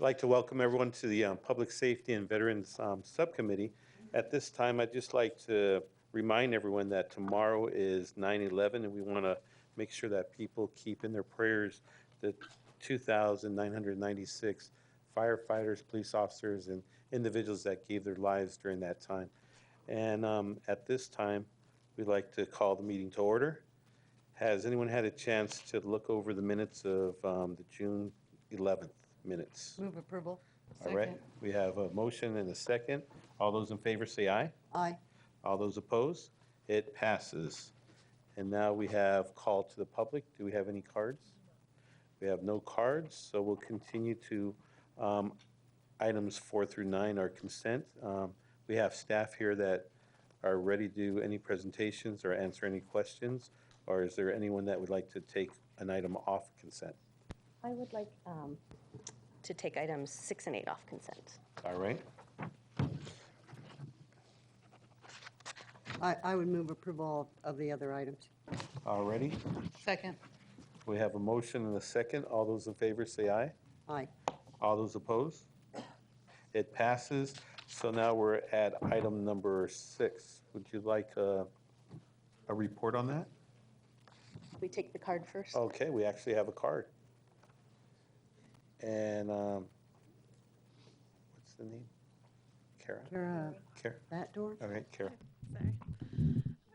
I'd like to welcome everyone to the Public Safety and Veterans Subcommittee. At this time, I'd just like to remind everyone that tomorrow is 9/11, and we want to make sure that people keep in their prayers the 2,996 firefighters, police officers, and individuals that gave their lives during that time. And at this time, we'd like to call the meeting to order. Has anyone had a chance to look over the minutes of the June 11th minutes? Move approval. All right, we have a motion and a second. All those in favor say aye. Aye. All those opposed? It passes. And now we have call to the public. Do we have any cards? We have no cards, so we'll continue to items 4 through 9 are consent. We have staff here that are ready to do any presentations or answer any questions, or is there anyone that would like to take an item off consent? I would like to take items 6 and 8 off consent. All right. I would move approval of the other items. All righty. Second. We have a motion and a second. All those in favor say aye. Aye. All those opposed? It passes. So now we're at item number 6. Would you like a report on that? We take the card first. Okay, we actually have a card. And what's the name? Kara? Kara. That door? All right, Kara. Sorry.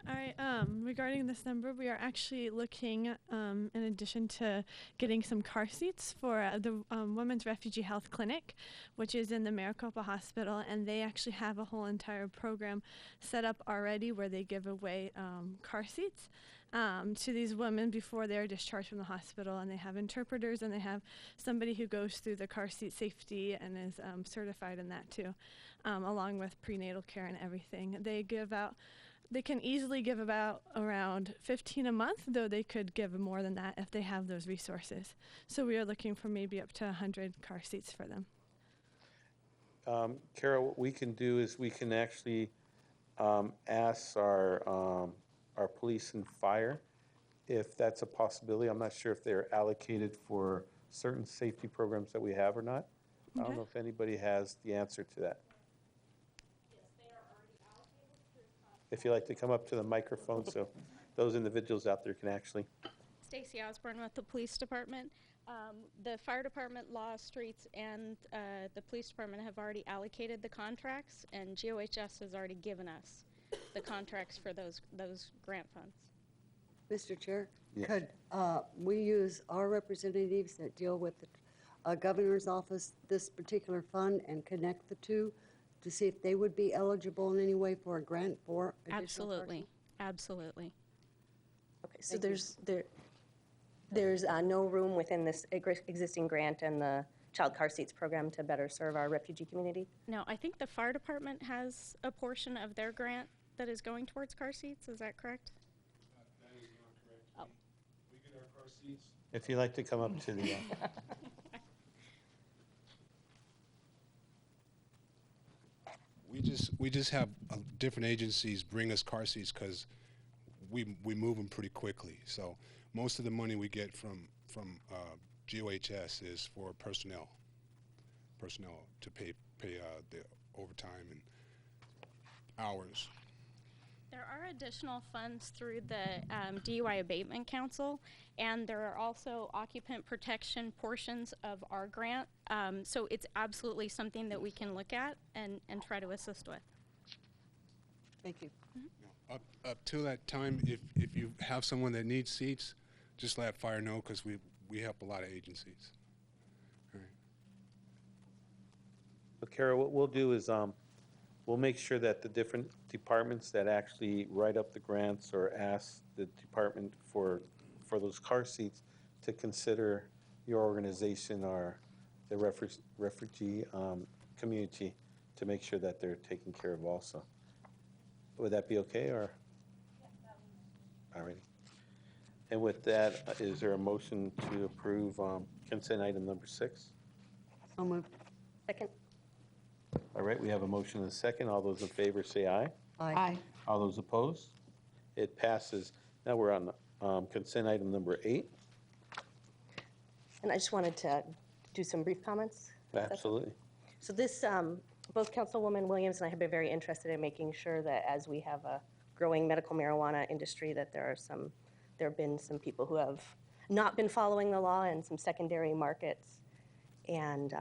All right, regarding this number, we are actually looking, in addition to getting some car seats for the Women's Refugee Health Clinic, which is in the Maricopa Hospital, and they actually have a whole entire program set up already where they give away car seats to these women before they're discharged from the hospital, and they have interpreters, and they have somebody who goes through the car seat safety and is certified in that too, along with prenatal care and everything. They can easily give about around 15 a month, though they could give more than that if they have those resources. So we are looking for maybe up to 100 car seats for them. Kara, what we can do is we can actually ask our police and fire if that's a possibility. I'm not sure if they're allocated for certain safety programs that we have or not. I don't know if anybody has the answer to that. If you'd like to come up to the microphone so those individuals out there can actually. Stacy Osborne with the police department. The fire department, law, streets, and the police department have already allocated the contracts, and GOHS has already given us the contracts for those grant funds. Mr. Chair, Yes. could we use our representatives that deal with the governor's office, this particular fund, and connect the two to see if they would be eligible in any way for a grant for additional Absolutely, absolutely. Okay, so there's no room within this existing grant and the child car seats program to better serve our refugee community? No, I think the fire department has a portion of their grant that is going towards car seats. Is that correct? That is not correct. Oh. We get our car seats. If you'd like to come up to the. We just have different agencies bring us car seats because we move them pretty quickly. So most of the money we get from GOHS is for personnel to pay the overtime and hours. There are additional funds through the DUI Abatement Council, and there are also occupant protection portions of our grant. So it's absolutely something that we can look at and try to assist with. Thank you. Up till that time, if you have someone that needs seats, just let fire know because we help a lot of agencies. All right. But Kara, what we'll do is we'll make sure that the different departments that actually write up the grants or ask the department for those car seats to consider your organization or the refugee community to make sure that they're taken care of also. Would that be okay, or? All righty. And with that, is there a motion to approve consent item number 6? So moved. Second? All right, we have a motion and a second. All those in favor say aye. Aye. All those opposed? It passes. Now we're on consent item number 8. And I just wanted to do some brief comments. Absolutely. So this, both Councilwoman Williams and I have been very interested in making sure that as we have a growing medical marijuana industry, that there have been some people who have not been following the law in some secondary markets. And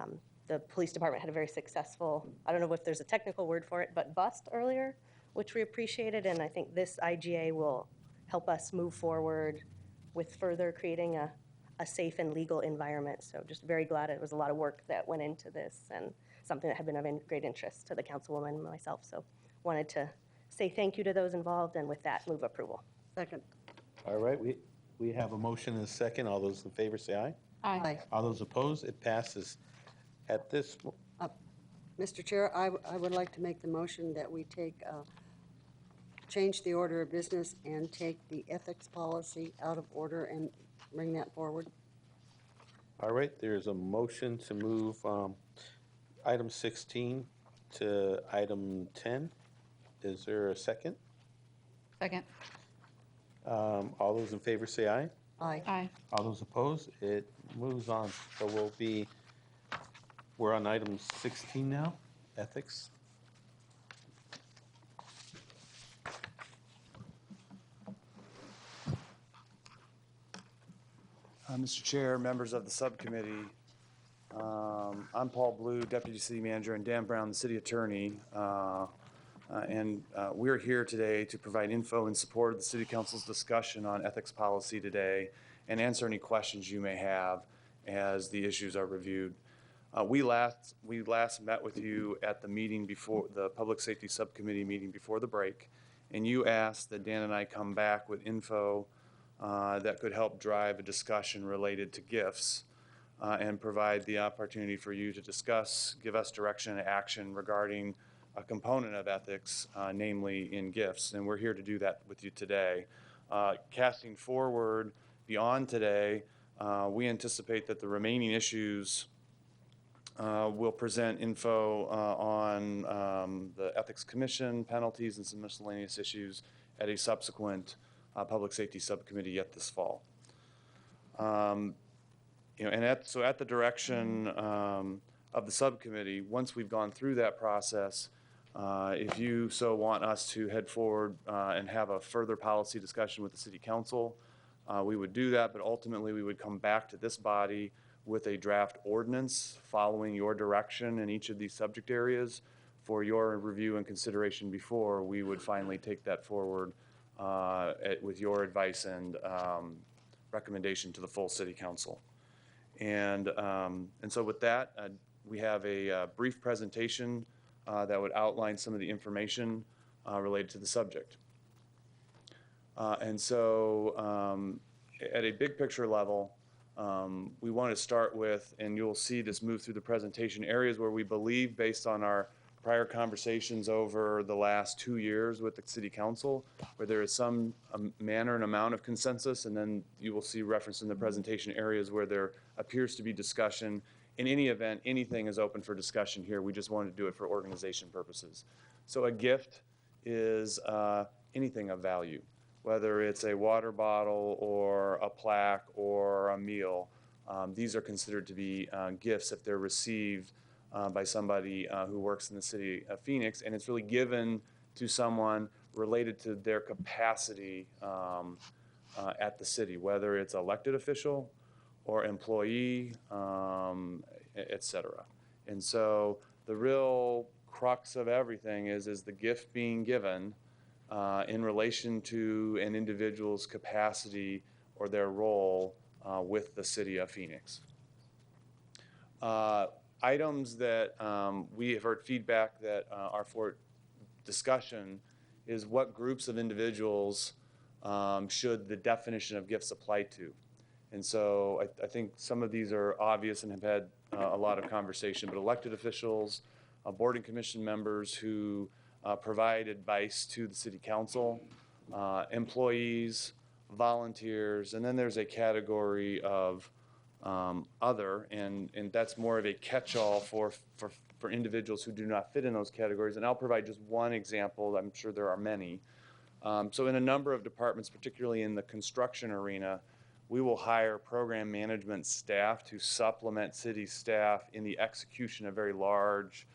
the police department had a very successful, I don't know if there's a technical word for it, but bust earlier, which we appreciated. And I think this IGA will help us move forward with further creating a safe and legal environment. So just very glad it was a lot of work that went into this and something that had been of great interest to the councilwoman and myself. So wanted to say thank you to those involved, and with that, move approval. Second. All right, we have a motion and a second. All those in favor say aye. Aye. All those opposed, it passes. At this, Mr. Chair, I would like to make the motion that we change the order of business and take the ethics policy out of order and bring that forward. all right, there's a motion to move item 16 to item 10. Is there a second? Second. All those in favor say aye. Aye. Aye. All those opposed, it moves on. So we're on item 16 now, ethics. Mr. Chair, members of the subcommittee, I'm Paul Blue, Deputy City Manager, and Dan Brown, the City Attorney. We're here today to provide info in support of the City Council's discussion on ethics policy today and answer any questions you may have as the issues are reviewed. We last met with you at the meeting before, the Public Safety Subcommittee meeting before the break, and you asked that Dan and I come back with info that could help drive a discussion related to gifts and provide the opportunity for you to discuss, give us direction and action regarding a component of ethics, namely in gifts. And we're here to do that with you today. Casting forward beyond today, we anticipate that the remaining issues will present info on the Ethics Commission, penalties, and some miscellaneous issues at a subsequent Public Safety Subcommittee yet this fall. So at the direction of the subcommittee, once we've gone through that process, if you so want us to head forward and have a further policy discussion with the City Council, we would do that, but ultimately we would come back to this body with a draft ordinance following your direction in each of these subject areas for your review and consideration before we would finally take that forward with your advice and recommendation to the full City Council. And so with that, we have a brief presentation that would outline some of the information related to the subject. At a big picture level, we want to start with, and you'll see this move through the presentation, areas where we believe, based on our prior conversations over the last 2 years with the City Council, where there is some manner and amount of consensus, and then you will see reference in the presentation areas where there appears to be discussion. In any event, anything is open for discussion here. We just wanted to do it for organization purposes. So a gift is anything of value, whether it's a water bottle or a plaque or a meal. These are considered to be gifts if they're received by somebody who works in the city of Phoenix, and it's really given to someone related to their capacity at the city, whether it's elected official or employee, et cetera. And so the real crux of everything is the gift being given in relation to an individual's capacity or their role with the city of Phoenix. Items that we have heard feedback that are for discussion is what groups of individuals should the definition of gifts apply to. And so I think some of these are obvious and have had a lot of conversation, but elected officials, board and commission members who provide advice to the City Council, employees, volunteers, and then there's a category of other, and that's more of a catch-all for individuals who do not fit in those categories. And I'll provide just one example. I'm sure there are many. So in a number of departments, particularly in the construction arena, we will hire program management staff to supplement city staff in the execution of very large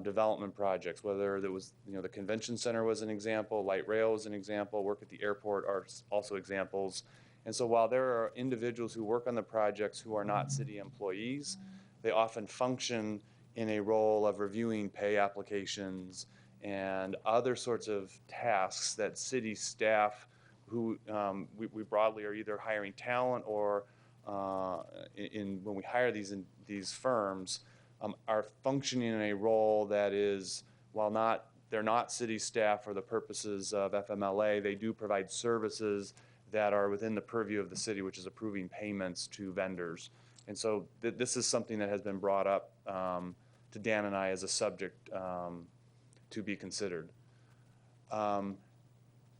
development projects, whether there was, the convention center was an example, light rail was an example, work at the airport are also examples. And so while there are individuals who work on the projects who are not city employees, they often function in a role of reviewing pay applications and other sorts of tasks that city staff who we broadly are either hiring talent or when we hire these firms, are functioning in a role that is, while they're not city staff for the purposes of FMLA, they do provide services that are within the purview of the city, which is approving payments to vendors. And so this is something that has been brought up to Dan and I as a subject to be considered.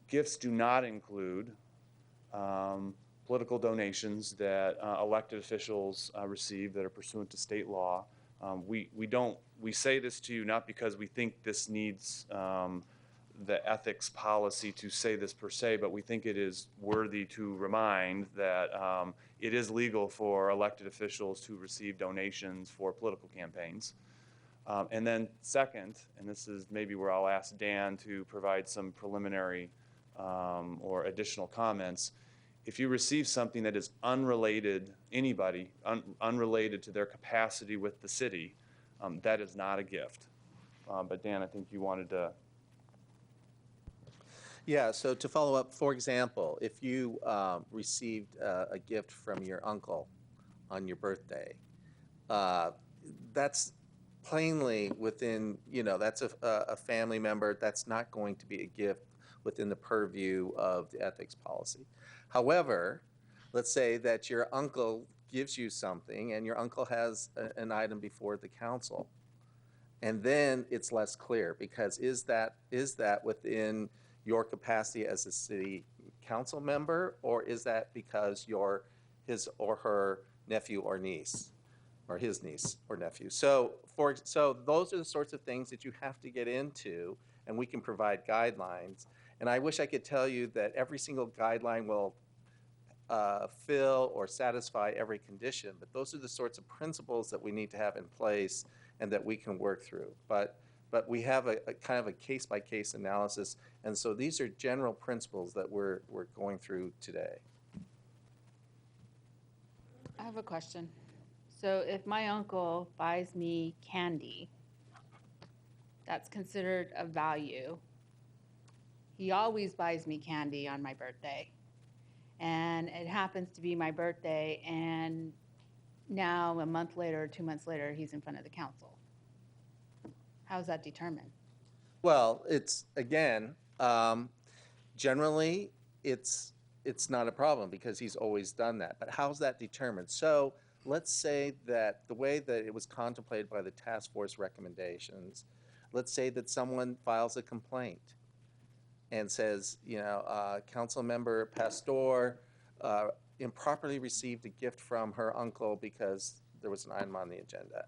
Gifts do not include political donations that elected officials receive that are pursuant to state law. We say this to you not because we think this needs the ethics policy to say this per se, but we think it is worthy to remind that it is legal for elected officials to receive donations for political campaigns. And then second, and this is maybe where I'll ask Dan to provide some preliminary or additional comments, if you receive something that is unrelated, unrelated to their capacity with the city, that is not a gift. But Dan, I think you wanted to. Yeah, so to follow up, for example, if you received a gift from your uncle on your birthday, that's plainly within, that's a family member. That's not going to be a gift within the purview of the ethics policy. However, let's say that your uncle gives you something and your uncle has an item before the council. And then it's less clear because is that within your capacity as a city council member, or is that because you're his or her nephew or niece, or his niece or nephew? So those are the sorts of things that you have to get into, and we can provide guidelines. And I wish I could tell you that every single guideline will fill or satisfy every condition, but those are the sorts of principles that we need to have in place and that we can work through. But we have a kind of a case-by-case analysis, and so these are general principles that we're going through today. I have a question. So if my uncle buys me candy, that's considered a value. He always buys me candy on my birthday. And it happens to be my birthday, and now a month later, 2 months later, he's in front of the council. How's that determined? Well, it's, again, generally, it's not a problem because he's always done that. But how's that determined? So let's say that the way that it was contemplated by the task force recommendations, let's say that someone files a complaint and says, council member Pastor improperly received a gift from her uncle because there was an item on the agenda.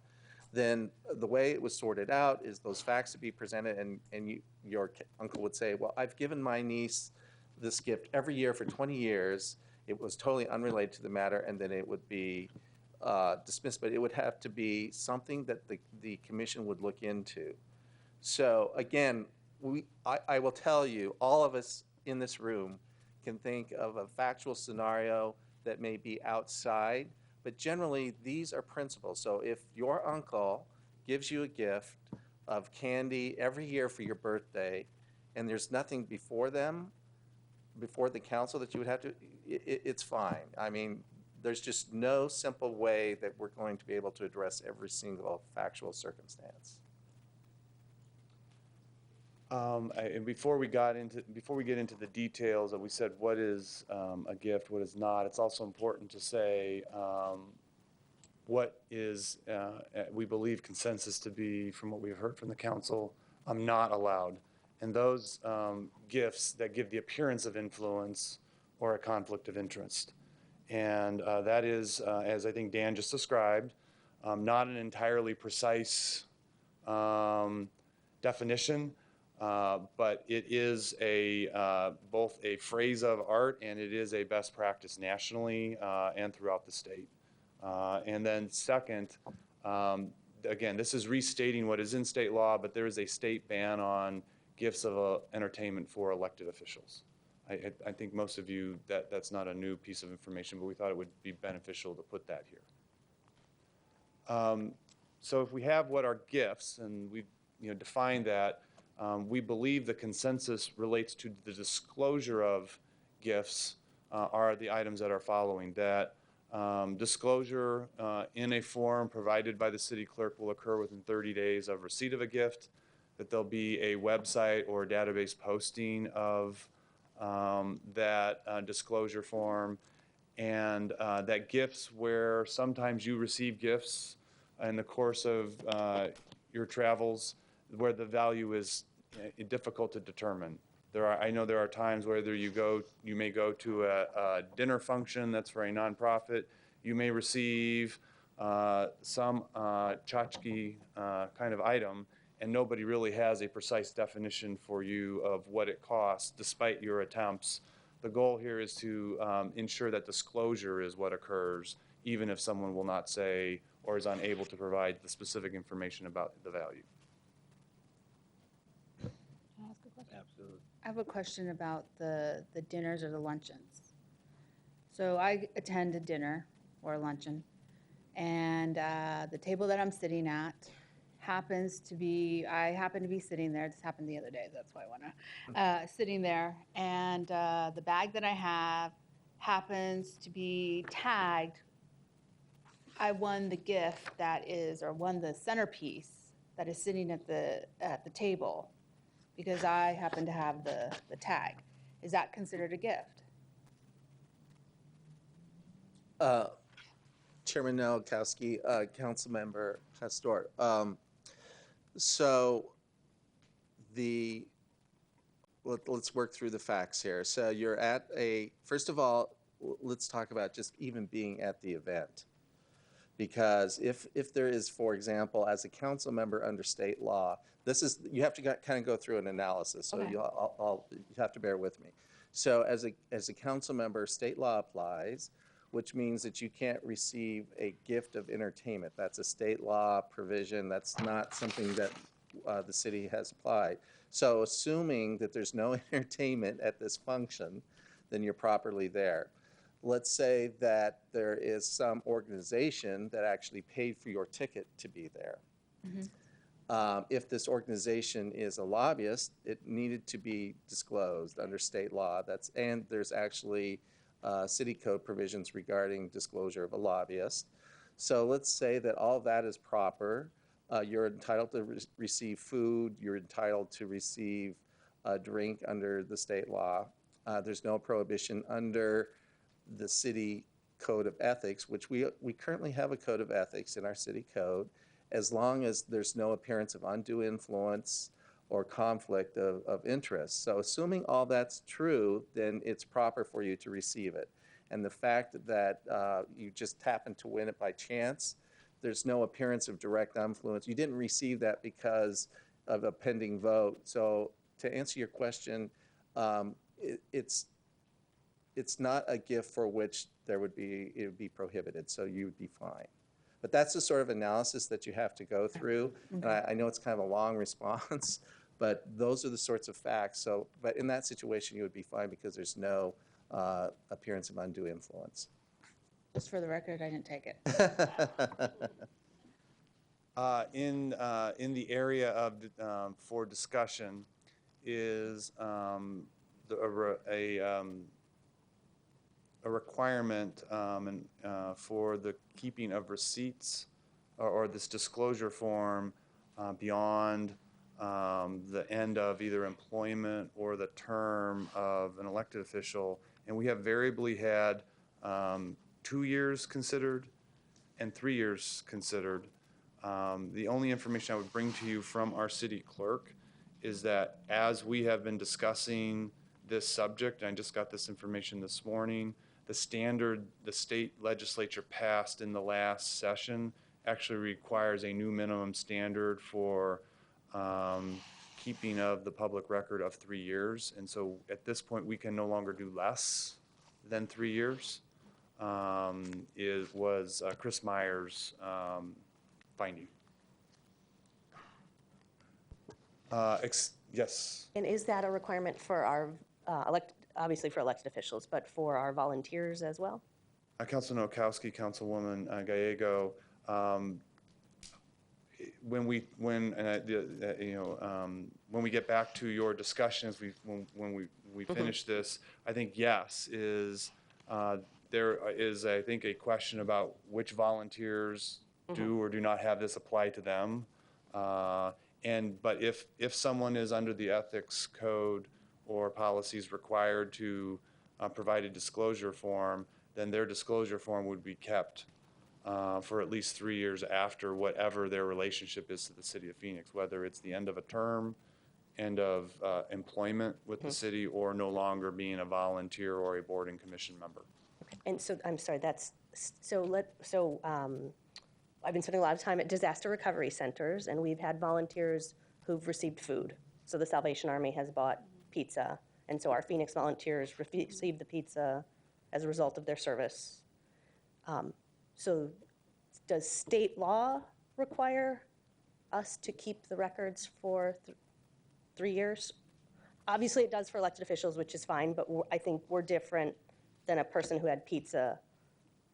Then the way it was sorted out is those facts would be presented, and your uncle would say, well, I've given my niece this gift every year for 20 years. It was totally unrelated to the matter, and then it would be dismissed. But it would have to be something that the commission would look into. So again, I will tell you, all of us in this room can think of a factual scenario that may be outside, but generally these are principles. So if your uncle gives you a gift of candy every year for your birthday, and there's nothing before the council that you would have to, it's fine. I mean, there's just no simple way that we're going to be able to address every single factual circumstance. And before we get into the details that we said, what is a gift, what is not, it's also important to say what is, we believe consensus to be, from what we've heard from the council, not allowed. And those gifts that give the appearance of influence or a conflict of interest. And that is, as I think Dan just described, not an entirely precise definition. but it is both a phrase of art and it is a best practice nationally and throughout the state. And then second, again, this is restating what is in state law, but there is a state ban on gifts of entertainment for elected officials. I think most of you, that's not a new piece of information, but we thought it would be beneficial to put that here. So if we have what are gifts, and we defined that, we believe the consensus relates to the disclosure of gifts are the items that are following. That disclosure in a form provided by the city clerk will occur within 30 days of receipt of a gift, that there'll be a website or database posting of that disclosure form, and that gifts where sometimes you receive gifts in the course of your travels where the value is difficult to determine. I know there are times whether you may go to a dinner function that's for a nonprofit, you may receive some tchotchke kind of item, and nobody really has a precise definition for you of what it costs, despite your attempts. The goal here is to ensure that disclosure is what occurs, even if someone will not say or is unable to provide the specific information about the value. Can I ask a question? Absolutely. I have a question about the dinners or the luncheons. So I attend a dinner or a luncheon, and the table that I'm sitting at happens to be, I happen to be sitting there, this happened the other day, that's why I wanna, sitting there, and the bag that I have happens to be tagged, I won the gift that is, or won the centerpiece that is sitting at the table, because I happen to have the tag. Is that considered a gift? Chairman Nowakowski, Councilmember Pastor. So let's work through the facts here. So you're at first of all, let's talk about just even being at the event. Because if there is, for example, as a council member under state law, you have to kind of go through an analysis, so Okay. you have to bear with me. So as a council member, state law applies, which means that you can't receive a gift of entertainment. That's a state law provision. That's not something that the city has applied. So assuming that there's no entertainment at this function, then you're properly there. Let's say that there is some organization that actually paid for your ticket to be there. Mm-hmm. If this organization is a lobbyist, it needed to be disclosed under state law. And there's actually city code provisions regarding disclosure of a lobbyist. So let's say that all of that is proper. You're entitled to receive food. You're entitled to receive a drink under the state law. There's no prohibition under the city code of ethics, which we currently have a code of ethics in our city code, as long as there's no appearance of undue influence or conflict of interest. So assuming all that's true, then it's proper for you to receive it. And the fact that you just happened to win it by chance, there's no appearance of direct influence. You didn't receive that because of a pending vote. So to answer your question, it's not a gift for which it would be prohibited, so you would be fine. But that's the sort of analysis that you have to go through. Okay. And I know it's kind of a long response, but those are the sorts of facts. So, but in that situation, you would be fine because there's no appearance of undue influence. Just for the record, I didn't take it. In the area of for discussion is a requirement for the keeping of receipts or this disclosure form beyond the end of either employment or the term of an elected official. And we have variably had 2 years considered and 3 years considered. The only information I would bring to you from our city clerk is that as we have been discussing this subject, and I just got this information this morning, the standard the state legislature passed in the last session actually requires a new minimum standard for keeping of the public record of 3 years. And so at this point, we can no longer do less than 3 years. Was Chris Meyer's finding. Yes. And is that a requirement for our, obviously for elected officials, but for our volunteers as well? Councilman Nowakowski, Councilwoman Gallego, when we get back to your discussions, when we finish this, I think yes is there is, I think, a question about which volunteers do or do not have this apply to them. But if someone is under the ethics code or policies required to provide a disclosure form, then their disclosure form would be kept for at least 3 years after whatever their relationship is to the city of Phoenix, whether it's the end of a term, end of employment with the city, or no longer being a volunteer or a board and commission member. Okay. And so, I'm sorry, I've been spending a lot of time at disaster recovery centers, and we've had volunteers who've received food. So the Salvation Army has bought pizza, and so our Phoenix volunteers received the pizza as a result of their service. So does state law require us to keep the records for 3 years? Obviously, it does for elected officials, which is fine, but I think we're different than a person who had pizza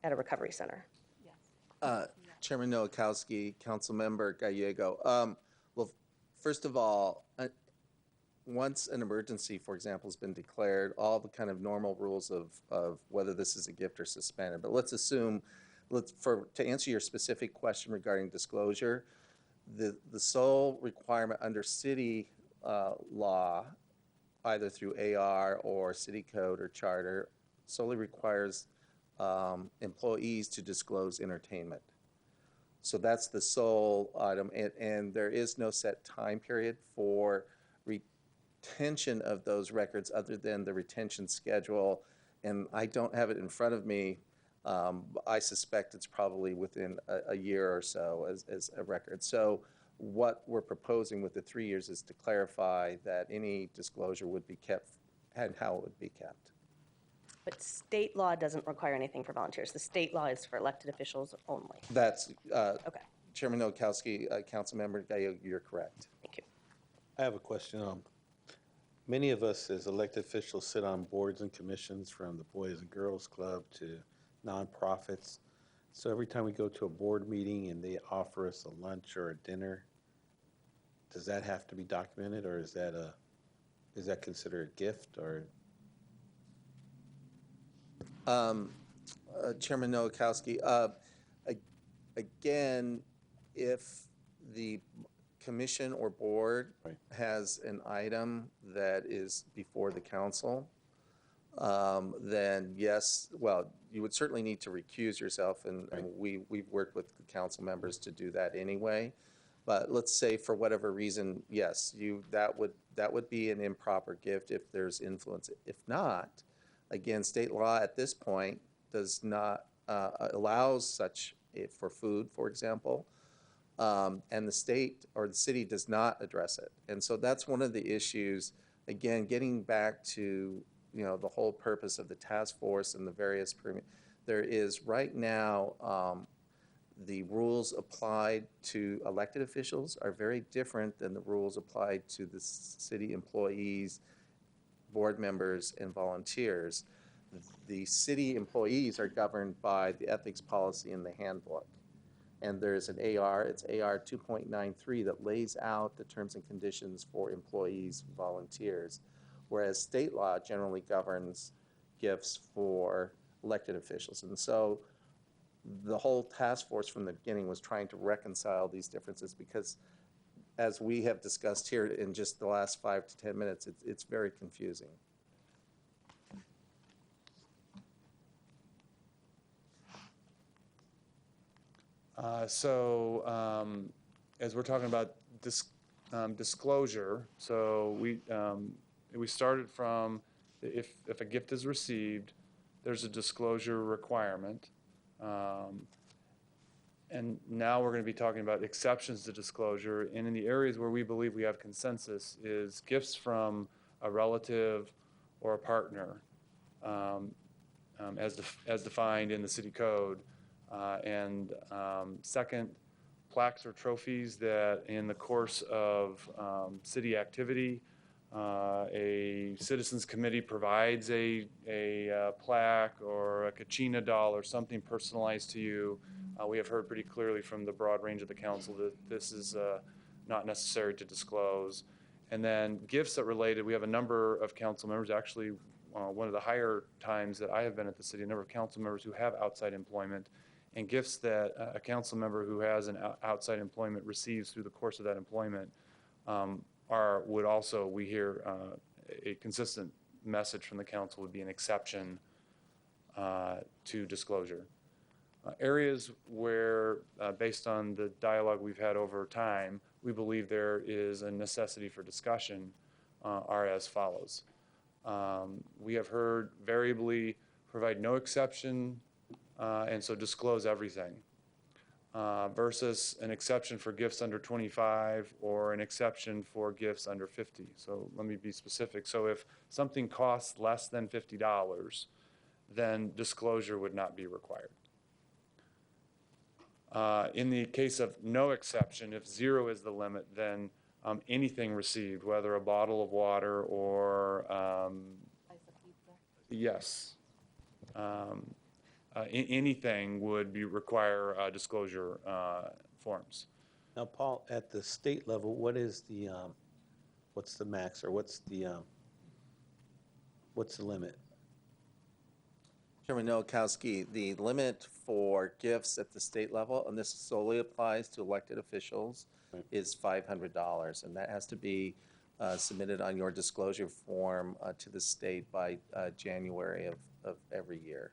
at a recovery center. Chairman Nowakowski, Councilmember Gallego. Well, first of all, once an emergency, for example, has been declared, all the kind of normal rules of whether this is a gift are suspended. But let's assume, to answer your specific question regarding disclosure, the sole requirement under city law, either through AR or city code or charter, solely requires employees to disclose entertainment. So that's the sole item, and there is no set time period for retention of those records other than the retention schedule. And I don't have it in front of me. I suspect it's probably within a year or so as a record. So what we're proposing with the 3 years is to clarify that any disclosure would be kept and how it would be kept. But state law doesn't require anything for volunteers. The state law is for elected officials only. That's Okay, Chairman Nowakowski, Councilmember Gallego, you're correct. thank you. I have a question. Many of us as elected officials sit on boards and commissions, from the Boys and Girls Club to nonprofits. So every time we go to a board meeting and they offer us a lunch or a dinner, does that have to be documented, or is that considered a gift? Or Chairman Nowakowski, again, if the commission or board Right. has an item that is before the council, then yes, well, you would certainly need to recuse yourself, and we've worked with the council members to do that anyway. But let's say for whatever reason, yes, that would be an improper gift if there's influence. If not, again, state law at this point does not allows such for food, for example, and the state or the city does not address it. And so that's one of the issues. Again, getting back to the whole purpose of the task force and the various there is right now the rules applied to elected officials are very different than the rules applied to the city employees, board members, and volunteers. The city employees are governed by the ethics policy in the handbook. And there's an AR, it's AR 2.93, that lays out the terms and conditions for employees and volunteers, whereas state law generally governs gifts for elected officials. And so the whole task force from the beginning was trying to reconcile these differences, because as we have discussed here in just the last 5 to 10 minutes, it's very confusing. As we're talking about disclosure, so we started from if a gift is received, there's a disclosure requirement. And now we're going to be talking about exceptions to disclosure. And in the areas where we believe we have consensus is gifts from a relative or a partner, as defined in the city code. Second, plaques or trophies that in the course of city activity, a citizens committee provides a plaque or a kachina doll or something personalized to you. We have heard pretty clearly from the broad range of the council that this is not necessary to disclose. And then gifts that related, we have a number of council members, actually one of the higher times that I have been at the city, a number of council members who have outside employment, and gifts that a council member who has an outside employment receives through the course of that employment would also, we hear a consistent message from the council would be an exception to disclosure. Areas where, based on the dialogue we've had over time, we believe there is a necessity for discussion are as follows. We have heard variably provide no exception and so disclose everything versus an exception for gifts under 25 or an exception for gifts under 50. So let me be specific. So if something costs less than $50, then disclosure would not be required. In the case of no exception, if 0 is the limit, then anything received, whether a bottle of water or yes, anything would require disclosure forms. Now, Paul, at the state level, what is the, what's the max, or what's the limit? Chairman Nowakowski, the limit for gifts at the state level, and this solely applies to elected officials, Right. is $500, and that has to be submitted on your disclosure form to the state by January of every year.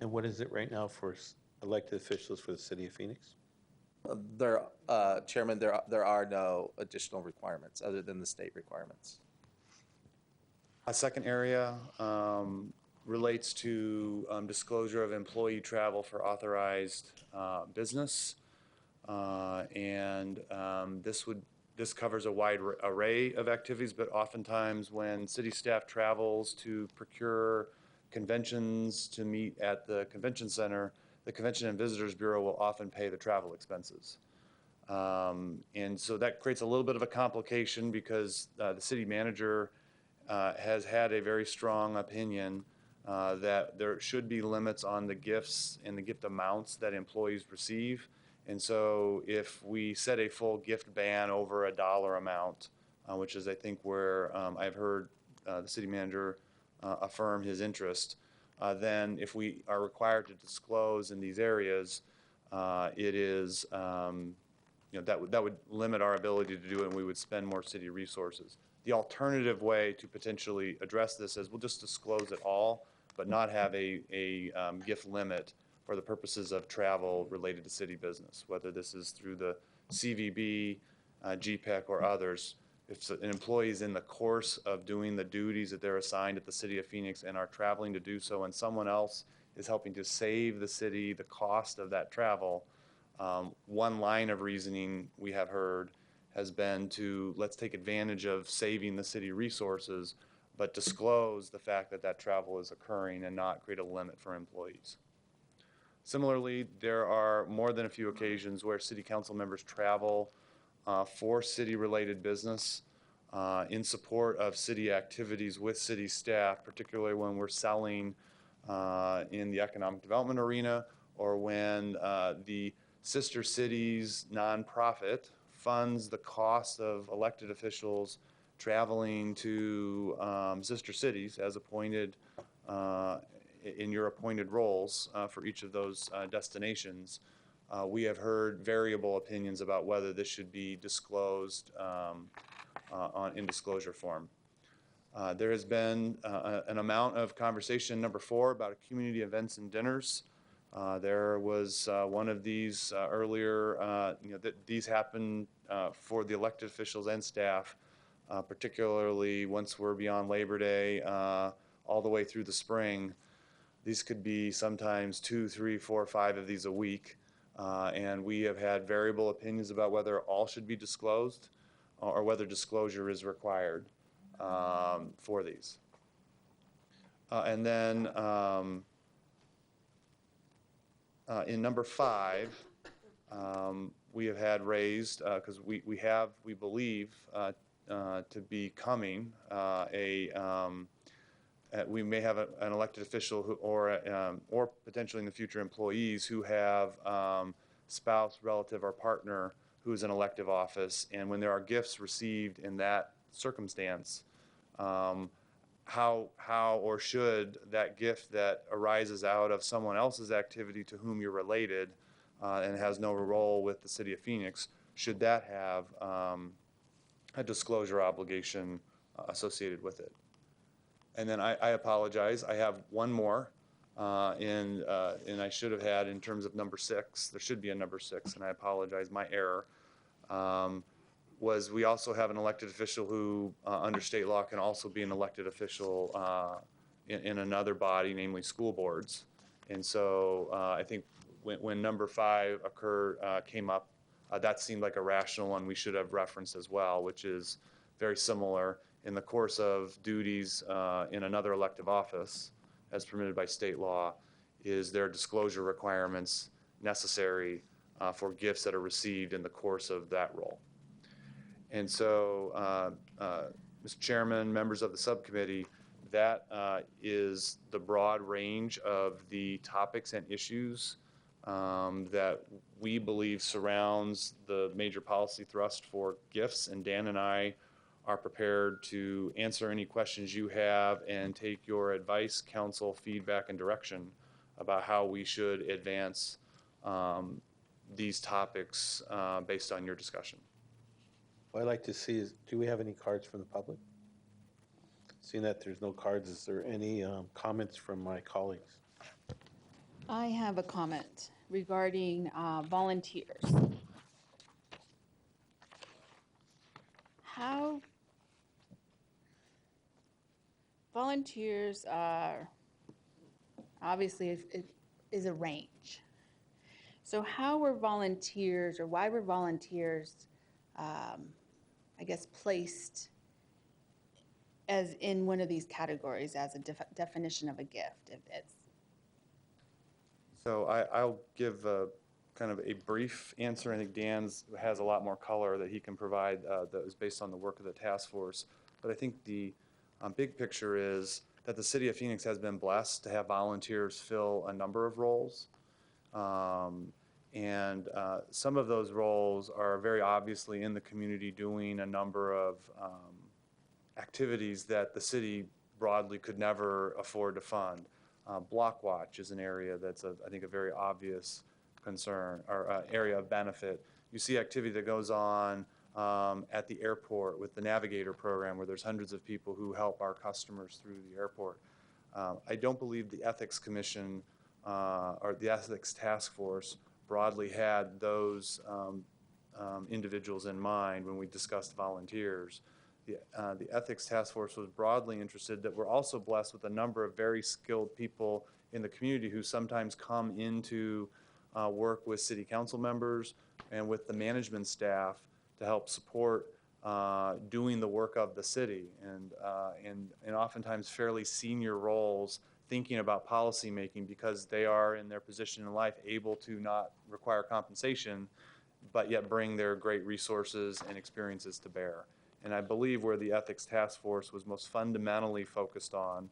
And what is it right now for elected officials for the city of Phoenix? Chairman, there are no additional requirements other than the state requirements. A second area relates to disclosure of employee travel for authorized business. This covers a wide array of activities, but oftentimes when city staff travels to procure conventions to meet at the convention center, the Convention and Visitors Bureau will often pay the travel expenses. And so that creates a little bit of a complication because the city manager has had a very strong opinion that there should be limits on the gifts and the gift amounts that employees receive. And so if we set a full gift ban over a dollar amount, which is I think where I've heard the city manager affirm his interest, then if we are required to disclose in these areas, it is, that would limit our ability to do it, and we would spend more city resources. The alternative way to potentially address this is we'll just disclose it all, but not have a gift limit for the purposes of travel related to city business, whether this is through the CVB, GPEC, or others. If an employee is in the course of doing the duties that they're assigned at the city of Phoenix and are traveling to do so, and someone else is helping to save the city the cost of that travel, one line of reasoning we have heard has been to let's take advantage of saving the city resources, but disclose the fact that that travel is occurring and not create a limit for employees. Similarly, there are more than a few occasions where city council members travel for city-related business in support of city activities with city staff, particularly when we're selling in the economic development arena or when the sister cities nonprofit funds the cost of elected officials traveling to sister cities as appointed in your appointed roles for each of those destinations. We have heard variable opinions about whether this should be disclosed in disclosure form. There has been an amount of conversation, number 4, about community events and dinners. There was one of these earlier, these happen for the elected officials and staff, particularly once we're beyond Labor Day, all the way through the spring. These could be sometimes 2, 3, 4, 5 of these a week. And we have had variable opinions about whether all should be disclosed or whether disclosure is required for these. And then in number 5, we have had raised, because we believe to be coming we may have an elected official who, or potentially in the future employees who have spouse, relative, or partner who is in elective office, and when there are gifts received in that circumstance, how or should that gift that arises out of someone else's activity to whom you're related and has no role with the city of Phoenix, should that have a disclosure obligation associated with it? And then I apologize, I have one more, and I should have had in terms of number 6. There should be a number 6, and I apologize, my error. Was we also have an elected official who, under state law, can also be an elected official in another body, namely school boards. And so I think when number 5 came up, that seemed like a rational one we should have referenced as well, which is very similar. In the course of duties in another elective office, as permitted by state law, is there disclosure requirements necessary for gifts that are received in the course of that role. And so, Mr. Chairman, members of the subcommittee, that is the broad range of the topics and issues that we believe surrounds the major policy thrust for gifts, and Dan and I are prepared to answer any questions you have and take your advice, counsel, feedback, and direction about how we should advance these topics based on your discussion. What I'd like to see is, do we have any cards from the public? Seeing that there's no cards, is there any comments from my colleagues? I have a comment regarding volunteers. How volunteers are, obviously it is a range. So how were volunteers, or why were volunteers, I guess, placed as in one of these categories as a definition of a gift? If it's So I'll give kind of a brief answer. I think Dan's has a lot more color that he can provide that is based on the work of the task force. But I think the big picture is that the city of Phoenix has been blessed to have volunteers fill a number of roles. And some of those roles are very obviously in the community doing a number of activities that the city broadly could never afford to fund. Block watch is an area that's, I think, a very obvious concern or area of benefit. You see activity that goes on at the airport with the Navigator program, where there's hundreds of people who help our customers through the airport. I don't believe the Ethics Commission or the Ethics Task Force broadly had those individuals in mind when we discussed volunteers. The Ethics Task Force was broadly interested that we're also blessed with a number of very skilled people in the community who sometimes come into work with city council members and with the management staff to help support doing the work of the city, and oftentimes fairly senior roles, thinking about policy making because they are in their position in life able to not require compensation, but yet bring their great resources and experiences to bear. And I believe where the Ethics Task Force was most fundamentally focused on,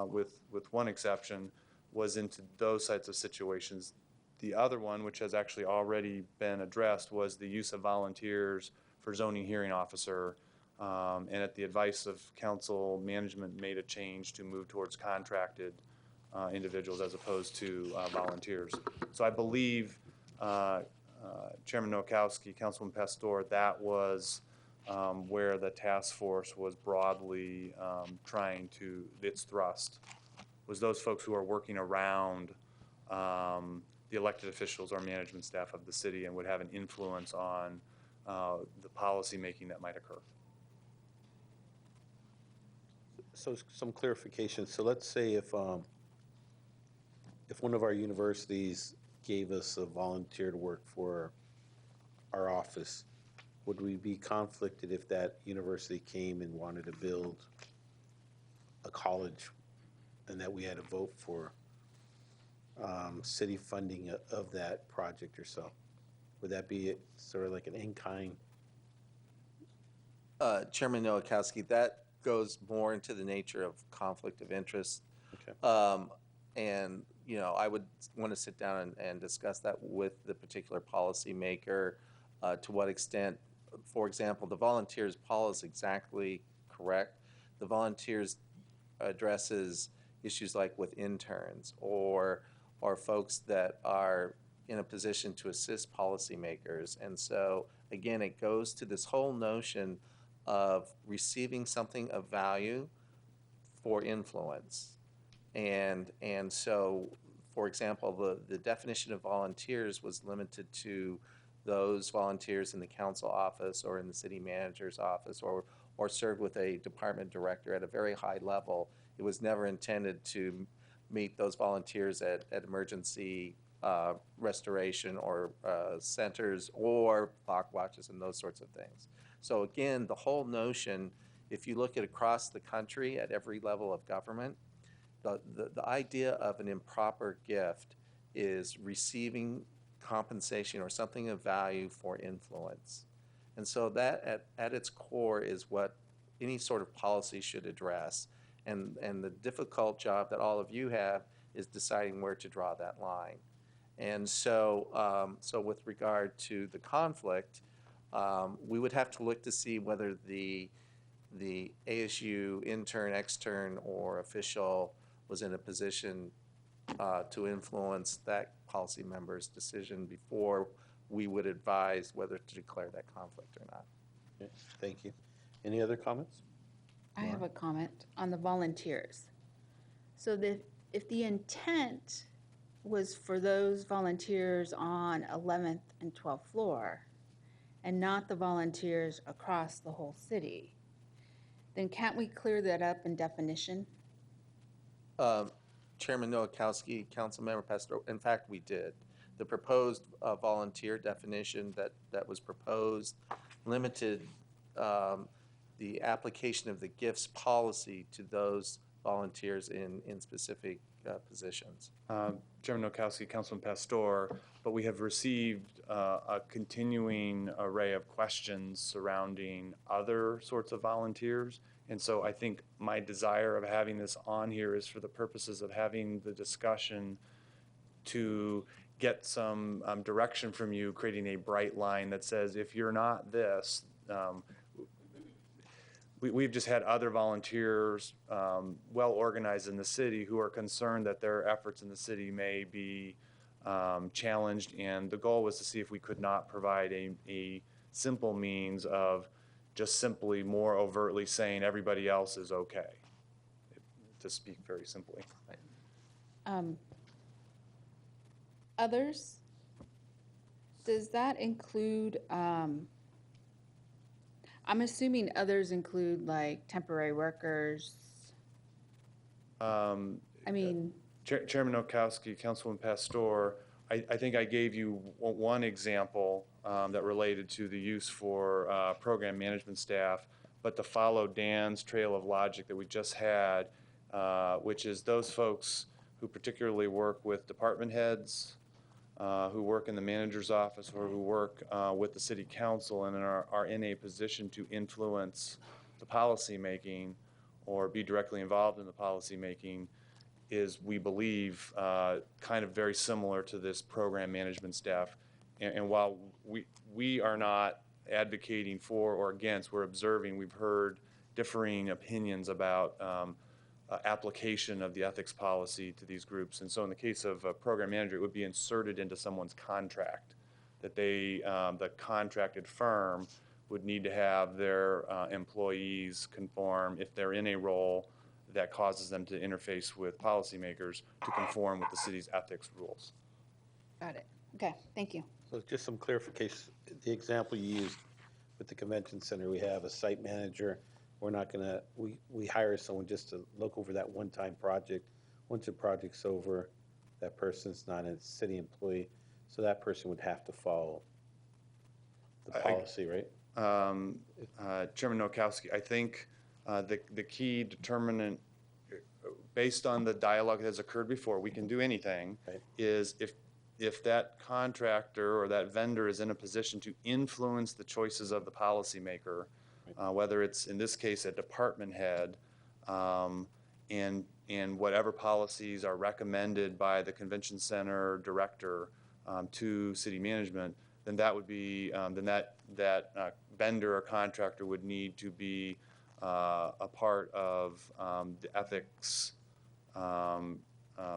with one exception, was into those types of situations. The other one, which has actually already been addressed, was the use of volunteers for zoning hearing officer. And at the advice of council, management made a change to move towards contracted individuals as opposed to volunteers. So I believe, Chairman Nowakowski, Councilman Pastor, that was where the task force was broadly trying to, its thrust, was those folks who are working around the elected officials or management staff of the city and would have an influence on the policy making that might occur. So some clarification. So let's say if one of our universities gave us a volunteer to work for our office, would we be conflicted if that university came and wanted to build a college and that we had to vote for city funding of that project or so? Would that be sort of like an in-kind? Chairman Nowakowski, that goes more into the nature of conflict of interest. Okay. And, you know, I would want to sit down and discuss that with the particular policymaker, to what extent, for example, the volunteers, Paul is exactly correct. The volunteers addresses issues like with interns or folks that are in a position to assist policymakers. And so, again, it goes to this whole notion of receiving something of value for influence. And so, for example, the definition of volunteers was limited to those volunteers in the council office or in the city manager's office or served with a department director at a very high level. It was never intended to meet those volunteers at emergency restoration or centers or clock watches and those sorts of things. So again, the whole notion, if you look at across the country at every level of government, the idea of an improper gift is receiving compensation or something of value for influence. And so that at its core is what any sort of policy should address. And the difficult job that all of you have is deciding where to draw that line. And so, so with regard to the conflict, we would have to look to see whether the ASU intern, extern, or official was in a position to influence that policy member's decision before we would advise whether to declare that conflict or not. Okay, thank you. Any other comments? I have a comment on the volunteers. So if the intent was for those volunteers on 11th and 12th floor and not the volunteers across the whole city, then can't we clear that up in definition? Chairman Nowakowski, Councilmember Pastor, in fact, we did. The proposed volunteer definition that was proposed limited the application of the gifts policy to those volunteers in specific positions. Chairman Nowakowski, Councilman Pastor, but we have received a continuing array of questions surrounding other sorts of volunteers. And so I think my desire of having this on here is for the purposes of having the discussion to get some direction from you, creating a bright line that says, if you're not this, we've just had other volunteers well organized in the city who are concerned that their efforts in the city may be challenged, and the goal was to see if we could not provide a simple means of just simply more overtly saying everybody else is okay, to speak very simply. Others, does that include, I'm assuming others include like temporary workers? I mean, Chairman Nowakowski, Councilman Pastor, I think I gave you one example that related to the use for program management staff, but to follow Dan's trail of logic that we just had, which is those folks who particularly work with department heads, who work in the manager's office, or who work with the city council and are in a position to influence the policy making or be directly involved in the policy making, is, we believe, kind of very similar to this program management staff. And while we are not advocating for or against, we're observing, we've heard differing opinions about application of the ethics policy to these groups. And so in the case of a program manager, it would be inserted into someone's contract, that they, the contracted firm would need to have their employees conform, if they're in a role that causes them to interface with policymakers, to conform with the city's ethics rules. got it. Okay, thank you. So just some clarification. The example you used with the convention center, we have a site manager. We're not gonna, we hire someone just to look over that one-time project. Once the project's over, that person's not a city employee, so that person would have to follow the policy, right? Chairman Nowakowski, I think the key determinant, based on the dialogue that has occurred before, we can do anything, Right. is if that contractor or that vendor is in a position to influence the choices of the policymaker, whether it's, in this case, a department head, and whatever policies are recommended by the convention center director to city management, then that would be, then that vendor or contractor would need to be a part of the ethics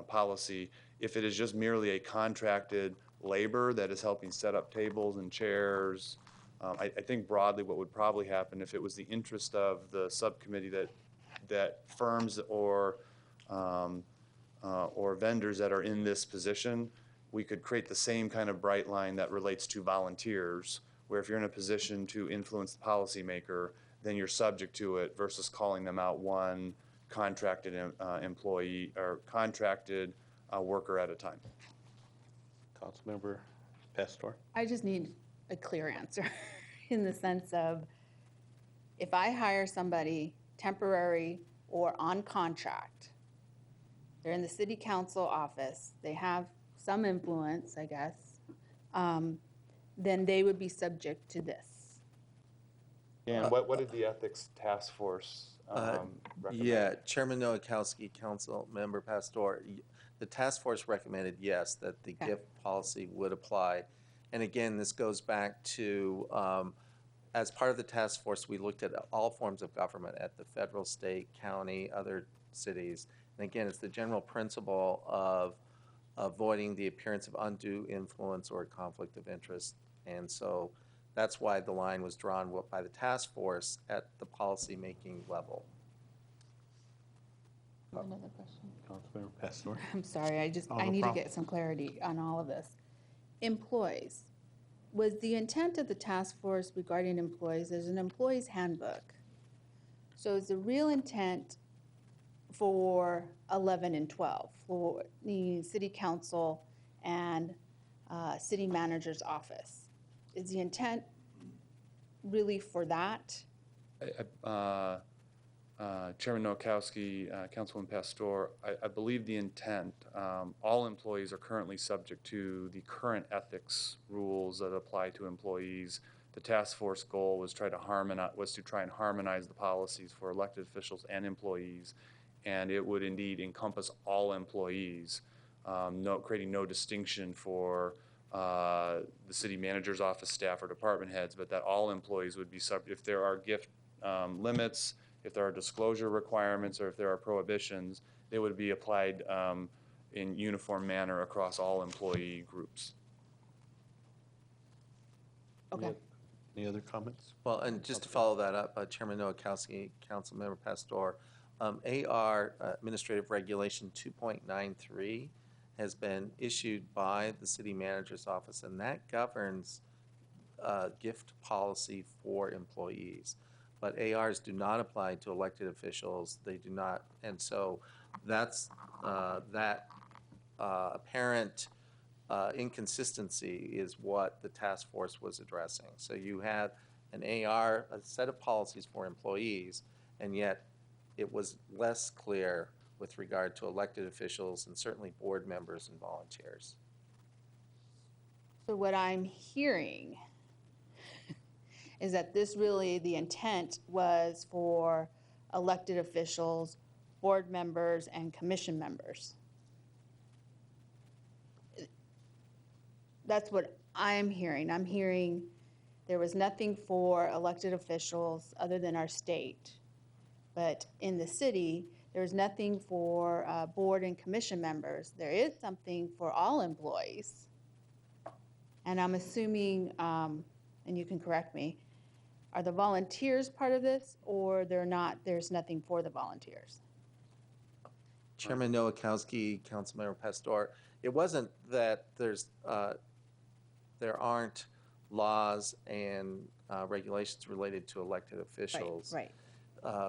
policy. If it is just merely a contracted labor that is helping set up tables and chairs, I think broadly what would probably happen if it was the interest of the subcommittee that firms or vendors that are in this position, we could create the same kind of bright line that relates to volunteers, where if you're in a position to influence the policymaker, then you're subject to it versus calling them out one contracted employee or contracted worker at a time. Councilmember Pastor? I just need a clear answer in the sense of, if I hire somebody temporary or on contract, they're in the city council office, they have some influence, I guess, then they would be subject to this. And what did the ethics task force recommend? Yeah, Chairman Nowakowski, Council Member Pastor, the task force recommended yes, that the Okay. gift policy would apply. And again, this goes back to, as part of the task force, we looked at all forms of government at the federal, state, county, other cities. And again, it's the general principle of avoiding the appearance of undue influence or conflict of interest. And so that's why the line was drawn by the task force at the policy-making level. Another question. Councilmember Pastor? I'm sorry, I no need to problem. get some clarity on all of this. Employees, was the intent of the task force regarding employees, there's an employee's handbook. So is the real intent for 11 and 12, for the city council and city manager's office? Is the intent really for that? Chairman Nowakowski, Councilman Pastor, I believe the intent, all employees are currently subject to the current ethics rules that apply to employees. The task force goal was to try and harmonize the policies for elected officials and employees, and it would indeed encompass all employees, creating no distinction for the city manager's office staff or department heads, but that all employees would be subject. If there are gift limits, if there are disclosure requirements, or if there are prohibitions, they would be applied in uniform manner across all employee groups. Okay. Any other comments? Well, and just to follow that up, Chairman Nowakowski, Councilmember Pastor, AR Administrative Regulation 2.93 has been issued by the city manager's office, and that governs gift policy for employees. But ARs do not apply to elected officials. They do not, and so that's that apparent inconsistency is what the task force was addressing. So you had an AR, a set of policies for employees, and yet it was less clear with regard to elected officials and certainly board members and volunteers. So what I'm hearing is that this really, the intent was for elected officials, board members, and commission members. That's what I'm hearing. I'm hearing there was nothing for elected officials other than our state. But in the city, there was nothing for board and commission members. There is something for all employees. And I'm assuming, and you can correct me, are the volunteers part of this, or they're not, there's nothing for the volunteers? Chairman Nowakowski, Councilmember Pastor, it wasn't that there aren't laws and regulations related to elected officials. Right.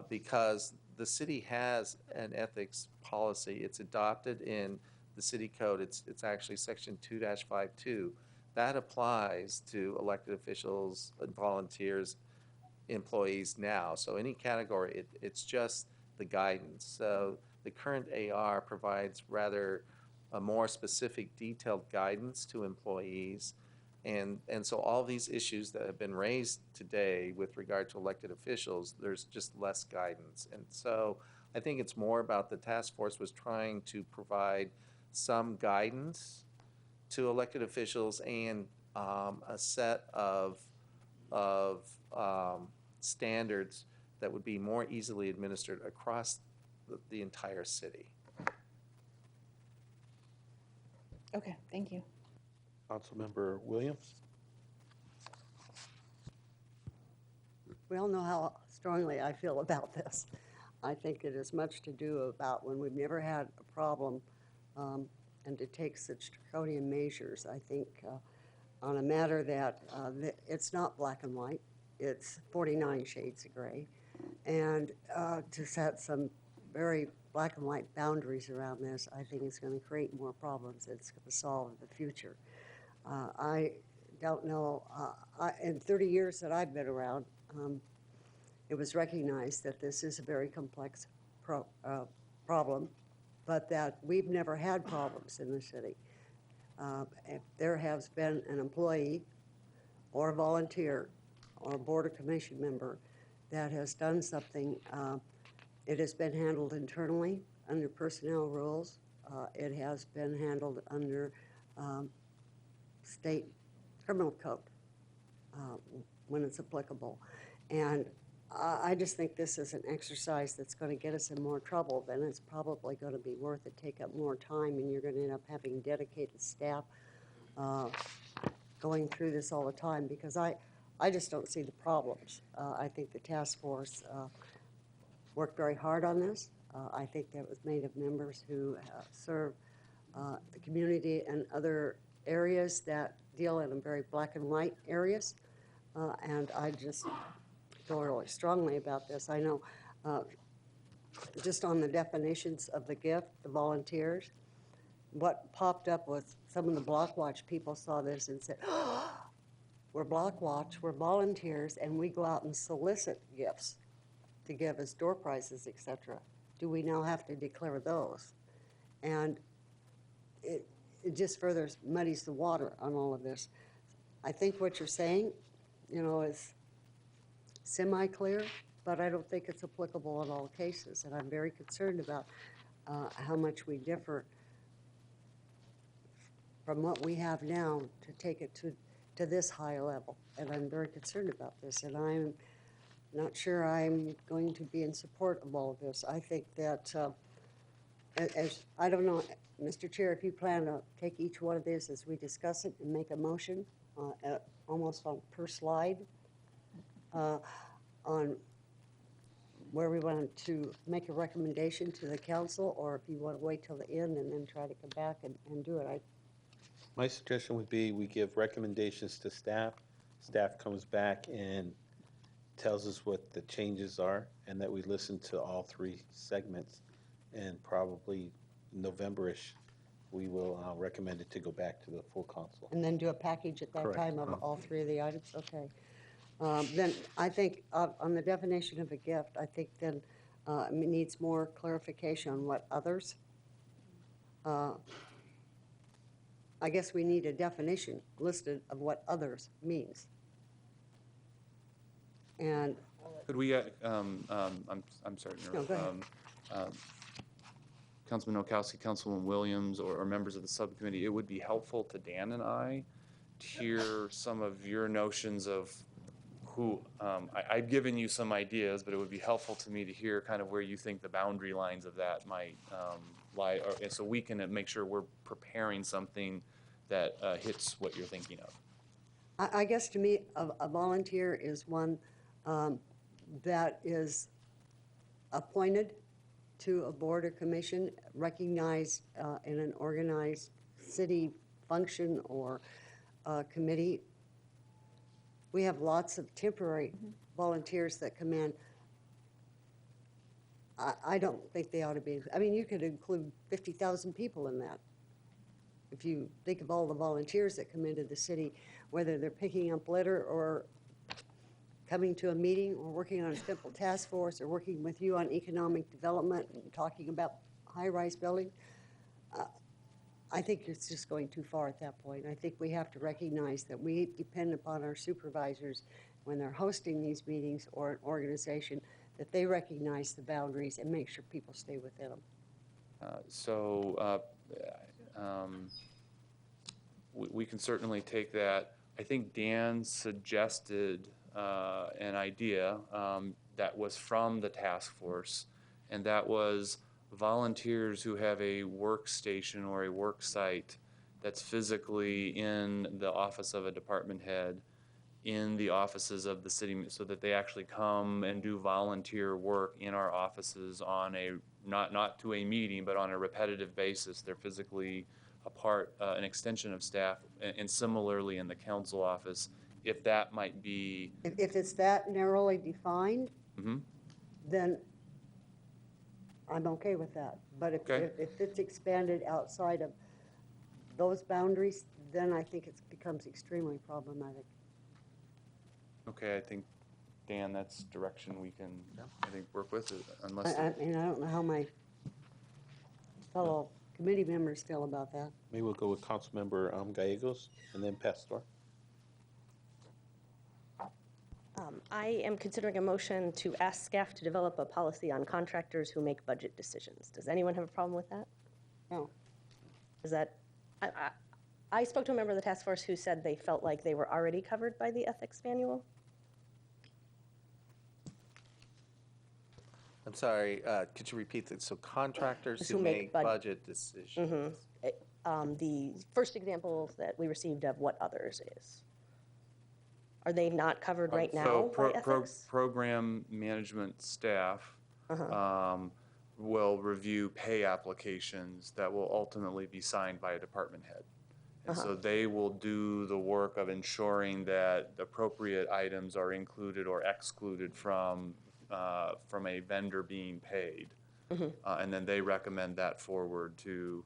Because the city has an ethics policy. It's adopted in the city code, it's actually section 2-52. That applies to elected officials and volunteers, employees now. So any category, it's just the guidance. So the current AR provides rather a more specific, detailed guidance to employees. And so all these issues that have been raised today with regard to elected officials, there's just less guidance. And so I think it's more about the task force was trying to provide some guidance to elected officials and a set of standards that would be more easily administered across the entire city. Okay, thank you. Councilmember Williams? We all know how strongly I feel about this. I think it has much to do about when we've never had a problem, and to take such draconian measures. I think on a matter that it's not black and white, it's 49 shades of gray, and to set some very black and white boundaries around this, I think it's going to create more problems than it's going to solve in the future. I don't know, in 30 years that I've been around, it was recognized that this is a very complex problem, but that we've never had problems in the city. If there has been an employee or a volunteer or a board or commission member that has done something, it has been handled internally under personnel rules. It has been handled under state criminal code when it's applicable. And I just think this is an exercise that's going to get us in more trouble than it's probably going to be worth it, take up more time, and you're going to end up having dedicated staff going through this all the time, because I just don't see the problems. I think the task force worked very hard on this. I think that was made of members who serve the community and other areas that deal in very black and white areas. And I just feel really strongly about this. I know just on the definitions of the gift, the volunteers, what popped up was some of the Block Watch people saw this and said, oh, we're Block Watch, we're volunteers, and we go out and solicit gifts to give as door prizes, etc. Do we now have to declare those? And it just further muddies the water on all of this. I think what you're saying, is semi-clear, but I don't think it's applicable in all cases. And I'm very concerned about how much we differ from what we have now to take it to this high level. And I'm very concerned about this. And I'm not sure I'm going to be in support of all of this. I think that, I don't know, Mr. Chair, if you plan to take each one of these as we discuss it and make a motion almost on per slide on where we want to make a recommendation to the council, or if you want to wait till the end and then try to come back and do it. My suggestion would be we give recommendations to staff. Staff comes back and tells us what the changes are, and that we listen to all three segments. And probably November-ish, we will recommend it to go back to the full council. And then do a package at that Correct. time of all three of the items? Okay. Then I think on the definition of a gift, I think then it needs more clarification on what others. I guess we need a definition listed of what others means. And Could we, I'm sorry to No, interrupt. go ahead. Councilman Nowakowski, Councilwoman Williams, or members of the subcommittee, it would be helpful to Dan and I to hear some of your notions of who, I've given you some ideas, but it would be helpful to me to hear kind of where you think the boundary lines of that might lie, and so we can make sure we're preparing something that hits what you're thinking of. I guess to me, a volunteer is one that is appointed to a board or commission, recognized in an organized city function or committee. We have lots of temporary volunteers that come in. I don't think they ought to be. I mean, you could include 50,000 people in that. if you think of all the volunteers that come into the city, whether they're picking up litter or coming to a meeting or working on a simple task force or working with you on economic development and talking about high-rise building, I think it's just going too far at that point. I think we have to recognize that we depend upon our supervisors when they're hosting these meetings or an organization, that they recognize the boundaries and make sure people stay within them. We can certainly take that. I think Dan suggested an idea that was from the task force, and that was volunteers who have a workstation or a work site that's physically in the office of a department head, in the offices of the city, so that they actually come and do volunteer work in our offices on a, not to a meeting, but on a repetitive basis. They're physically a part, an extension of staff, and similarly in the council office, if that might be. If it's that narrowly defined, then I'm okay with that. But Okay. if it's expanded outside of those boundaries, then I think it becomes extremely problematic. Okay, I think, Dan, that's direction we can, I think, work with, unless. I mean, I don't know how my fellow committee members feel about that. Maybe we'll go with Councilmember Gallegos and then Pastor. I am considering a motion to ask staff to develop a policy on contractors who make budget decisions. Does anyone have a problem with that? No. Is that, I spoke to a member of the task force who said they felt like they were already covered by the ethics manual. I'm sorry, could you repeat that? So contractors who make budget decisions. The first example that we received of what others is. Are they not covered right now by ethics? Program management staff will review pay applications that will ultimately be signed by a department head. And so they will do the work of ensuring that appropriate items are included or excluded from a vendor being paid. And then they recommend that forward to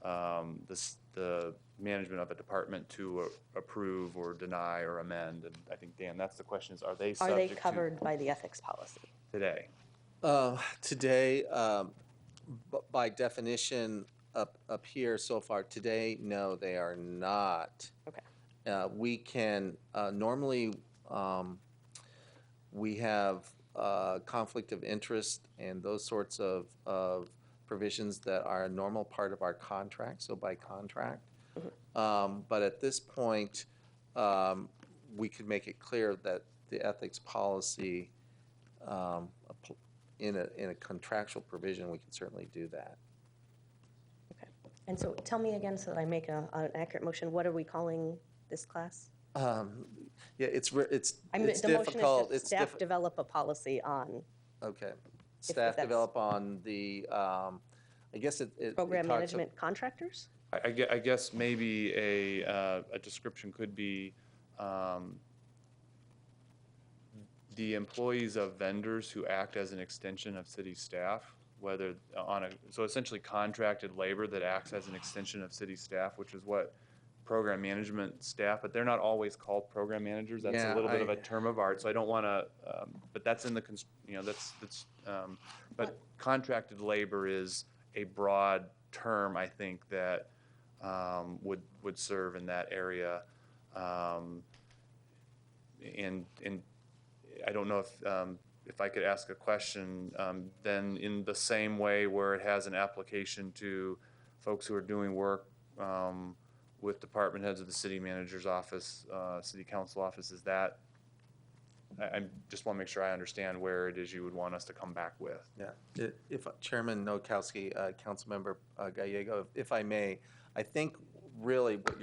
the management of a department to approve or deny or amend. And I think, Dan, that's the question, is are they subject Are they covered by the ethics policy? today? Today, by definition, up here so far, today, no, they are not. Okay. We can, normally, we have conflict of interest and those sorts of provisions that are a normal part of our contract, so by contract. But at this point, we could make it clear that the ethics policy, in a contractual provision, we can certainly do that. Okay. And so tell me again, so that I make an accurate motion, what are we calling this class? Yeah, it's The difficult. motion is that staff develop a policy on. Okay. Staff develop on the, I guess it Program talks management contractors? I guess maybe a description could be the employees of vendors who act as an extension of city staff, whether so essentially contracted labor that acts as an extension of city staff, which is what program management staff, but they're not always called program managers. That's a little bit of a term of art, so I don't want to, but that's in the, but contracted labor is a broad term, I think, that would serve in that area. And I don't know if I could ask a question, then in the same way where it has an application to folks who are doing work with department heads of the city manager's office, city council office, is that, I just want to make sure I understand where it is you would want us to come back with. Yeah, if Chairman Nowakowski, Councilmember Gallego, if I may, I think really what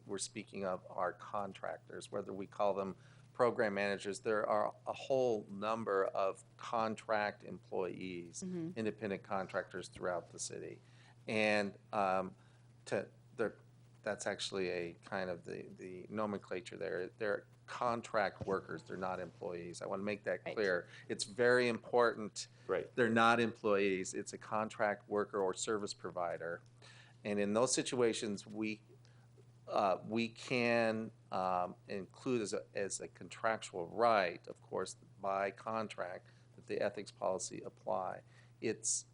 we're speaking of are contractors, whether we call them program managers. There are a whole number of contract employees, independent contractors throughout the city. And that's actually a kind of the nomenclature there. They're contract workers, they're not employees. I want to make that clear. It's very important. Right. They're not employees. It's a contract worker or service provider. And in those situations, we can include as a contractual right, of course, by contract, that the ethics policy apply. It's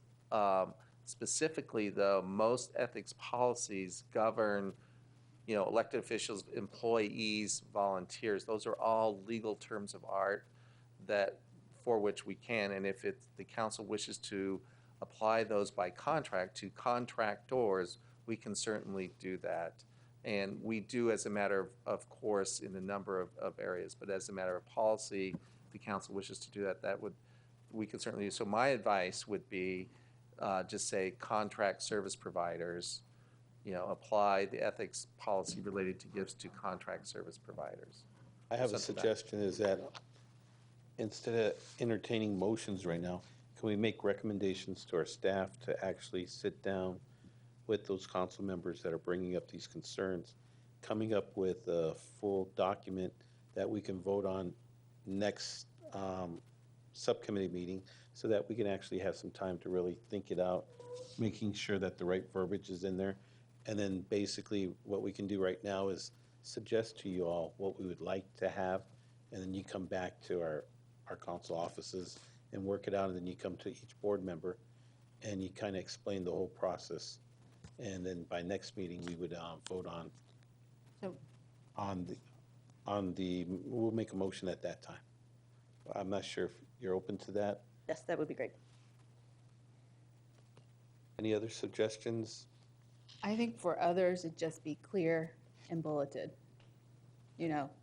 specifically, though, most ethics policies govern, elected officials, employees, volunteers. Those are all legal terms of art for which we can. And if the council wishes to apply those by contract to contractors, we can certainly do that. And we do, as a matter of course, in a number of areas. But as a matter of policy, if the council wishes to do that, we can certainly do. So my advice would be just say contract service providers, apply the ethics policy related to gifts to contract service providers. I have a Something like suggestion, is that instead of entertaining motions right now, can we make recommendations to our staff to actually sit down with those council members that are bringing up these concerns, coming up with a full document that we can vote on next subcommittee meeting, so that we can actually have some time to really think it out, making sure that the right verbiage is in there. And then basically what we can do right now is suggest to you all what we would like to have, and then you come back to our council offices and work it out, and then you come to each board member and you kind of explain the whole process. And then by next meeting, we would vote So we'll make a motion at that time. I'm not sure if you're open to that. Yes, that would be great. Any other suggestions? I think for others, it'd just be clear and bulleted.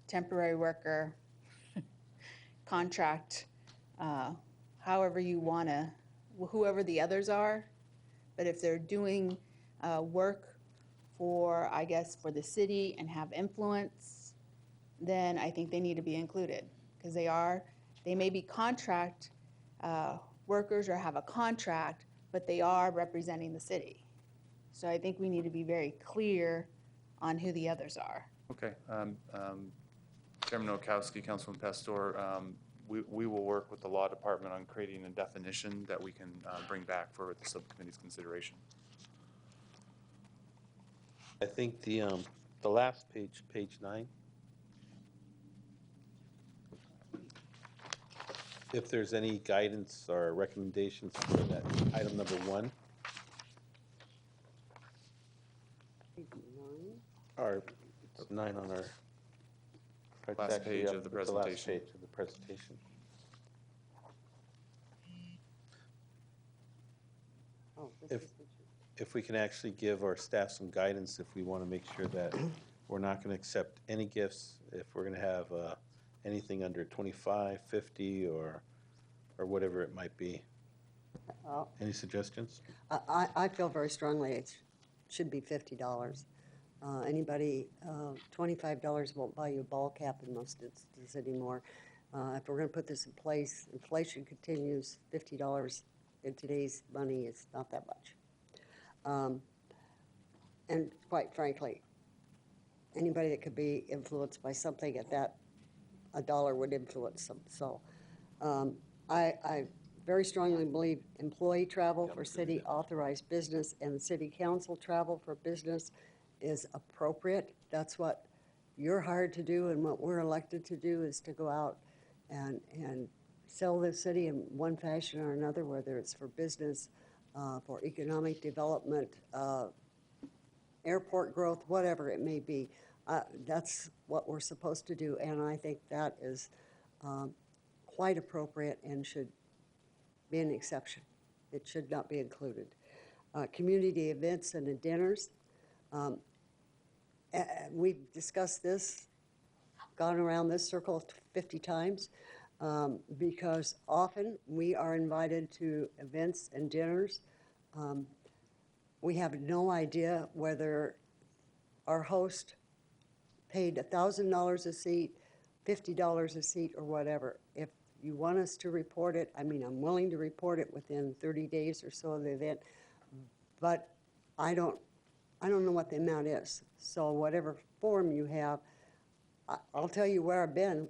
Temporary worker, contract, however you want to, whoever the others are. But if they're doing work for the city and have influence, then I think they need to be included, because they may be contract workers or have a contract, but they are representing the city. So I think we need to be very clear on who the others are. Okay. Chairman Nowakowski, Councilman Pastor, we will work with the law department on creating a definition that we can bring back for the subcommittee's consideration. I think the last page, page 9. If there's any guidance or recommendations for that item number 1. Or it's 9 on our. it's Last actually page up- of the it's last presentation. page of the presentation. Oh, this If- is what you- If we can actually give our staff some guidance, if we want to make sure that we're not going to accept any gifts, if we're going to have anything under 25, 50, or whatever it might be. Well, Any suggestions? I feel very strongly it should be $50. Anybody, $25 won't buy you a ball cap in most instances anymore. If we're going to put this in place, inflation continues, $50 in today's money is not that much. And quite frankly, anybody that could be influenced by something at that, a dollar would influence them. So I very strongly believe employee travel for city authorized business and city council travel for business is appropriate. That's what you're hired to do, and what we're elected to do is to go out and sell the city in one fashion or another, whether it's for business, for economic development, airport growth, whatever it may be. That's what we're supposed to do, and I think that is quite appropriate and should be an exception. It should not be included. Community events and dinners. We've discussed this, gone around this circle 50 times, because often we are invited to events and dinners. We have no idea whether our host paid $1,000 a seat, $50 a seat, or whatever. If you want us to report it, I'm willing to report it within 30 days or so of the event, but I don't know what the amount is. So whatever form you have, I'll tell you where I've been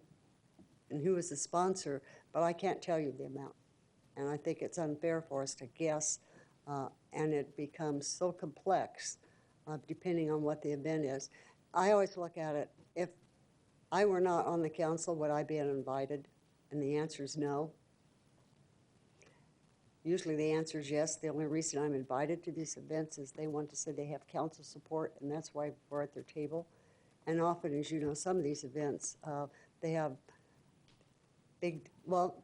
and who is the sponsor, but I can't tell you the amount. And I think it's unfair for us to guess, and it becomes so complex depending on what the event is. I always look at it, if I were not on the council, would I be invited? And the answer is no. Usually the answer is yes. The only reason I'm invited to these events is they want to say they have council support, and that's why we're at their table. And often, as you know, some of these events, they have the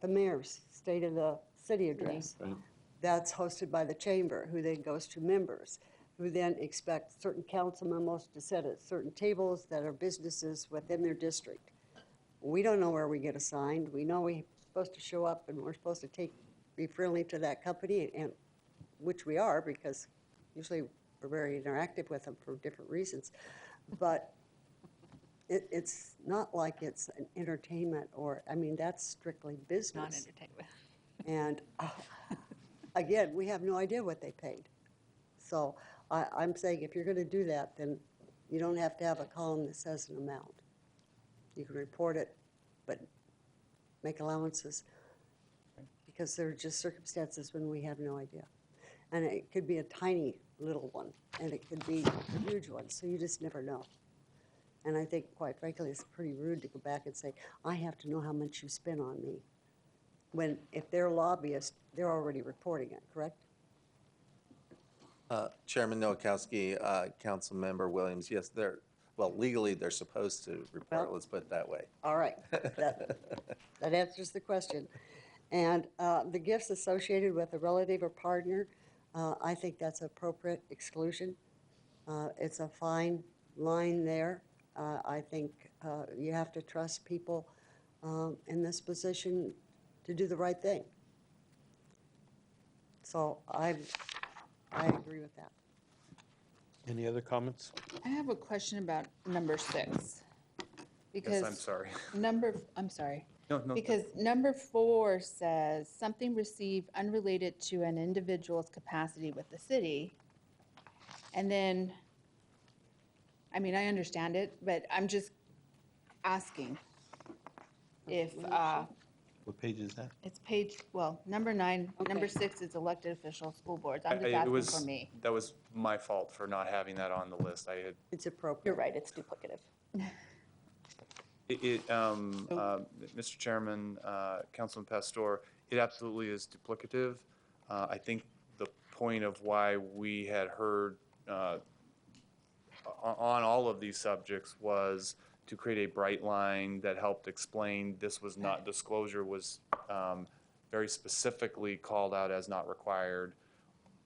mayor's State of the City address. Right. That's hosted by the chamber, who then goes to members, who then expect certain council members to sit at certain tables that are businesses within their district. We don't know where we get assigned. We know we're supposed to show up and we're supposed to be friendly to that company, and which we are, because usually we're very interactive with them for different reasons. But it's not like it's an entertainment that's strictly business. Non-entertainment. And again, we have no idea what they paid. So I'm saying if you're going to do that, then you don't have to have a column that says an amount. You can report it, but make allowances, because there are just circumstances when we have no idea. And it could be a tiny little one, and it could be a huge one, so you just never know. And I think, quite frankly, it's pretty rude to go back and say, I have to know how much you spent on me. When, if they're lobbyists, they're already reporting it, correct? Chairman Nowakowski, Councilmember Williams, yes, legally they're supposed to report, Well, let's put it that way. All right, that answers the question. And the gifts associated with a relative or partner, I think that's appropriate exclusion. It's a fine line there. I think you have to trust people in this position to do the right thing. So I agree with that. Any other comments? I have a question about number 6. Because Yes, I'm sorry. I'm sorry. No, Because number 4 says something received unrelated to an individual's capacity with the city. And then, I understand it, but I'm just asking if, What page is that? it's number 9, number Okay. 6 is elected officials, school boards. I'm just asking for me. That was my fault for not having that on the list. I had It's appropriate. You're right, it's duplicative. Mr. Chairman, Councilman Pastor, it absolutely is duplicative. I think the point of why we had heard on all of these subjects was to create a bright line that helped explain this was not, disclosure was very specifically called out as not required.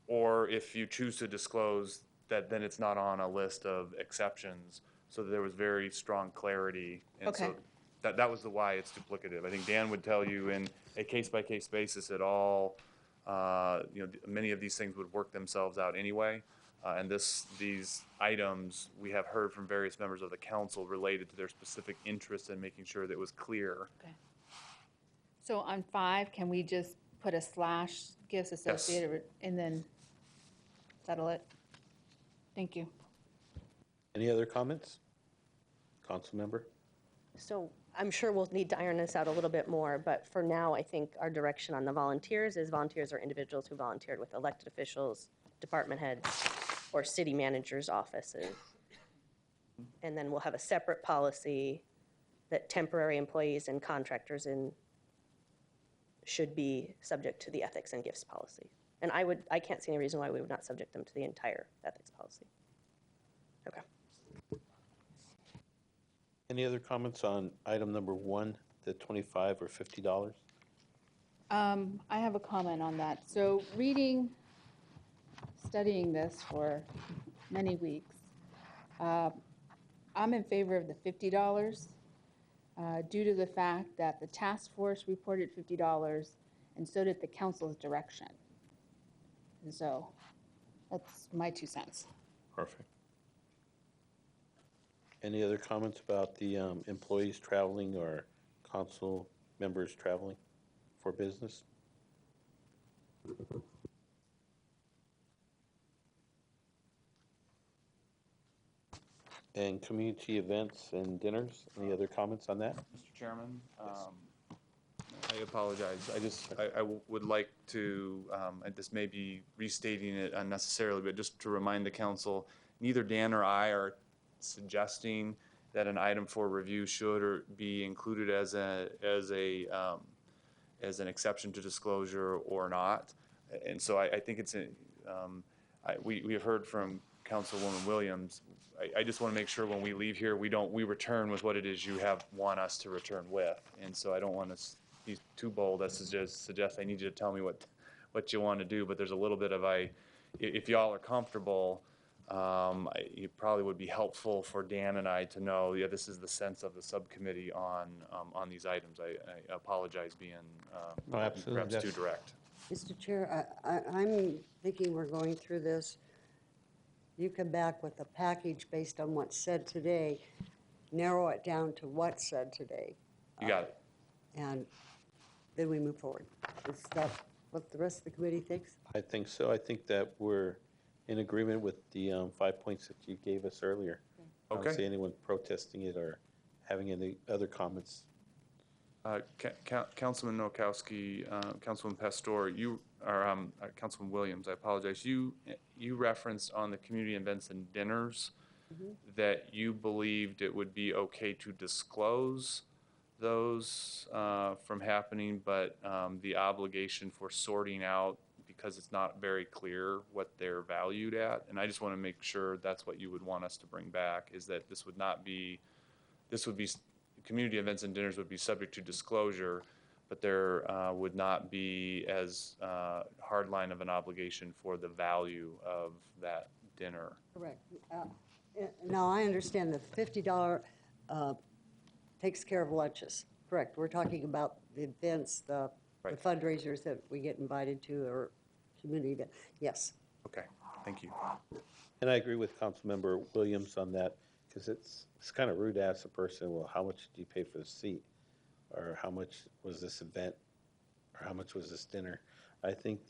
Or if you choose to disclose that, then it's not on a list of exceptions. So there was very strong clarity. And Okay. so that was the why it's duplicative. I think Dan would tell you in a case-by-case basis at all, many of these things would work themselves out anyway. And these items, we have heard from various members of the council related to their specific interest in making sure that it was clear. Okay. So on 5, can we just put a / gifts associated with, and then settle it? Thank you. Any other comments? Council member? So I'm sure we'll need to iron this out a little bit more, but for now, I think our direction on the volunteers is volunteers are individuals who volunteered with elected officials, department heads, or city managers' offices. And then we'll have a separate policy that temporary employees and contractors should be subject to the ethics and gifts policy. And I can't see any reason why we would not subject them to the entire ethics policy. Okay. Any other comments on item number 1, the $25 or $50? I have a comment on that. So studying this for many weeks, I'm in favor of the $50 due to the fact that the task force reported $50 and so did the council's direction. And so that's my 2 cents. Perfect. Any other comments about the employees traveling or council members traveling for business? And community events and dinners, any other comments on that? Mr. Chairman, I apologize. I would like to, and this may be restating it unnecessarily, but just to remind the council, neither Dan or I are suggesting that an item for review should or be included as an exception to disclosure or not. And so I think it's, we have heard from Councilwoman Williams. I just want to make sure when we leave here, we return with what it is you want us to return with. And so I don't want to be too bold as to just suggest I need you to tell me what you want to do, but there's a little bit of if y'all are comfortable, it probably would be helpful for Dan and I to know, yeah, this is the sense of the subcommittee on these items. I apologize being No, absolutely. perhaps too That's- direct. Mr. Chair, I'm thinking we're going through this. You come back with a package based on what's said today, narrow it down to what's said today, You got it. and then we move forward. Is that what the rest of the committee thinks? I think so. I think that we're in agreement with the 5 points that you gave us earlier. I don't Okay. see anyone protesting it or having any other comments. Councilman Nowakowski, Councilman Pastor, Councilman Williams, I apologize. You referenced on the community events and dinners that you believed it would be okay to disclose those from happening, but the obligation for sorting out because it's not very clear what they're valued at. And I just want to make sure that's what you would want us to bring back, is that this would be community events and dinners would be subject to disclosure, but there would not be as hard line of an obligation for the value of that dinner. Correct. Now, I understand that the $50 takes care of lunches. Correct. We're talking about the events, the Right. fundraisers that we get invited to, or community event. Yes. Okay, thank you. And I agree with Councilmember Williams on that, because it's kind of rude to ask a person, well, how much do you pay for the seat? Or how much was this event? Or how much was this dinner? I think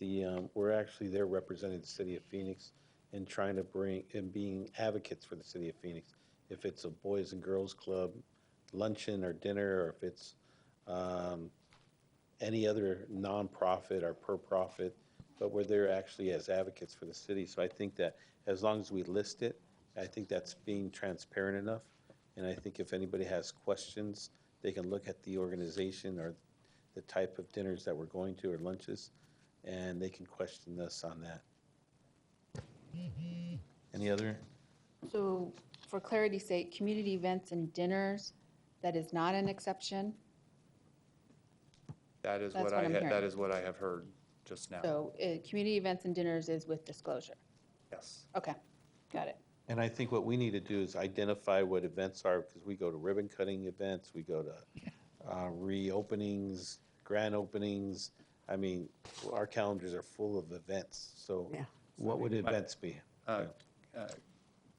we're actually there representing the city of Phoenix and trying to bring, and being advocates for the city of Phoenix. If it's a Boys and Girls Club luncheon or dinner, or if it's any other nonprofit or per-profit, but we're there actually as advocates for the city. So I think that as long as we list it, I think that's being transparent enough. And I think if anybody has questions, they can look at the organization or the type of dinners that we're going to or lunches, and they can question us on that. Any other? So for clarity's sake, community events and dinners, that is not an exception? That is That's what what I'm hearing. that is what I have heard just now. So community events and dinners is with disclosure? Yes. Okay, got it. And I think what we need to do is identify what events are, because we go to ribbon cutting events, we go to reopenings, grand openings. I mean, our calendars are full of events. So Yeah. what would events be?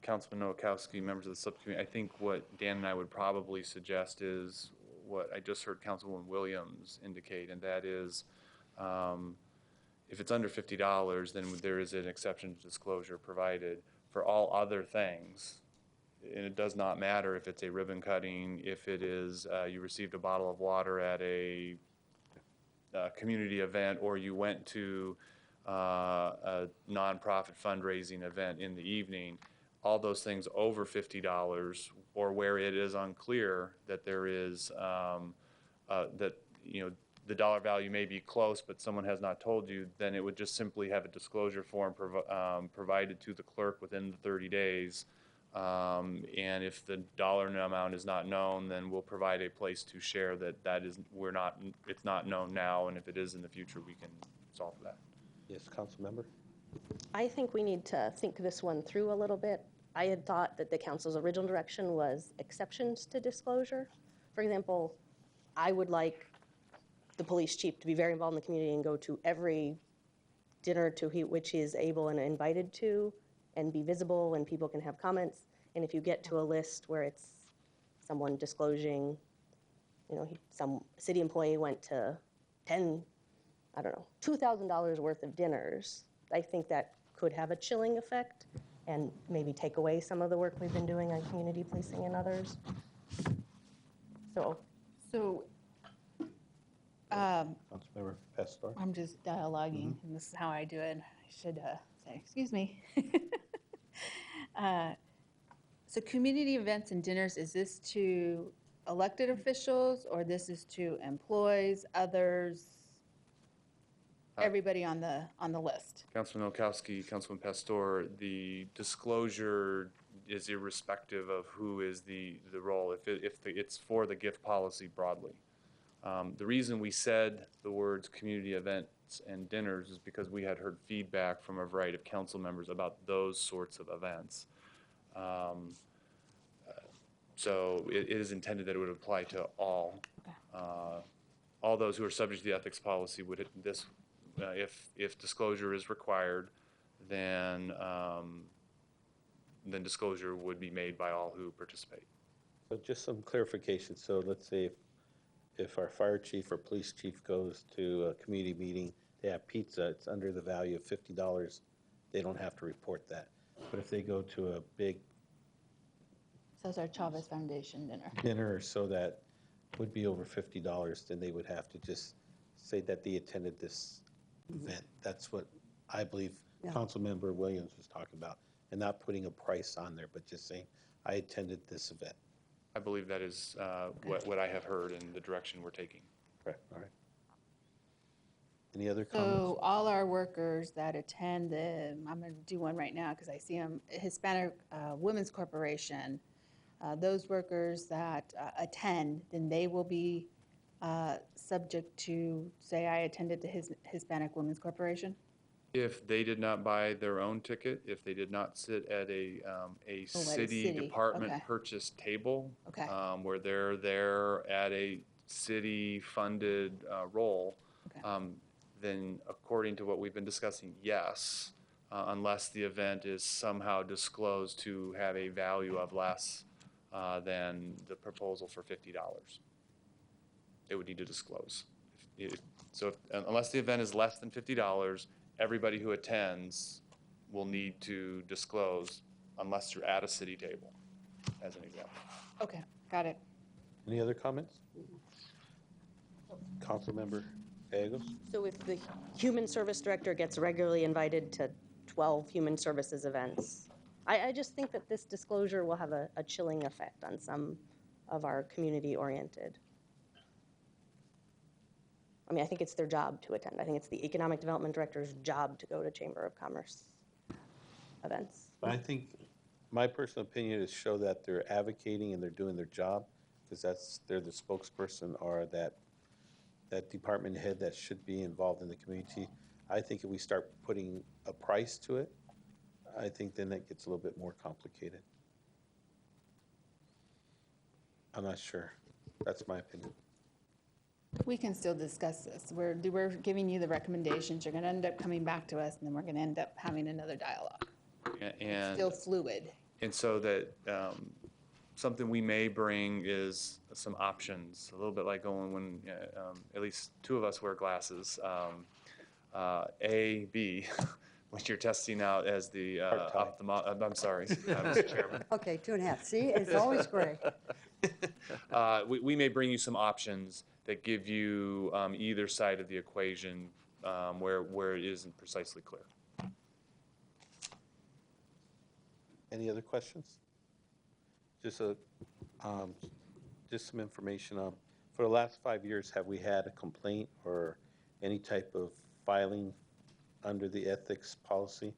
Councilman Nowakowski, members of the subcommittee, I think what Dan and I would probably suggest is what I just heard Councilwoman Williams indicate, and that is if it's under $50, then there is an exception to disclosure provided. For all other things, and it does not matter if it's a ribbon cutting, if it is you received a bottle of water at a community event, or you went to a nonprofit fundraising event in the evening, all those things over $50, or where it is unclear that there is that the dollar value may be close, but someone has not told you, then it would just simply have a disclosure form provided to the clerk within the 30 days. And if the dollar amount is not known, then we'll provide a place to share it's not known now, and if it is in the future, we can solve that. Yes, council member? I think we need to think this one through a little bit. I had thought that the council's original direction was exceptions to disclosure. For example, I would like the police chief to be very involved in the community and go to every dinner which he is able and invited to, and be visible and people can have comments. And if you get to a list where it's someone disclosing, some city employee went to $2,000 worth of dinners, I think that could have a chilling effect and maybe take away some of the work we've been doing on community policing and others. So Councilmember Pastor? I'm just dialoguing, and this is how I do it. I should say, excuse me. So community events and dinners, is this to elected officials or this is to employees, others, everybody on the list? Councilman Nowakowski, Councilman Pastor, the disclosure is irrespective of who is the role, if it's for the gift policy broadly. The reason we said the words community events and dinners is because we had heard feedback from a variety of council members about those sorts of events. So it is intended that it would apply to all. All those who are subject to the ethics policy would, if disclosure is required, then disclosure would be made by all who participate. So just some clarification. So let's say if our fire chief or police chief goes to a community meeting, they have pizza, it's under the value of $50, they don't have to report that. But if they go to a big So it's our Chavez Foundation dinner. dinner or so that would be over $50, then they would have to just say that they attended this event. That's what I believe Yeah. Councilmember Williams was talking about, and not putting a price on there, but just saying, I attended this event. I believe that is what I have heard and the direction we're taking. Correct, all right. Any other comments? So all our workers that attend I'm going to do one right now because I see them, Hispanic Women's Corporation, those workers that attend, then they will be subject to, say, I attended the Hispanic Women's Corporation? If they did not buy their own ticket, if they did not sit at a city city, department okay. purchase table, Okay. where they're there at a city-funded role, Okay. then according to what we've been discussing, yes, unless the event is somehow disclosed to have a value of less than the proposal for $50. They would need to disclose. Unless the event is less than $50, everybody who attends will need to disclose unless you're at a city table, as an example. Okay, got it. Any other comments? Councilmember Gallegos? So if the human service director gets regularly invited to 12 human services events, I just think that this disclosure will have a chilling effect on some of our community-oriented. I mean, I think it's their job to attend. I think it's the economic development director's job to go to Chamber of Commerce events. I think my personal opinion is show that they're advocating and they're doing their job, because they're the spokesperson or that department head that should be involved in the community. I think if we start putting a price to it, I think then that gets a little bit more complicated. I'm not sure. That's my opinion. We can still discuss this. We're giving you the recommendations. You're going to end up coming back to us, and then we're going to end up having another dialogue. And Still fluid. And so that something we may bring is some options, a little bit like going when at least two of us wear glasses. A, B, when you're testing out as the ophthalmologist. I'm sorry, Mr. Chairman. Okay, 2.5. See, it's always gray. We may bring you some options that give you either side of the equation where it isn't precisely clear. Any other questions? Just some information. For the last 5 years, have we had a complaint or any type of filing under the ethics policy?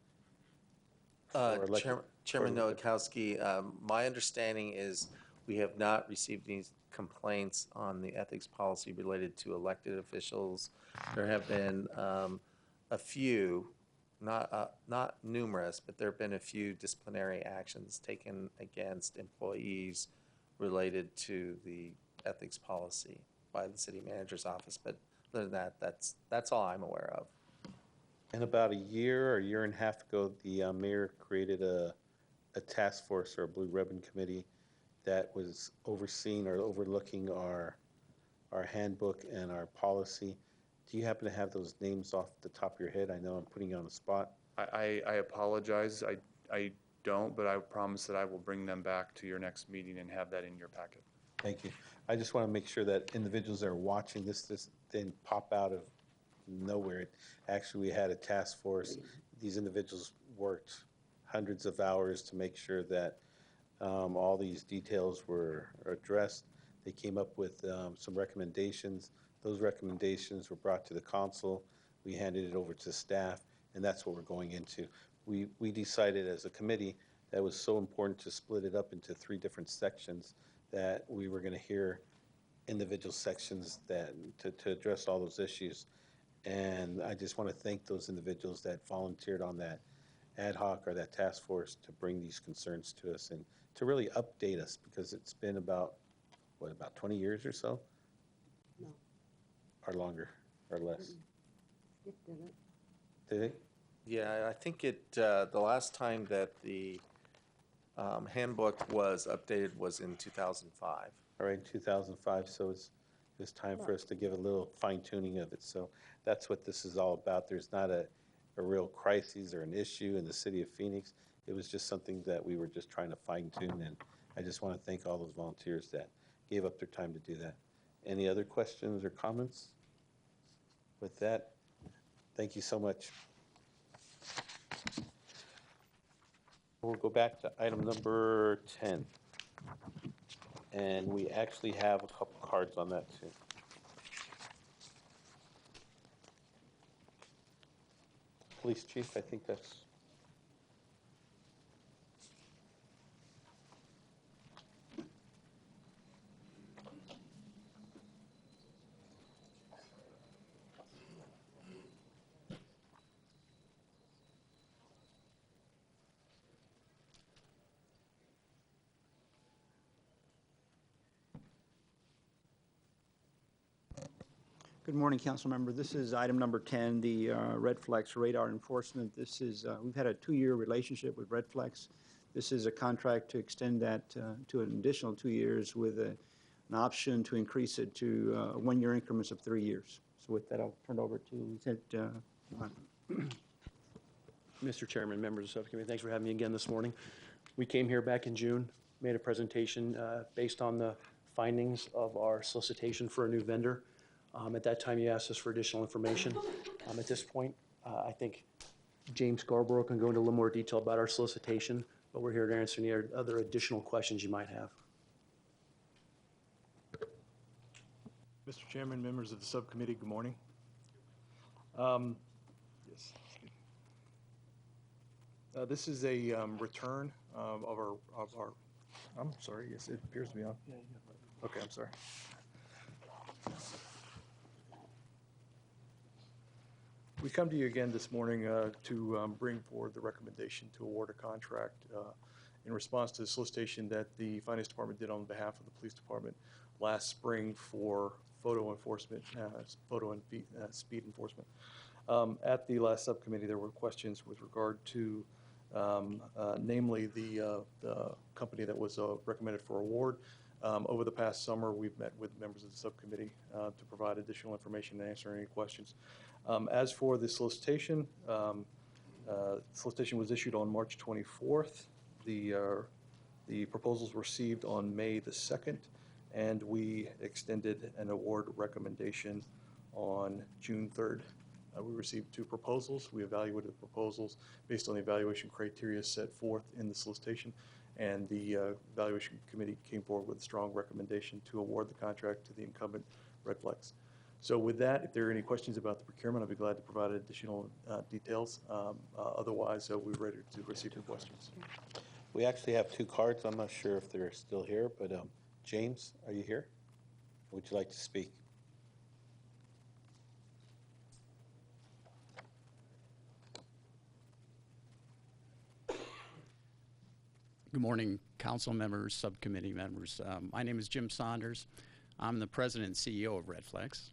Chairman Nowakowski, my understanding is we have not received any complaints on the ethics policy related to elected officials. There have been a few, not numerous, but there have been a few disciplinary actions taken against employees related to the ethics policy by the city manager's office. But other than that, that's all I'm aware of. And about a year and a half ago, the mayor created a task force or a blue ribbon committee that was overseeing or overlooking our handbook and our policy. Do you happen to have those names off the top of your head? I know I'm putting you on the spot. I apologize. I don't, but I promise that I will bring them back to your next meeting and have that in your packet. Thank you. I just want to make sure that individuals that are watching this didn't pop out of nowhere. Actually, we had a task force. These individuals worked hundreds of hours to make sure that all these details were addressed. They came up with some recommendations. Those recommendations were brought to the council. We handed it over to staff, and that's what we're going into. We decided as a committee that it was so important to split it up into 3 different sections that we were going to hear individual sections that to address all those issues. And I just want to thank those individuals that volunteered on that ad hoc or that task force to bring these concerns to us and to really update us, because it's been about 20 years or so? No. Or longer, or less? Skip did it. Did it? Yeah, I think the last time that the handbook was updated was in 2005. All right, 2005, so it's time for us to give a little fine tuning of it. So that's what this is all about. There's not a real crisis or an issue in the city of Phoenix. It was just something that we were just trying to fine tune, and I just want to thank all those volunteers that gave up their time to do that. Any other questions or comments? With that, thank you so much. We'll go back to item number 10. And we actually have a couple cards on that too. Police chief, I think that's. Good morning, council member. This is item number 10, the Red Flex radar enforcement. This is, we've had a 2-year relationship with Red Flex. This is a contract to extend that to an additional 2 years with an option to increase it to 1-year increments of 3 years. So with that, I'll turn it over to Mr. Chairman, members of the subcommittee, thanks for having me again this morning. We came here back in June, made a presentation based on the findings of our solicitation for a new vendor. At that time, you asked us for additional information. At this point, I think James Scarborough can go into a little more detail about our solicitation, but we're here to answer any other additional questions you might have. Mr. Chairman, members of the subcommittee, good morning. Yes. This is a return of our, I'm sorry, yes, it appears to be on. Okay, I'm sorry. We come to you again this morning to bring forward the recommendation to award a contract in response to the solicitation that the Finance Department did on behalf of the Police Department last spring for photo enforcement, photo and speed enforcement. At the last subcommittee, there were questions with regard to namely the company that was recommended for award. Over the past summer, we've met with members of the subcommittee to provide additional information and answer any questions. As for the solicitation, solicitation was issued on March 24th. The proposals were received on May the 2nd, and we extended an award recommendation on June 3rd. We received 2 proposals. We evaluated the proposals based on the evaluation criteria set forth in the solicitation, and the evaluation committee came forward with a strong recommendation to award the contract to the incumbent Red Flex. So with that, if there are any questions about the procurement, I'll be glad to provide additional details. Otherwise, we're ready to receive your questions. We actually have 2 cards. I'm not sure if they're still here, but James, are you here? Would you like to speak? Good morning, council members, subcommittee members. My name is Jim Saunders. I'm the president and CEO of Red Flex,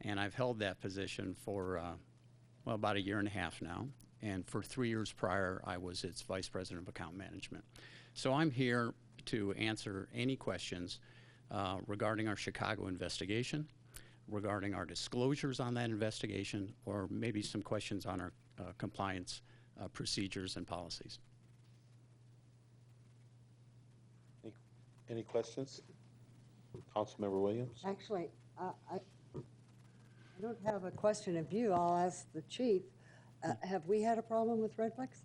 and I've held that position for well, about 1.5 years now. And for 3 years prior, I was its vice president of account management. So I'm here to answer any questions regarding our Chicago investigation, regarding our disclosures on that investigation, or maybe some questions on our compliance procedures and policies. Any questions? Councilmember Williams? Actually, I don't have a question of you. I'll ask the chief. Have we had a problem with Red Flex?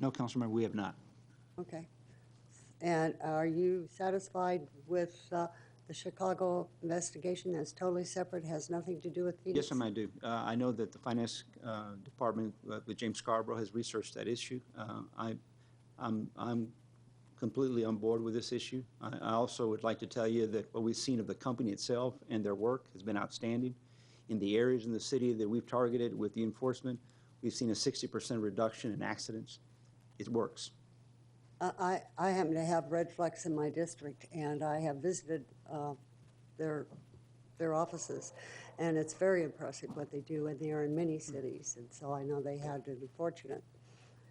No, Councilmember, we have not. Okay. And are you satisfied with the Chicago investigation that's totally separate, has nothing to do with Phoenix? Yes, ma'am, I do. I know that the Finance Department with James Scarborough has researched that issue. I'm completely on board with this issue. I also would like to tell you that what we've seen of the company itself and their work has been outstanding. In the areas in the city that we've targeted with the enforcement, we've seen a 60% reduction in accidents. It works. I happen to have Red Flex in my district, and I have visited their offices, and it's very impressive what they do, and they are in many cities, and so I know they had an unfortunate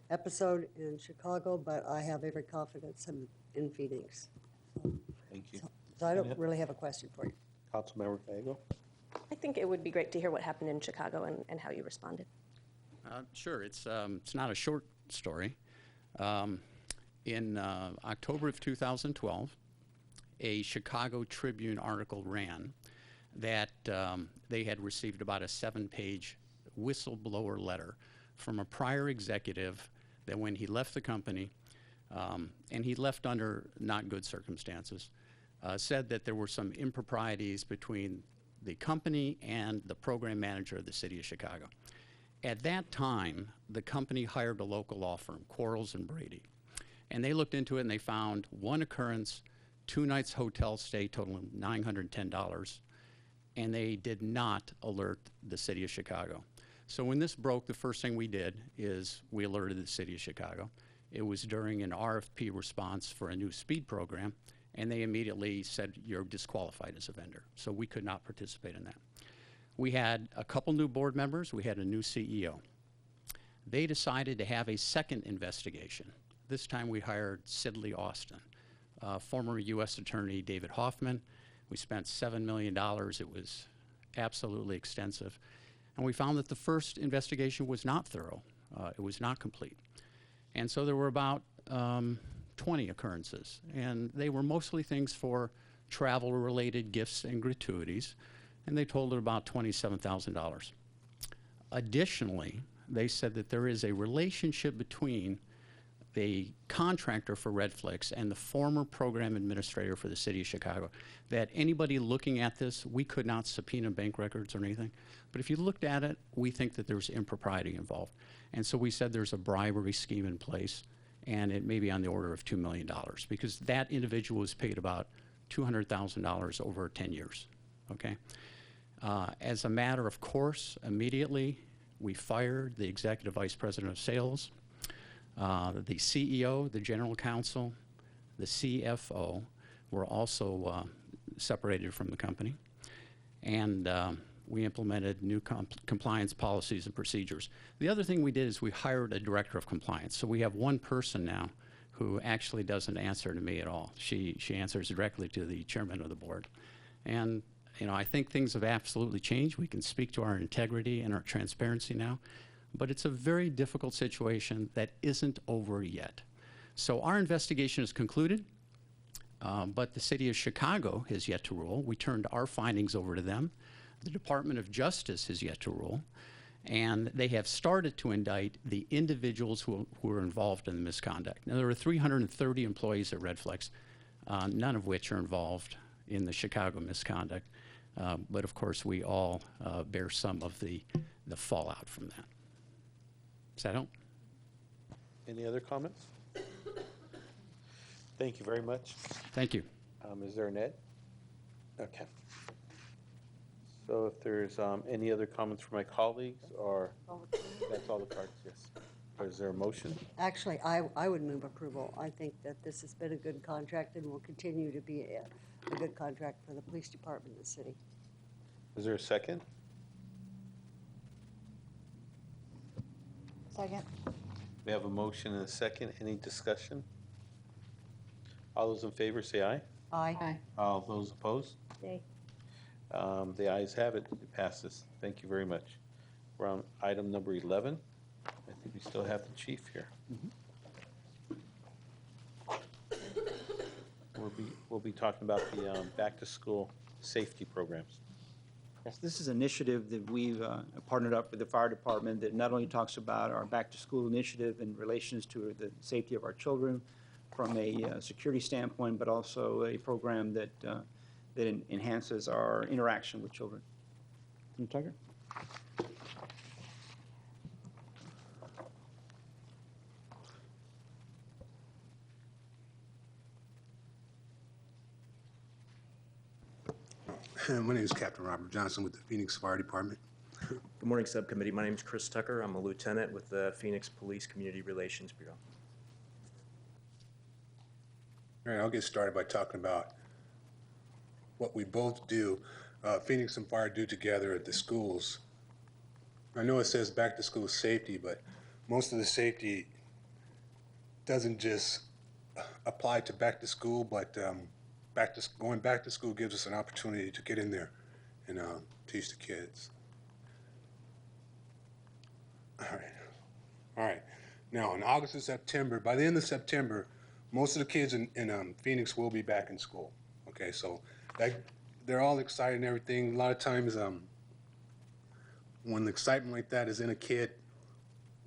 episode in Chicago, but I have every confidence in Phoenix. Thank you. So I don't really have a question for you. Councilmember Gallego? I think it would be great to hear what happened in Chicago and how you responded. Sure, it's not a short story. In October of 2012, a Chicago Tribune article ran that they had received about a 7-page whistleblower letter from a prior executive that when he left the company, and he left under not good circumstances, said that there were some improprieties between the company and the program manager of the city of Chicago. At that time, the company hired a local law firm, Quarles and Brady. And they looked into it and they found one occurrence, 2 nights hotel stay totaling $910, and they did not alert the city of Chicago. So when this broke, the first thing we did is we alerted the city of Chicago. It was during an RFP response for a new speed program, and they immediately said, you're disqualified as a vendor. So we could not participate in that. We had a couple new board members. We had a new CEO. They decided to have a second investigation. This time we hired Sidley Austin, former U.S. Attorney David Hoffman. We spent $7 million. It was absolutely extensive. And we found that the first investigation was not thorough. It was not complete. And so there were about 20 occurrences. And they were mostly things for travel-related gifts and gratuities. And they totaled about $27,000. Additionally, they said that there is a relationship between the contractor for Redflix and the former program administrator for the city of Chicago, that anybody looking at this, we could not subpoena bank records or anything. But if you looked at it, we think that there's impropriety involved. And so we said there's a bribery scheme in place, and it may be on the order of $2 million, because that individual was paid about $200,000 over 10 years, okay? As a matter of course, immediately, we fired the executive vice president of sales, the CEO, the general counsel, the CFO were also separated from the company. And we implemented new compliance policies and procedures. The other thing we did is we hired a director of compliance. So we have one person now who actually doesn't answer to me at all. She answers directly to the chairman of the board. And you know, I think things have absolutely changed. We can speak to our integrity and our transparency now. But it's a very difficult situation that isn't over yet. So our investigation is concluded, but the city of Chicago has yet to rule. We turned our findings over to them. The Department of Justice has yet to rule. And they have started to indict the individuals who were involved in the misconduct. Now, there are 330 employees at Redflex, none of which are involved in the Chicago misconduct. But of course, we all bear some of the fallout from that. Does that help? Any other comments? Thank you very much. Thank you. Is there an Ed? Okay. So if there's any other comments from my colleagues, or that's all the cards, yes. Or is there a motion? Actually, I would move approval. I think that this has been a good contract and will continue to be a good contract for the police department in the city. Is there a second? Second. We have a motion and a second. Any discussion? All those in favor say aye. Aye. Aye. All those opposed? Yay. The ayes have it. It passes. Thank you very much. We're on item number 11. I think we still have the chief here. We'll be talking about the back-to-school safety programs. This is an initiative that we've partnered up with the fire department that not only talks about our back-to-school initiative in relations to the safety of our children from a security standpoint, but also a program that enhances our interaction with children. Tucker? My name is Captain Robert Johnson with the Phoenix Fire Department. Good morning, Subcommittee. My name is Chris Tucker. I'm a lieutenant with the Phoenix Police Community Relations Bureau. All right, I'll get started by talking about what we both do, Phoenix and Fire do together at the schools. I know it says back to school safety, but most of the safety doesn't just apply to back to school, but going back to school gives us an opportunity to get in there and teach the kids. All right. Now, in August and September, by the end of September, most of the kids in Phoenix will be back in school. Okay, so they're all excited and everything. A lot of times, when the excitement like that is in a kid,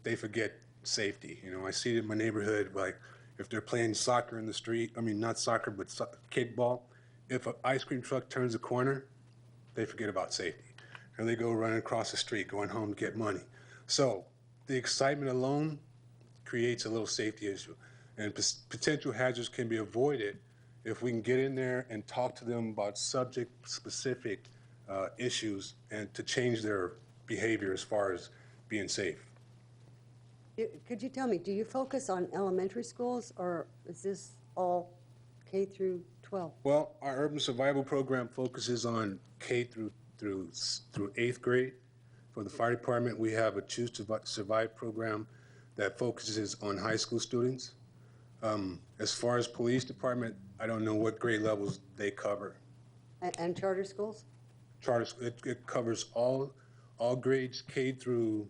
they forget safety. You know, I see it in my neighborhood, like if they're playing soccer in the street, I mean, not soccer, but kickball, if an ice cream truck turns a corner, they forget about safety. And they go running across the street, going home to get money. So the excitement alone creates a little safety issue. And potential hazards can be avoided if we can get in there and talk to them about subject-specific issues and to change their behavior as far as being safe. Could you tell me, do you focus on elementary schools, or is this all K through 12? Well, our urban survival program focuses on K through 8th grade. For the fire department, we have a Choose to Survive program that focuses on high school students. As far as police department, I don't know what grade levels they cover. And charter schools? It covers all grades K through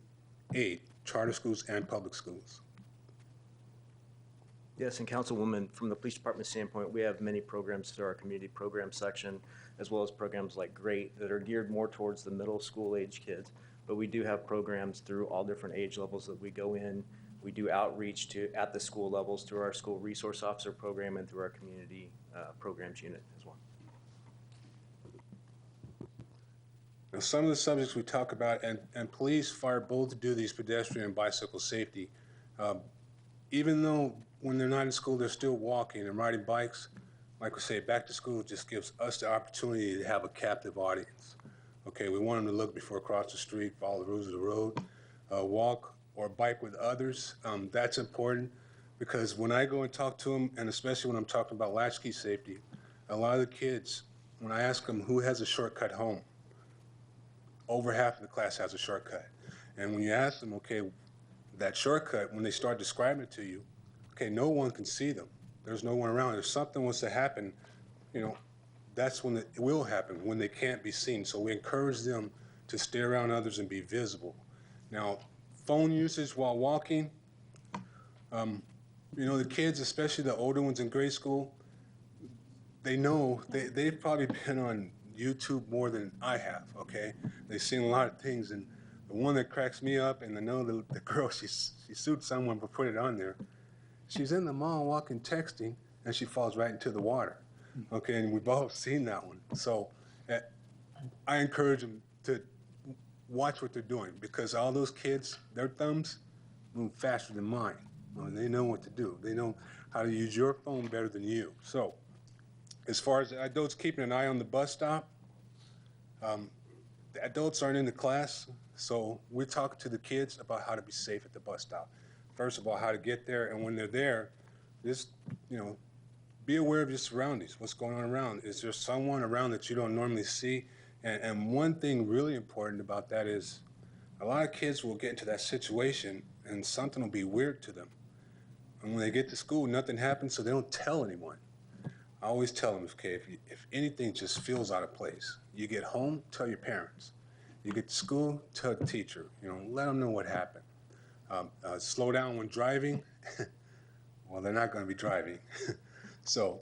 8, charter schools and public schools. Yes, and Councilwoman, from the police department standpoint, we have many programs through our community program section, as well as programs like GREAT that are geared more towards the middle school age kids. But we do have programs through all different age levels that we go in. We do outreach at the school levels through our school resource officer program and through our community programs unit as well. Now, some of the subjects we talk about, and police, fire both do these pedestrian and bicycle safety. Even though when they're not in school, they're still walking and riding bikes, like we say, back to school just gives us the opportunity to have a captive audience. Okay, we want them to look before across the street, follow the rules of the road, walk or bike with others. That's important because when I go and talk to them, and especially when I'm talking about latchkey safety, a lot of the kids, when I ask them who has a shortcut home, over half of the class has a shortcut. And when you ask them, okay, that shortcut, when they start describing it to you, okay, no one can see them. There's no one around. If something was to happen, you know, that's when it will happen, when they can't be seen. So we encourage them to stay around others and be visible. Now, phone usage while walking, you know, the kids, especially the older ones in grade school, they know, they've probably been on YouTube more than I have, okay? They've seen a lot of things, and the one that cracks me up, and I know the girl, she sued someone for putting it on there. She's in the mall walking, texting, and she falls right into the water, okay? And we've all seen that one. So I encourage them to watch what they're doing, because all those kids, their thumbs move faster than mine. They know what to do. They know how to use your phone better than you. So as far as the adults keeping an eye on the bus stop, the adults aren't in the class, so we're talking to the kids about how to be safe at the bus stop. First of all, how to get there, and when they're there, just, you know, be aware of your surroundings, what's going on around. Is there someone around that you don't normally see? And one thing really important about that is a lot of kids will get into that situation and something will be weird to them. And when they get to school, nothing happens, so they don't tell anyone. I always tell them, okay, if anything just feels out of place, you get home, tell your parents. You get to school, tell the teacher. You know, let them know what happened. Slow down when driving. Well, they're not going to be driving. So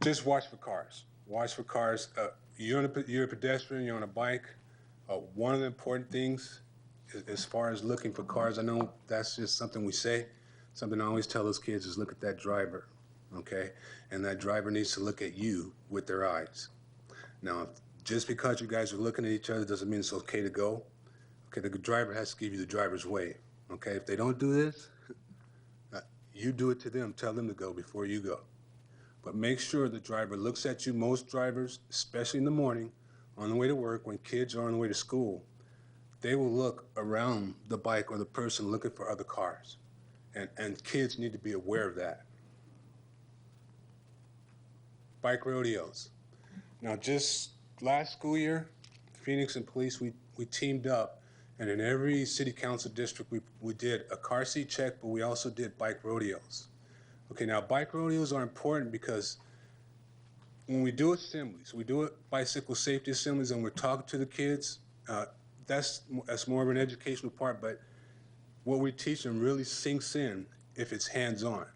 just watch for cars. watch for cars. You're a pedestrian, you're on a bike. One of the important things as far as looking for cars, I know that's just something we say. Something I always tell those kids is look at that driver, okay? And that driver needs to look at you with their eyes. Now, just because you guys are looking at each other doesn't mean it's okay to go. Okay, the driver has to give you the driver's wave, okay? If they don't do this, you do it to them. Tell them to go before you go. But make sure the driver looks at you. Most drivers, especially in the morning, on the way to work, when kids are on the way to school, they will look around the bike or the person looking for other cars. And kids need to be aware of that. Bike rodeos. Now, just last school year, Phoenix and police, we teamed up, and in every city council district, we did a car seat check, but we also did bike rodeos. Okay, now bike rodeos are important because when we do assemblies, we do bicycle safety assemblies, and we're talking to the kids, that's more of an educational part, but what we teach them really sinks in if it's hands-on,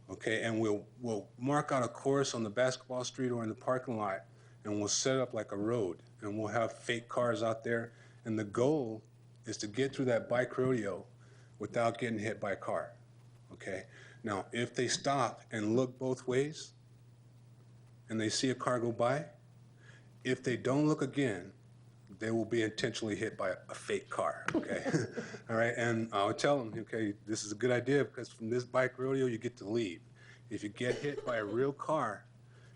okay? And we'll mark out a course on the basketball street or in the parking lot, and we'll set up like a road, and we'll have fake cars out there, and the goal is to get through that bike rodeo without getting hit by a car, okay? Now, if they stop and look both ways, and they see a car go by, if they don't look again, they will be intentionally hit by a fake car, okay? All right, and I'll tell them, okay, this is a good idea because from this bike rodeo, you get to leave. If you get hit by a real car,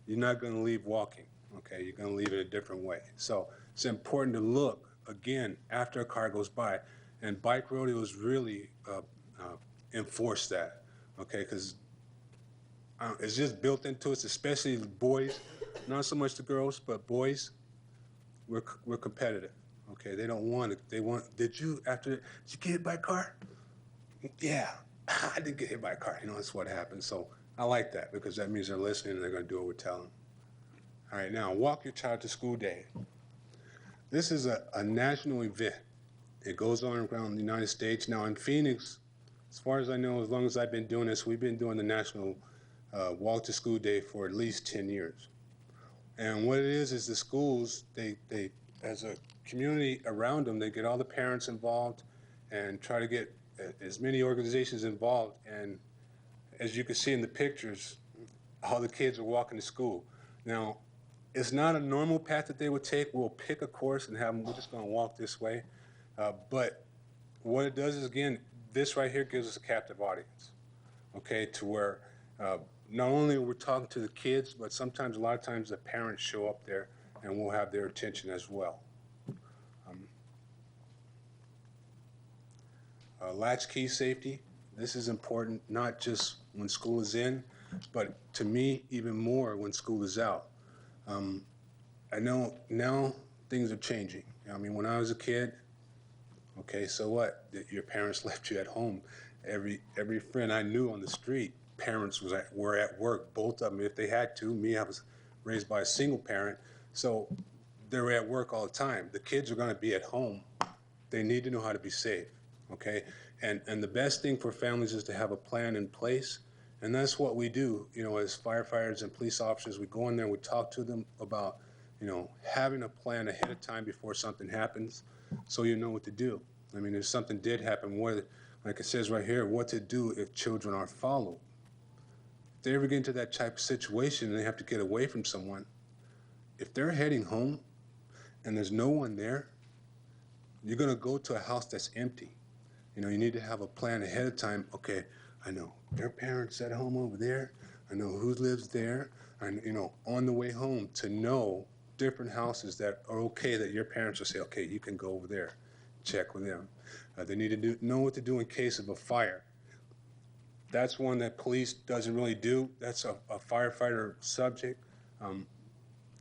you're not gonna leave walking, okay? You're gonna leave it a different way. So it's important to look again after a car goes by, and bike rodeos really enforce that, okay? Because it's just built into us, especially the boys, not so much the girls, but boys. We're competitive, okay? They don't want it. They want, did you get hit by a car? Yeah, I did get hit by a car. You know, that's what happens. So I like that because that means they're listening and they're gonna do what we tell them. All right, now, Walk Your Child to School Day. This is a national event. It goes on around the United States. Now in Phoenix, as far as I know, as long as I've been doing this, we've been doing the National Walk to School Day for at least 10 years. And what it is the schools, they as a community around them, they get all the parents involved and try to get as many organizations involved. And as you can see in the pictures, all the kids are walking to school. Now, it's not a normal path that they would take. We'll pick a course and have them, we're just gonna walk this way. But what it does is, again, this right here gives us a captive audience, okay, to where not only are we talking to the kids, but sometimes, a lot of times, the parents show up there and we'll have their attention as well. Latchkey safety, this is important, not just when school is in, but to me, even more when school is out. I know now things are changing. I mean, when I was a kid, okay, so what? Your parents left you at home. Every friend I knew on the street, parents were at work, both of them, if they had to. Me, I was raised by a single parent, so they were at work all the time. The kids are gonna be at home. They need to know how to be safe, okay? And the best thing for families is to have a plan in place, and that's what we do, you know, as firefighters and police officers. We go in there, we talk to them about, you know, having a plan ahead of time before something happens, so you know what to do. I mean, if something did happen, like it says right here, what to do if children are followed. If they ever get into that type of situation and they have to get away from someone, if they're heading home and there's no one there, you're gonna go to a house that's empty. You know, you need to have a plan ahead of time. Okay, I know their parents at home over there. I know who lives there. And, you know, on the way home to know different houses that are okay, that your parents will say, okay, you can go over there, check with them. They need to know what to do in case of a fire. That's one that police doesn't really do. That's a firefighter subject.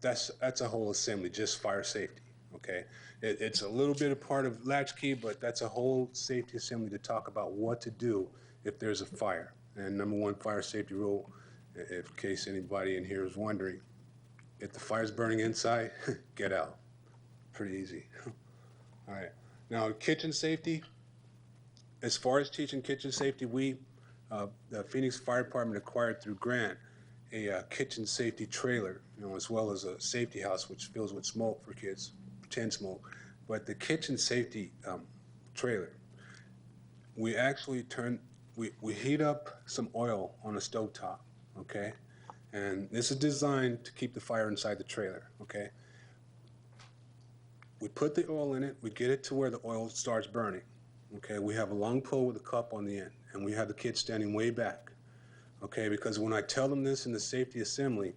That's a whole assembly, just fire safety, okay? It's a little bit a part of latchkey, but that's a whole safety assembly to talk about what to do if there's a fire. And number one fire safety rule, in case anybody in here is wondering, if the fire's burning inside, get out. Pretty easy. All right. Now, kitchen safety, as far as teaching kitchen safety, the Phoenix Fire Department acquired through grant a kitchen safety trailer, as well as a safety house, which fills with smoke for kids, pretend smoke. But the kitchen safety trailer, we actually we heat up some oil on a stovetop, okay? And this is designed to keep the fire inside the trailer, okay? We put the oil in it, we get it to where the oil starts burning, okay? We have a long pole with a cup on the end, and we have the kids standing way back, okay? Because when I tell them this in the safety assembly,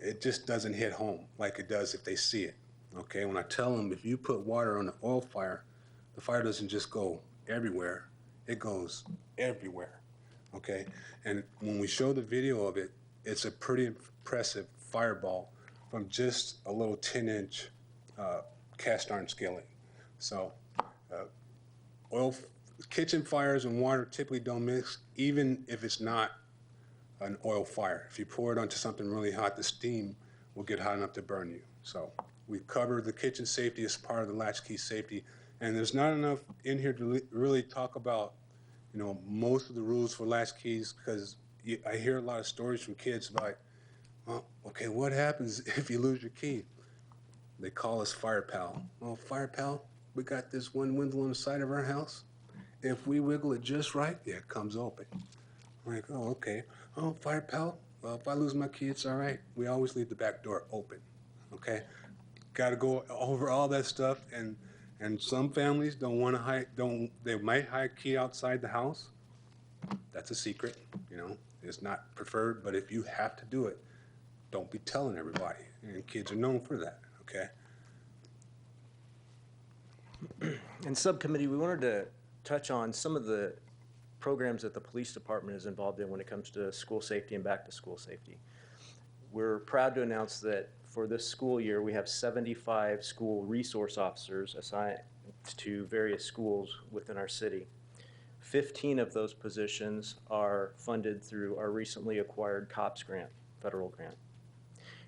it just doesn't hit home like it does if they see it, okay? When I tell them if you put water on an oil fire, the fire doesn't just go everywhere, it goes everywhere, okay? And when we show the video of it, it's a pretty impressive fireball from just a little 10-inch cast iron skillet. So kitchen fires and water typically don't mix, even if it's not an oil fire. If you pour it onto something really hot, the steam will get hot enough to burn you. So we cover the kitchen safety as part of the latchkey safety, and there's not enough in here to really talk about, most of the rules for latchkeys, because I hear a lot of stories from kids like, well, okay, what happens if you lose your key? They call us Fire Pal. Well, Fire Pal, we got this one window on the side of our house. If we wiggle it just right, it comes open. I'm like, oh, okay. Oh, Fire Pal, well, if I lose my key, it's all right. We always leave the back door open, okay? Got to go over all that stuff, and some families don't want to hide, they might hide a key outside the house. That's a secret, it's not preferred, but if you have to do it, don't be telling everybody, and kids are known for that, okay? In subcommittee, we wanted to touch on some of the programs that the police department is involved in when it comes to school safety and back to school safety. We're proud to announce that for this school year, we have 75 school resource officers assigned to various schools within our city. 15 of those positions are funded through our recently acquired COPS grant, federal grant.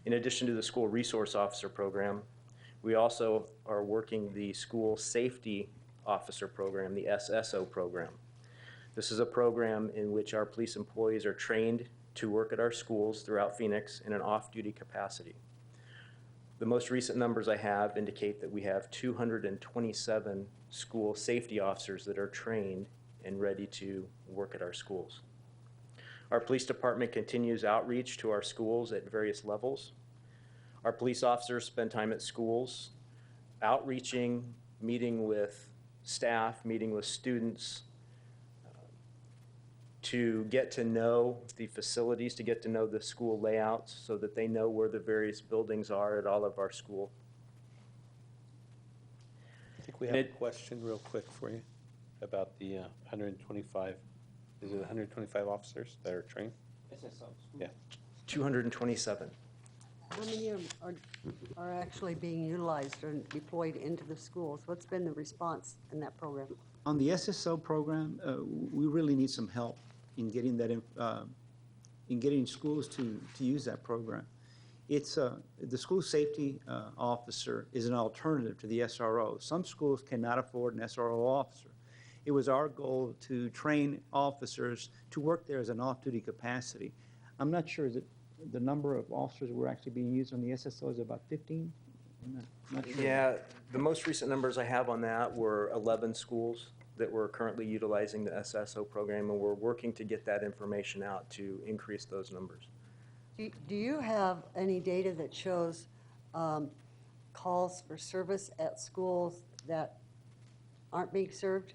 In addition to the school resource officer program, we also are working the school safety officer program, the SSO program. This is a program in which our police employees are trained to work at our schools throughout Phoenix in an off-duty capacity. The most recent numbers I have indicate that we have 227 school safety officers that are trained and ready to work at our schools. Our police department continues outreach to our schools at various levels. Our police officers spend time at schools, outreaching, meeting with staff, meeting with students, to get to know the facilities, to get to know the school layouts so that they know where the various buildings are at all of our school. I think we have a question real quick for you about the 125, is it 125 officers that are trained? Yeah. 227. How many of them are actually being utilized or deployed into the schools? What's been the response in that program? On the SSO program, we really need some help in getting that in getting schools to use that program. It's the school safety officer is an alternative to the SRO. Some schools cannot afford an SRO officer. It was our goal to train officers to work there as an off-duty capacity. I'm not sure that the number of officers were actually being used on the SSO is about 15. I'm not sure. Yeah, the most recent numbers I have on that were 11 schools that were currently utilizing the SSO program, and we're working to get that information out to increase those numbers. Do you have any data that shows calls for service at schools that aren't being served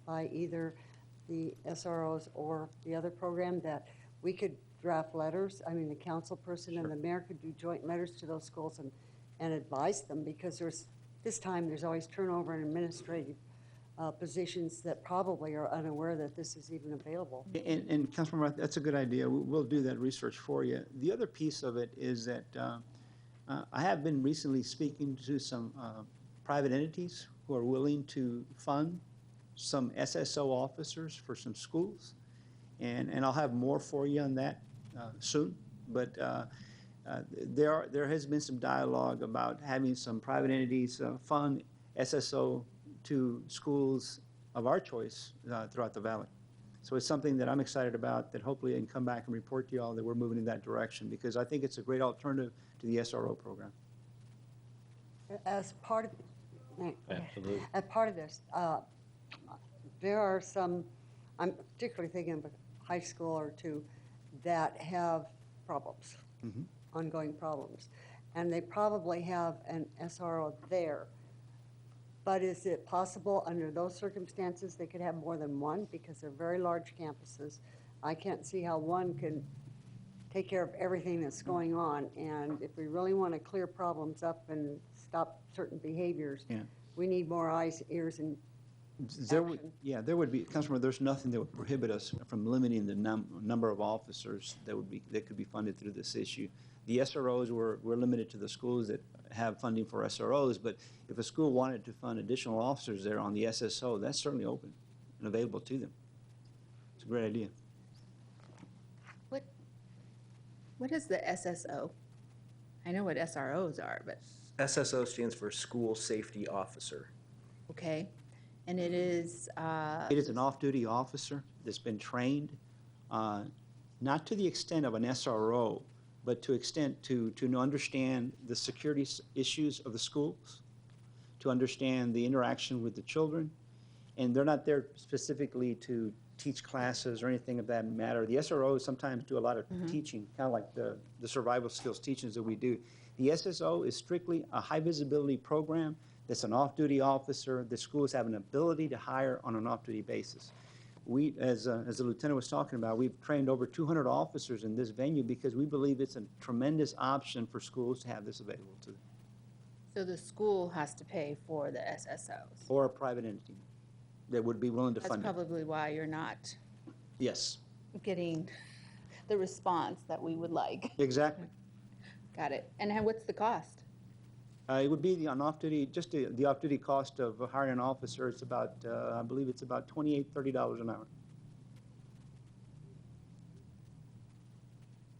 by either the SROs or the other program, that we could draft letters? I mean, the council person and the mayor could do joint letters to those schools and advise them, because there's always turnover in administrative positions that probably are unaware that this is even available. And Councilmember, that's a good idea. We'll do that research for you. The other piece of it is that I have been recently speaking to some private entities who are willing to fund some SSO officers for some schools, and I'll have more for you on that soon. But there has been some dialogue about having some private entities fund SSO to schools of our choice throughout the valley. So it's something that I'm excited about, that hopefully I can come back and report to you all that we're moving in that direction, because I think it's a great alternative to the SRO program. As part of, Absolutely. as part of this, there are some, I'm particularly thinking of a high school or two that have problems, ongoing problems. And they probably have an SRO there. But is it possible under those circumstances they could have more than one, because they're very large campuses? I can't see how one can take care of everything that's going on. And if we really want to clear problems up and stop certain behaviors, Yeah. we need more eyes, ears, and There would, action. yeah, there would be, Councilmember, there's nothing that would prohibit us from limiting the number of officers that could be funded through this issue. The SROs, we're limited to the schools that have funding for SROs, but if a school wanted to fund additional officers there on the SSO, that's certainly open and available to them. It's a great idea. What is the SSO? I know what SROs are, but, SSO stands for School Safety Officer. okay. And it is, It is an off-duty officer that's been trained, not to the extent of an SRO, but to extent to understand the security issues of the schools, to understand the interaction with the children. And they're not there specifically to teach classes or anything of that matter. The SROs sometimes do a lot of teaching, kind of like the survival skills teachings that we do. The SSO is strictly a high-visibility program that's an off-duty officer that schools have an ability to hire on an off-duty basis. We, as the lieutenant was talking about, we've trained over 200 officers in this venue because we believe it's a tremendous option for schools to have this available to them, so the school has to pay for the SSOs. or a private entity that would be willing to That's fund it. probably why you're not Yes, getting the response that we would like. exactly. Got it. And what's the cost? It would be on off-duty, just the off-duty cost of hiring an officer. It's about, I believe it's about $28, $30 an hour.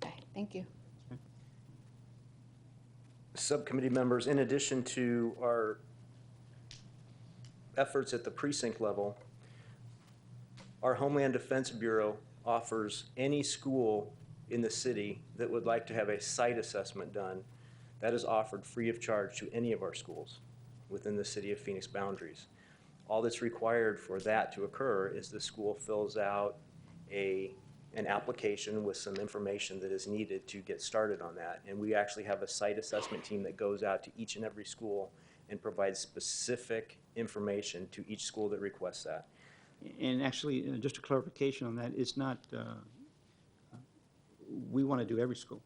Okay, thank you. Subcommittee members, in addition to our efforts at the precinct level, our Homeland Defense Bureau offers any school in the city that would like to have a site assessment done. That is offered free of charge to any of our schools within the city of Phoenix boundaries. All that's required for that to occur is the school fills out an application with some information that is needed to get started on that. And we actually have a site assessment team that goes out to each and every school and provides specific information to each school that requests that. And actually, just a clarification on that, it's not, we want to do every school.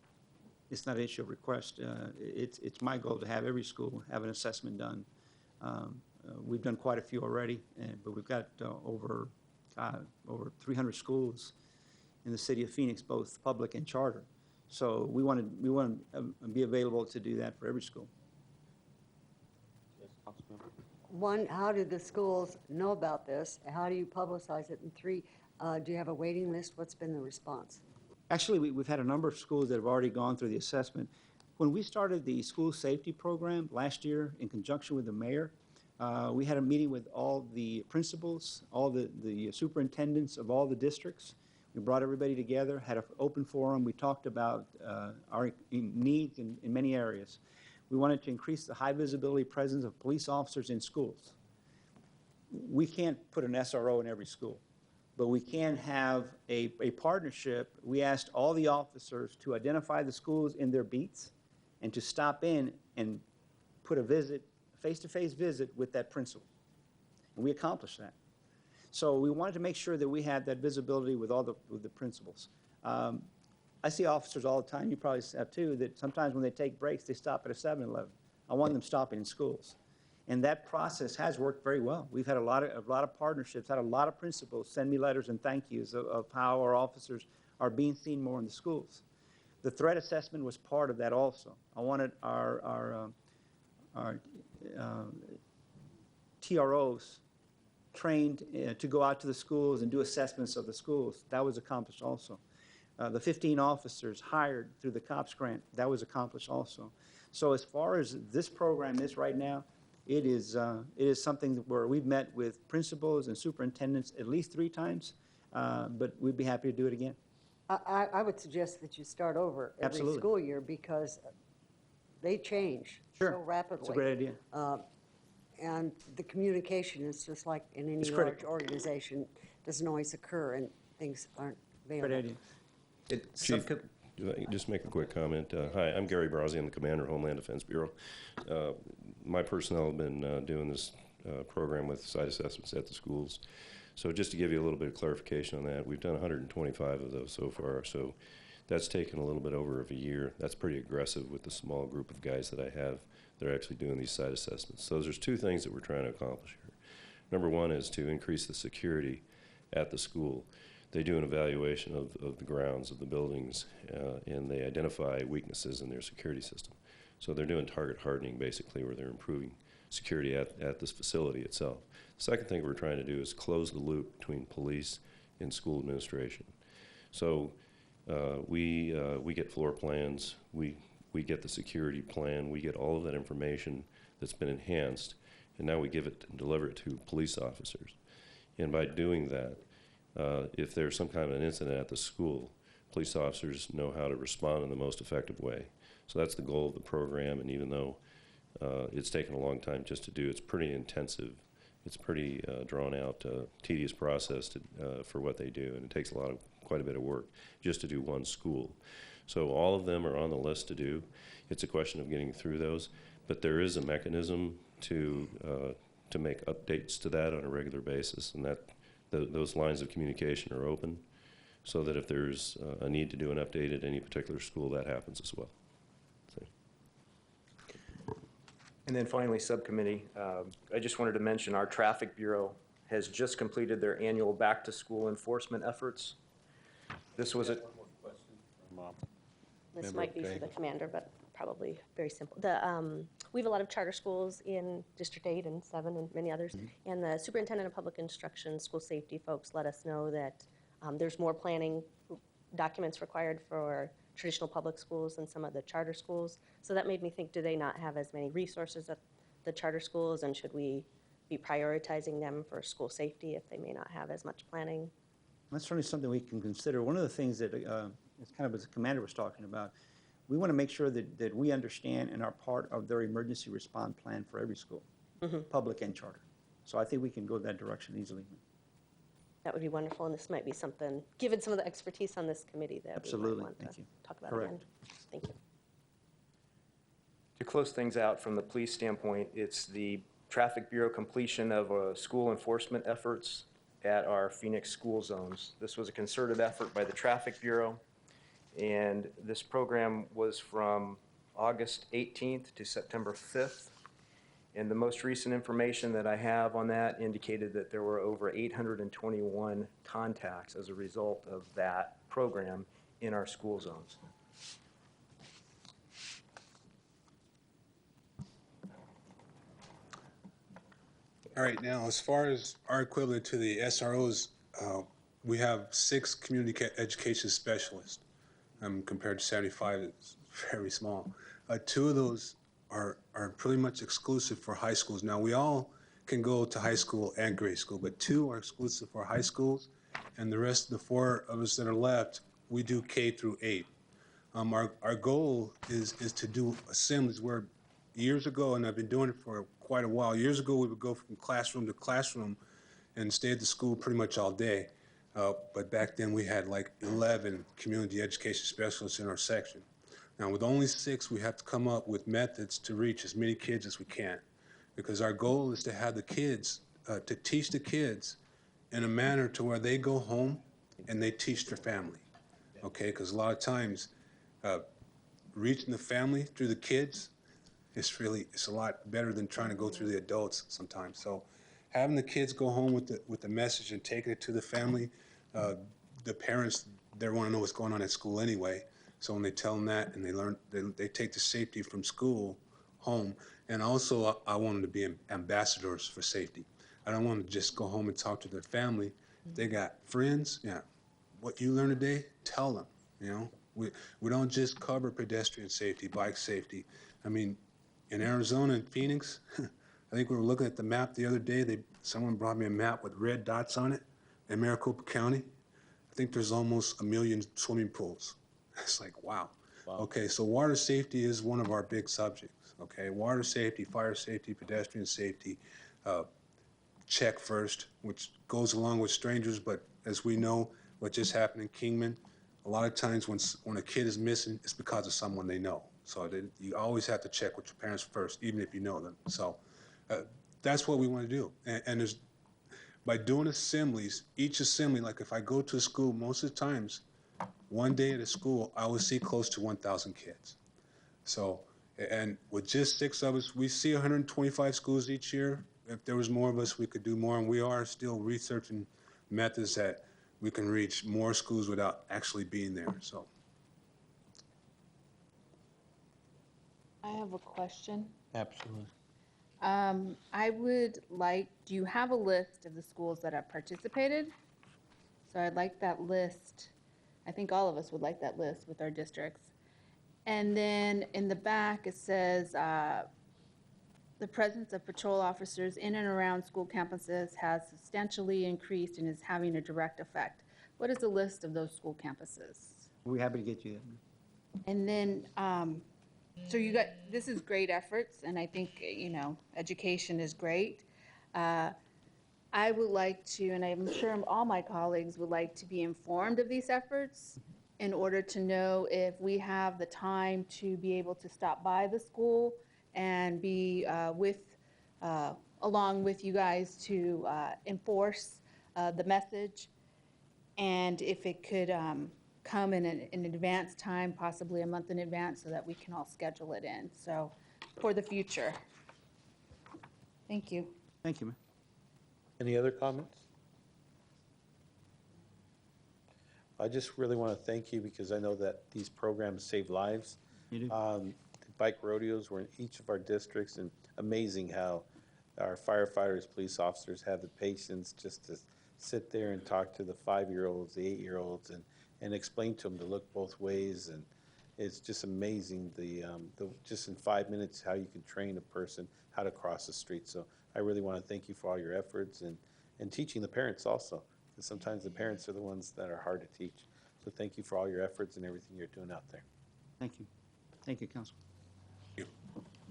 It's not an issue of request. It's my goal to have every school have an assessment done. We've done quite a few already, but we've got over 300 schools in the city of Phoenix, both public and charter. So we want to be available to do that for every school. One, how do the schools know about this? How do you publicize it? And three, do you have a waiting list? What's been the response? Actually, we've had a number of schools that have already gone through the assessment. When we started the school safety program last year in conjunction with the mayor, we had a meeting with all the principals, all the superintendents of all the districts. We brought everybody together, had an open forum. We talked about our needs in many areas. We wanted to increase the high visibility presence of police officers in schools. We can't put an SRO in every school, but we can have a partnership. We asked all the officers to identify the schools in their beats and to stop in and put a visit, face-to-face visit with that principal. And we accomplished that. So we wanted to make sure that we had that visibility with all the principals. I see officers all the time, you probably have too, that sometimes when they take breaks, they stop at a 7-Eleven. I want them stopping in schools. And that process has worked very well. We've had a lot of partnerships, had a lot of principals send me letters and thank yous of how our officers are being seen more in the schools. The threat assessment was part of that also. I wanted our TROs trained to go out to the schools and do assessments of the schools. That was accomplished also. The 15 officers hired through the COPS grant, that was accomplished also. So as far as this program is right now, it is something where we've met with principals and superintendents at least 3 times. but we'd be happy to do it again. I would suggest that you start over every Absolutely. school year because they change Sure. so rapidly. It's a great idea. And the communication is just like in any It's large critical. organization, doesn't always occur and things aren't available. Great idea. Chief, do I just make a quick comment? Hi, I'm Gary Brazzi. I'm the Commander of Homeland Defense Bureau. My personnel have been doing this program with site assessments at the schools. So just to give you a little bit of clarification on that, we've done 125 of those so far. So that's taken a little bit over of a year. That's pretty aggressive with the small group of guys that I have that are actually doing these site assessments. So there's two things that we're trying to accomplish here. Number one is to increase the security at the school. They do an evaluation of the grounds of the buildings, and they identify weaknesses in their security system. So they're doing target hardening, basically, where they're improving security at this facility itself. The second thing we're trying to do is close the loop between police and school administration. So we get floor plans, we get the security plan, we get all of that information that's been enhanced, and now we give it and deliver it to police officers. And by doing that, if there's some kind of an incident at the school, police officers know how to respond in the most effective way. So that's the goal of the program, and even though it's taken a long time just to do, it's pretty intensive. It's pretty drawn out, tedious process for what they do, and it takes quite a bit of work just to do one school. So all of them are on the list to do. It's a question of getting through those, but there is a mechanism to make updates to that on a regular basis, and those lines of communication are open, so that if there's a need to do an update at any particular school, that happens as well. So. And then finally, subcommittee, I just wanted to mention our Traffic Bureau has just completed their annual back-to-school enforcement efforts. This was a... This might be for the commander, but probably very simple. We have a lot of charter schools in District 8 and 7 and many others. Mm-hmm. And the superintendent of public instruction, school safety folks let us know that there's more planning documents required for traditional public schools than some of the charter schools. So that made me think, do they not have as many resources at the charter schools, and should we be prioritizing them for school safety if they may not have as much planning? That's certainly something we can consider. One of the things that, it's kind of as the commander was talking about, we want to make sure that we understand and are part of their emergency response plan for every school, public and charter. So I think we can go that direction easily. That would be wonderful, and this might be something, given some of the expertise on this committee, that Absolutely. we might want Thank to you. talk about Correct. again. Thank you. To close things out from the police standpoint, it's the Traffic Bureau completion of school enforcement efforts at our Phoenix school zones. This was a concerted effort by the Traffic Bureau, and this program was from August 18th to September 5th. And the most recent information that I have on that indicated that there were over 821 contacts as a result of that program in our school zones. All right, now, as far as our equivalent to the SROs, we have 6 community education specialists compared to 75. It's very small. 2 of those are pretty much exclusive for high schools. Now, we all can go to high school and grade school, but 2 are exclusive for high schools, and the rest of the 4 of us that are left, we do K through 8. Our goal is to do assemblies where years ago, and I've been doing it for quite a while, years ago we would go from classroom to classroom and stay at the school pretty much all day. But back then we had like 11 community education specialists in our section. Now with only 6, we have to come up with methods to reach as many kids as we can, because our goal is to have the kids, to teach the kids in a manner to where they go home and they teach their family, okay? Because a lot of times reaching the family through the kids, it's a lot better than trying to go through the adults sometimes. So having the kids go home with the message and taking it to the family, the parents, they want to know what's going on at school anyway. So when they tell them that and they learn, they take the safety from school home. And also I want them to be ambassadors for safety. I don't want them to just go home and talk to their family. They got friends, yeah. What you learn today, tell them, you know. We don't just cover pedestrian safety, bike safety. I mean, in Arizona and Phoenix, I think we were looking at the map the other day. Someone brought me a map with red dots on it in Maricopa County. think there's almost 1 million swimming pools. It's like, wow. Wow. Okay, so water safety is one of our big subjects, okay? Water safety, fire safety, pedestrian safety, check first, which goes along with strangers, but as we know, what just happened in Kingman, a lot of times when a kid is missing, it's because of someone they know. So you always have to check with your parents first, even if you know them. So that's what we want to do. And there's, by doing assemblies, each assembly, like if I go to a school, most of the times, one day at a school, I will see close to 1,000 kids. So, and with just 6 of us, we see 125 schools each year. If there was more of us, we could do more, and we are still researching methods that we can reach more schools without actually being there, so. I have a question. Absolutely. I would like, do you have a list of the schools that have participated? So I'd like that list. I think all of us would like that list with our districts. And then in the back, it says, the presence of patrol officers in and around school campuses has substantially increased and is having a direct effect. What is the list of those school campuses? We're happy to get you that. And then, so you got, this is great efforts, and I think, you know, education is great. I would like to, and I'm sure all my colleagues would like to be informed of these efforts in order to know if we have the time to be able to stop by the school and be along with you guys to enforce the message. And if it could come in an advanced time, possibly a month in advance, so that we can all schedule it in. So for the future. Thank you. Thank you, ma'am. Any other comments? I just really want to thank you because I know that these programs save lives. You do. The bike rodeos were in each of our districts, and amazing how our firefighters, police officers have the patience just to sit there and talk to the 5-year-olds, the 8-year-olds, and explain to them to look both ways. And it's just amazing the just in 5 minutes how you can train a person how to cross the street. So I really want to thank you for all your efforts and teaching the parents also, because sometimes the parents are the ones that are hard to teach. So thank you for all your efforts and everything you're doing out there. Thank you. Thank you, Council.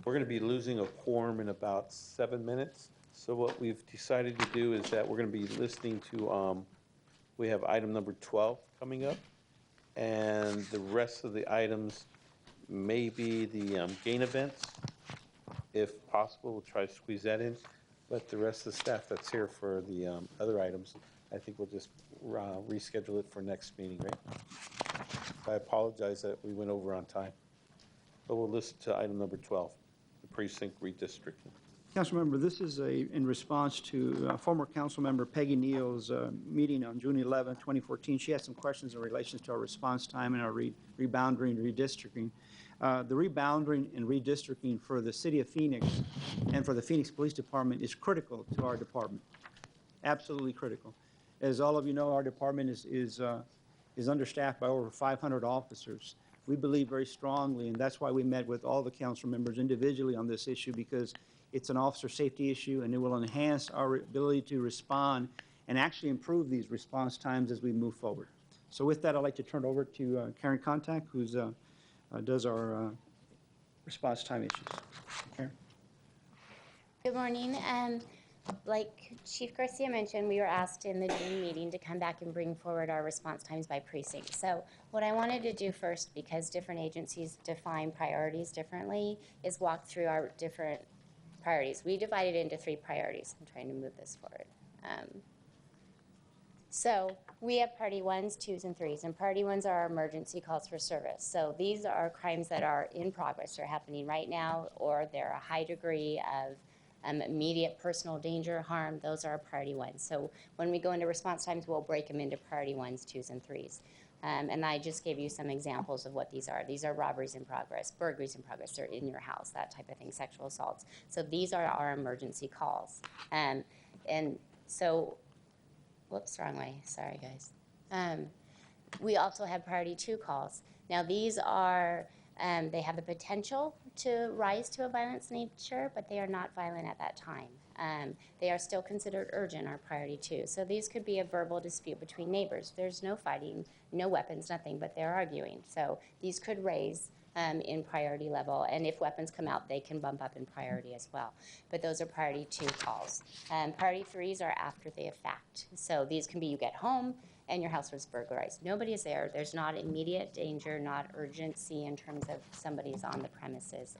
We're going to be losing a quorum in about 7 minutes. So what we've decided to do is that we're going to be listening to, we have item number 12 coming up, and the rest of the items may be the gain events. If possible, we'll try to squeeze that in. But the rest of the staff that's here for the other items, I think we'll just reschedule it for next meeting, right? I apologize that we went over on time. But we'll listen to item number 12, the precinct redistricting. Councilmember, this is in response to former Councilmember Peggy Neal's meeting on June 11, 2014. She had some questions in relation to our response time and our reboundary and redistricting. The reboundary and redistricting for the city of Phoenix and for the Phoenix Police Department is critical to our department. Absolutely critical. As all of you know, our department is understaffed by over 500 officers. We believe very strongly, and that's why we met with all the council members individually on this issue, because it's an officer safety issue, and it will enhance our ability to respond and actually improve these response times as we move forward. So with that, I'd like to turn it over to Karen Contact, who does our response time issues. Karen? Good morning. Like Chief Garcia mentioned, we were asked in the June meeting to come back and bring forward our response times by precinct. So what I wanted to do first, because different agencies define priorities differently, is walk through our different priorities. We divided into 3 priorities. I'm trying to move this forward. So we have priority 1s, 2s, and 3s, and priority 1s are our emergency calls for service. So these are crimes that are in progress, they're happening right now, or they're a high degree of immediate personal danger, harm. Those are our priority 1s. So when we go into response times, we'll break them into priority 1s, 2s, and 3s. And I just gave you some examples of what these are. These are robberies in progress, burglaries in progress, they're in your house, that type of thing, sexual assaults. So these are our emergency calls. And so, whoops, wrong way, sorry guys. We also have priority 2 calls. Now these are, they have the potential to rise to a violence nature, but they are not violent at that time. They are still considered urgent or priority 2. So these could be a verbal dispute between neighbors. There's no fighting, no weapons, nothing, but they're arguing. So these could raise in priority level, and if weapons come out, they can bump up in priority as well. But those are priority 2 calls. Priority 3s are after the fact. So these can be you get home and your house was burglarized. Nobody is there. There's not immediate danger, not urgency in terms of somebody's on the premises.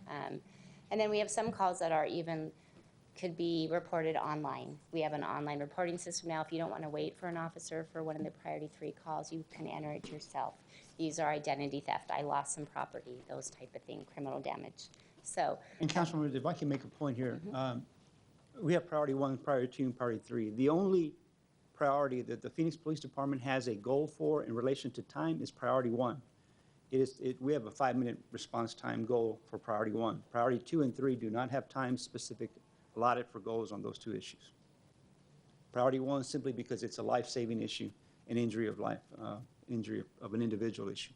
And then we have some calls that are even could be reported online. We have an online reporting system now. If you don't want to wait for an officer for one of the priority 3 calls, you can enter it yourself. These are identity theft, I lost some property, those type of thing, criminal damage. So. And Councilmember, if I can make a point here, we have priority 1, priority 2, and priority 3. The only priority that the Phoenix Police Department has a goal for in relation to time is priority 1. We have a 5-minute response time goal for priority 1. Priority 2 and 3 do not have time specific allotted for goals on those 2 issues. Priority 1 simply because it's a life-saving issue, an injury of life, injury of an individual issue.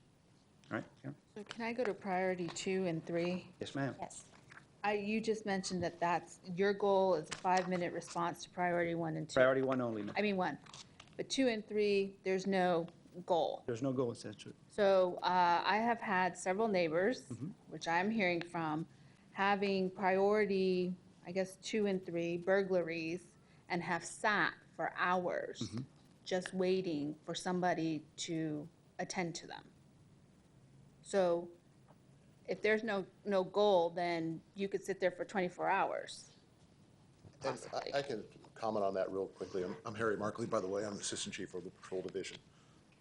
All right, Karen? So can I go to priority 2 and 3? Yes, ma'am. Yes. You just mentioned that that's, your goal is a 5-minute response to priority 1 and 2. Priority 1 only, ma'am. I mean 1. But 2 and 3, there's no goal. There's no goal, that's true. So I have had several neighbors, which I'm hearing from, having priority, I guess 2 and 3 burglaries, and have sat for hours just waiting for somebody to attend to them. So if there's no goal, then you could sit there for 24 hours. And I can comment on that real quickly. I'm Harry Markley, by the way. I'm the Assistant Chief of the Patrol Division.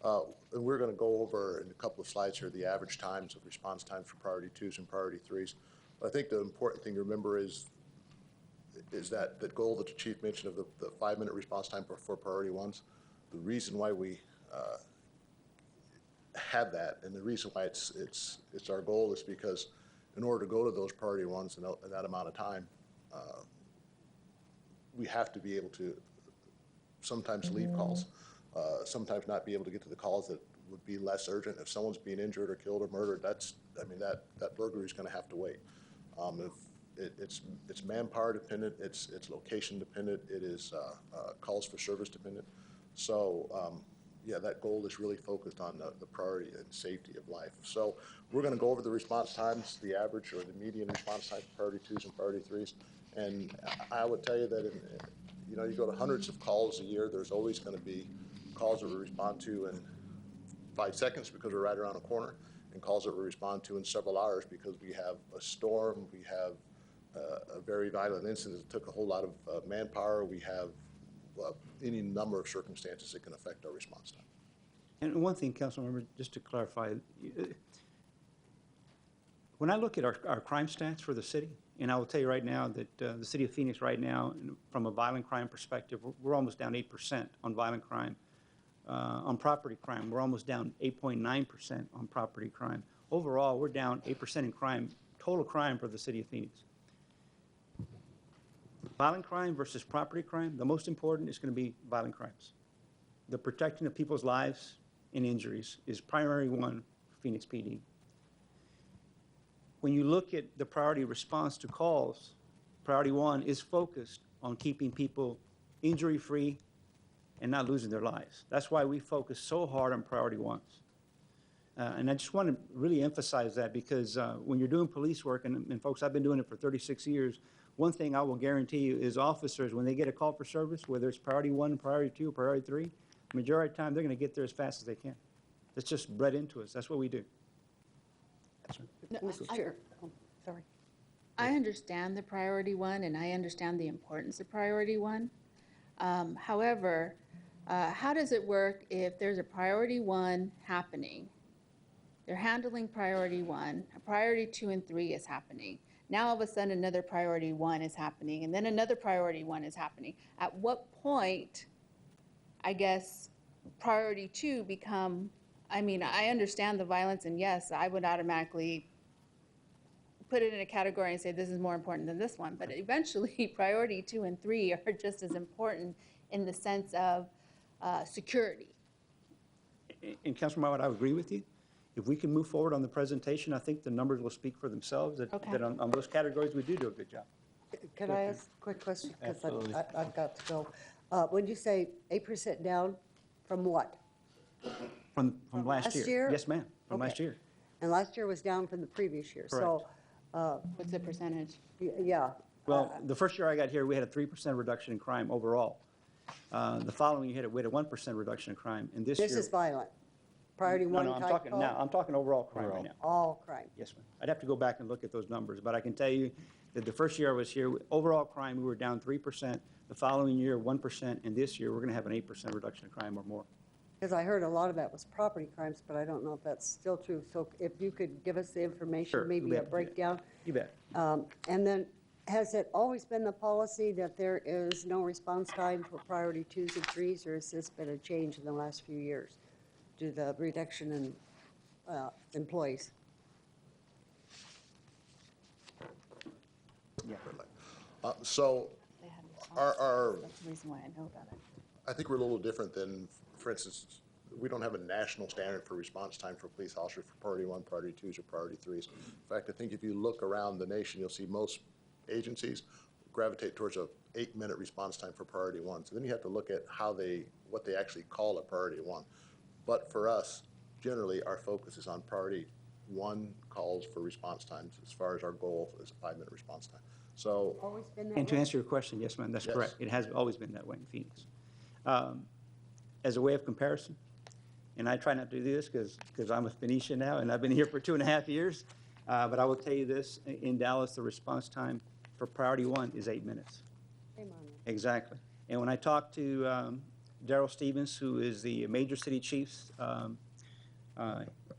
And we're going to go over in a couple of slides here the average times of response times for priority 2s and priority 3s. But I think the important thing to remember is that goal that the Chief mentioned of the 5-minute response time for priority 1s. The reason why we had that, and the reason why it's our goal, is because in order to go to those priority 1s in that amount of time, we have to be able to sometimes leave calls, sometimes not be able to get to the calls that would be less urgent. If someone's being injured or killed or murdered, that burglary is going to have to wait. If it's manpower dependent, it's location dependent, it is calls for service dependent. So yeah, that goal is really focused on the priority and safety of life. So we're going to go over the response times, the average or the median response time for priority 2s and priority 3s. And I would tell you that you go to hundreds of calls a year. There's always going to be calls that we respond to in 5 seconds because we're right around a corner, and calls that we respond to in several hours because we have a storm, we have a very violent incident that took a whole lot of manpower. We have any number of circumstances that can affect our response time. And one thing, Councilmember, just to clarify, when I look at our crime stats for the city, and I will tell you right now that the city of Phoenix right now, from a violent crime perspective, we're almost down 8% on violent crime. On property crime, we're almost down 8.9% on property crime. Overall, we're down 8% in crime, total crime for the city of Phoenix. Violent crime versus property crime, the most important is going to be violent crimes. The protecting of people's lives and injuries is primary one for Phoenix PD. When you look at the priority response to calls, priority 1 is focused on keeping people injury-free and not losing their lives. That's why we focus so hard on priority 1s. And I just want to really emphasize that because when you're doing police work, and folks, I've been doing it for 36 years, one thing I will guarantee you is officers, when they get a call for service, whether it's priority 1, priority 2, or priority 3, the majority of the time they're going to get there as fast as they can. It's just bred into us. That's what we do. Mr. Chair, sorry. I understand the priority 1, and I understand the importance of priority 1. However, how does it work if there's a priority 1 happening? They're handling priority 1, a priority 2 and 3 is happening. Now all of a sudden another priority 1 is happening, and then another priority 1 is happening. At what point, I guess, priority 2 become, I mean, I understand the violence, and yes, I would automatically put it in a category and say this is more important than this one, but eventually priority 2 and 3 are just as important in the sense of security. And Councilman Mawad, I would agree with you. if we can move forward on the presentation, I think the numbers will speak for themselves, that Okay. that on those categories, we do a good job. Can I ask a quick question? Because Absolutely. I've got to go. When you say 8% down, from what? From last last year? year? Yes, ma'am, from last Okay. year. And last year was down from the previous year. So, What's the percentage? yeah. Well, the first year I got here, we had a 3% reduction in crime overall. The following year, we had a 1% reduction in crime, and this year. This is violent. Priority No, one no, I'm type talking call? now, I'm talking overall crime right now. All crime. Yes, ma'am. I'd have to go back and look at those numbers, but I can tell you that the first year I was here, overall crime, we were down 3%. The following year, 1%, and this year, we're going to have an 8% reduction in crime or more. Because I heard a lot of that was property crimes, but I don't know if that's still true. So if you could give us the information, Sure, maybe we'll be a happy to do that. breakdown. You bet. And then, has it always been the policy that there is no response time for priority 2s and 3s, or has this been a change in the last few years due to the reduction in employees? So They had our, That's the reason why I know about it. I think we're a little different than, for instance, we don't have a national standard for response time for police officers for priority 1, priority 2s, or priority 3s. In fact, I think if you look around the nation, you'll see most agencies gravitate towards a 8-minute response time for priority 1. So then you have to look at what they actually call a priority 1. But for us, generally, our focus is on priority 1 calls for response times as far as our goal is a 5-minute response time. So, Always been that And to way? answer your question, yes, ma'am, that's Yes. correct. It has always been that way in Phoenix. As a way of comparison, and I try not to do this because I'm a Phoenician now, and I've been here for 2.5 years, but I will tell you this, in Dallas, the response time for priority 1 is 8 minutes. Shame on you. Exactly. And when I talked to Darrell Stevens, who is the Major City Chiefs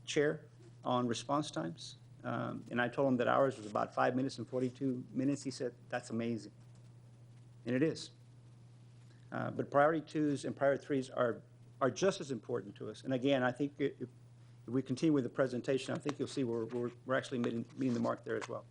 chair on response times, and I told him that ours was about 5 minutes and 42 minutes, he said, that's amazing. And it is. But priority 2s and priority 3s are just as important to us. And again, I think if we continue with the presentation, I think you'll see we're actually meeting the mark there as well.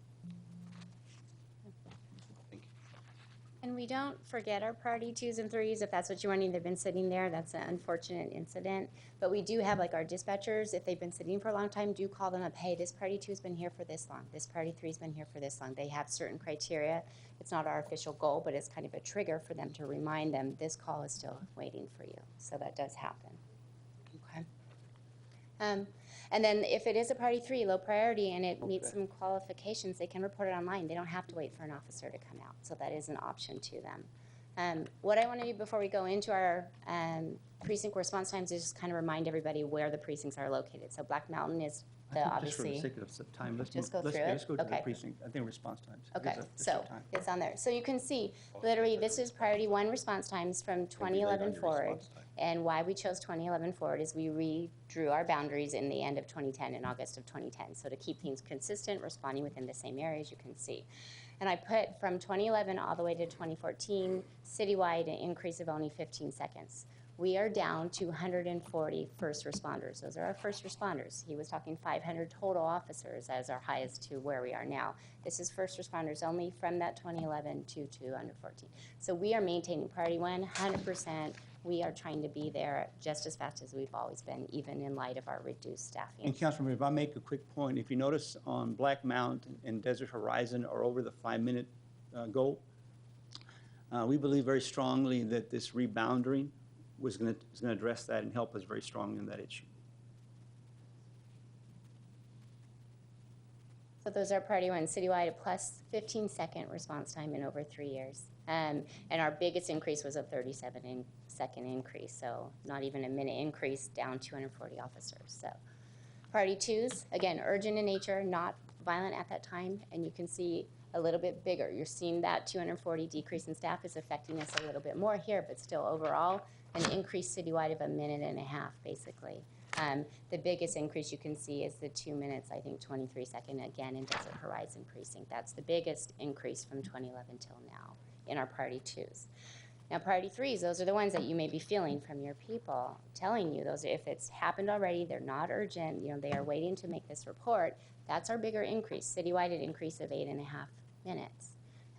And we don't forget our priority 2s and 3s. If that's what you're wanting, they've been sitting there. That's an unfortunate incident. But we do have, like, our dispatchers, if they've been sitting for a long time, do call them up. Hey, this priority 2's been here for this long. This priority 3's been here for this long. They have certain criteria. It's not our official goal, but it's kind of a trigger for them to remind them this call is still waiting for you. So that does happen. Okay. And then if it is a priority 3, low priority, and it meets some qualifications, they can report it online. They don't have to wait for an officer to come out. So that is an option to them. What I want to do before we go into our precinct response times is just kind of remind everybody where the precincts are located. So Black Mountain is the Just for the obviously. sake of time, let's Just move- go let's- through it? Let's go to the Okay. precinct, I think response times. Okay, Because of so the time. it's on there. So you can see, literally, this is priority 1 response times from 2011 forward. And why we chose 2011 forward is we redrew our boundaries in the end of 2010, in August of 2010. So to keep things consistent, responding within the same areas, you can see. And I put from 2011 all the way to 2014, citywide, an increase of only 15 seconds. We are down to 140 first responders. Those are our first responders. He was talking 500 total officers as our highest to where we are now. This is first responders only from that 2011 to under 14. So we are maintaining priority 1, 100%. We are trying to be there just as fast as we've always been, even in light of our reduced staffing. And Councilman, if I make a quick point, if you notice on Black Mountain and Desert Horizon are over the 5-minute goal, we believe very strongly that this rebounding is going to address that and help us very strongly in that issue. So those are priority 1, citywide, a plus 15-second response time in over 3 years. And our biggest increase was a 37-second increase, so not even a minute increase, down 240 officers. So priority 2s, again, urgent in nature, not violent at that time, and you can see a little bit bigger. You're seeing that 240 decrease in staff is affecting us a little bit more here, but still overall, an increase citywide of 1.5 minutes, basically. The biggest increase you can see is the 2 minutes, I think 23-second, again, in Desert Horizon Precinct. That's the biggest increase from 2011 till now in our priority 2s. Now, priority 3s, those are the ones that you may be feeling from your people, telling you those, if it's happened already, they're not urgent, they are waiting to make this report. That's our bigger increase, citywide, an increase of 8.5 minutes.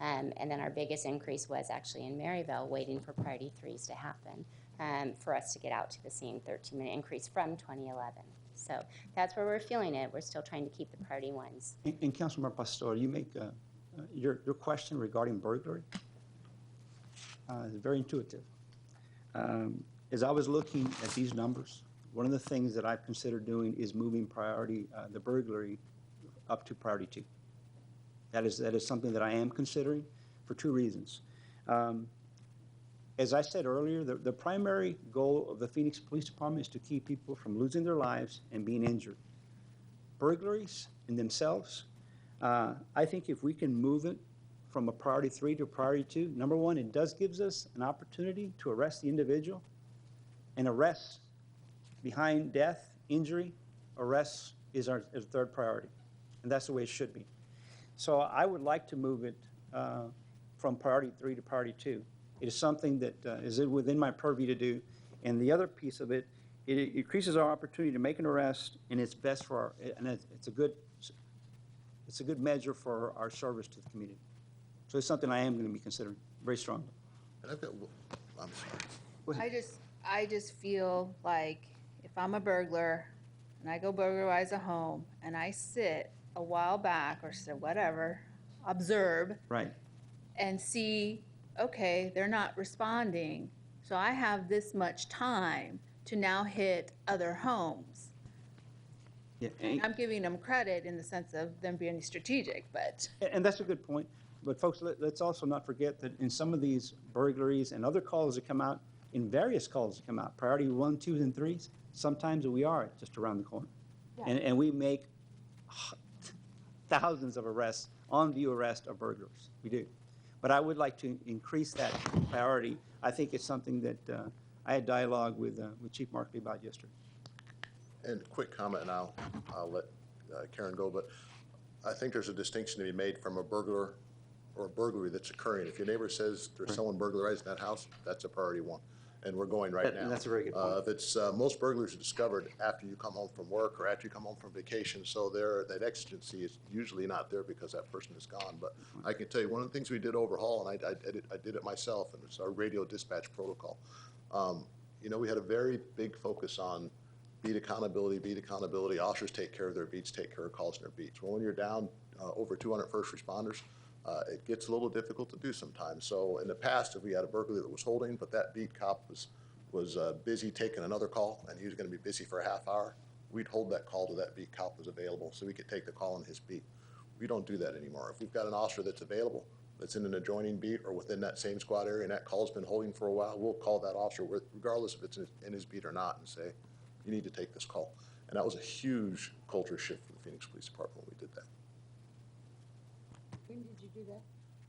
And then our biggest increase was actually in Maryville, waiting for priority 3s to happen for us to get out to the scene, 13-minute increase from 2011. So that's where we're feeling it. We're still trying to keep the priority ones. And Councilmember Pastor, you make your question regarding burglary is very intuitive. As I was looking at these numbers, one of the things that I've considered doing is moving the burglary up to priority 2. That is something that I am considering for 2 reasons. As I said earlier, the primary goal of the Phoenix Police Department is to keep people from losing their lives and being injured. Burglaries in themselves, I think if we can move it from a priority 3 to a priority 2, number one, it does gives us an opportunity to arrest the individual, and arrest behind death, injury, arrest is our third priority, and that's the way it should be. So I would like to move it from priority 3 to priority 2. It is something that is within my purview to do, and the other piece of it, it increases our opportunity to make an arrest, and it's best for it's a good measure for our service to the community. So it's something I am going to be considering very strongly. And I'm sorry. I just feel like if I'm a burglar and I go burglarize a home and I sit a while back or so whatever, observe, right, and see, okay, they're not responding, so I have this much time to now hit other homes. Yeah, I'm giving them credit in the sense of them being strategic, but. And that's a good point. But folks, let's also not forget that in some of these burglaries and other calls that come out, in various calls that come out, priority 1, 2, and 3s, sometimes we are just around the corner. Yeah. And we make thousands of arrests, on-view arrests of burglars. We do. But I would like to increase that priority. I think it's something that I had dialogue with Chief Markley about yesterday. And quick comment, and I'll let Karen go, but I think there's a distinction to be made from a burglar or a burglary that's occurring. If your neighbor says there's someone burglarizing that house, that's a priority 1. And we're going right now. And that's a very good point. If it's, most burglars are discovered after you come home from work or after you come home from vacation, so that exigency is usually not there because that person is gone. But I can tell you, one of the things we did overhaul, and I did it myself, and it's our radio dispatch protocol. You know, we had a very big focus on beat accountability. Officers take care of their beats, take care of calls in their beats. Well, when you're down over 200 first responders, it gets a little difficult to do sometimes. So in the past, if we had a burglary that was holding, but that beat cop was busy taking another call, and he was going to be busy for a half hour, we'd hold that call till that beat cop was available so we could take the call on his beat. We don't do that anymore. If we've got an officer that's available, that's in an adjoining beat or within that same squad area, and that call's been holding for a while, we'll call that officer, regardless if it's in his beat or not, and say, you need to take this call. And that was a huge culture shift for the Phoenix Police Department when we did that. When did you do that?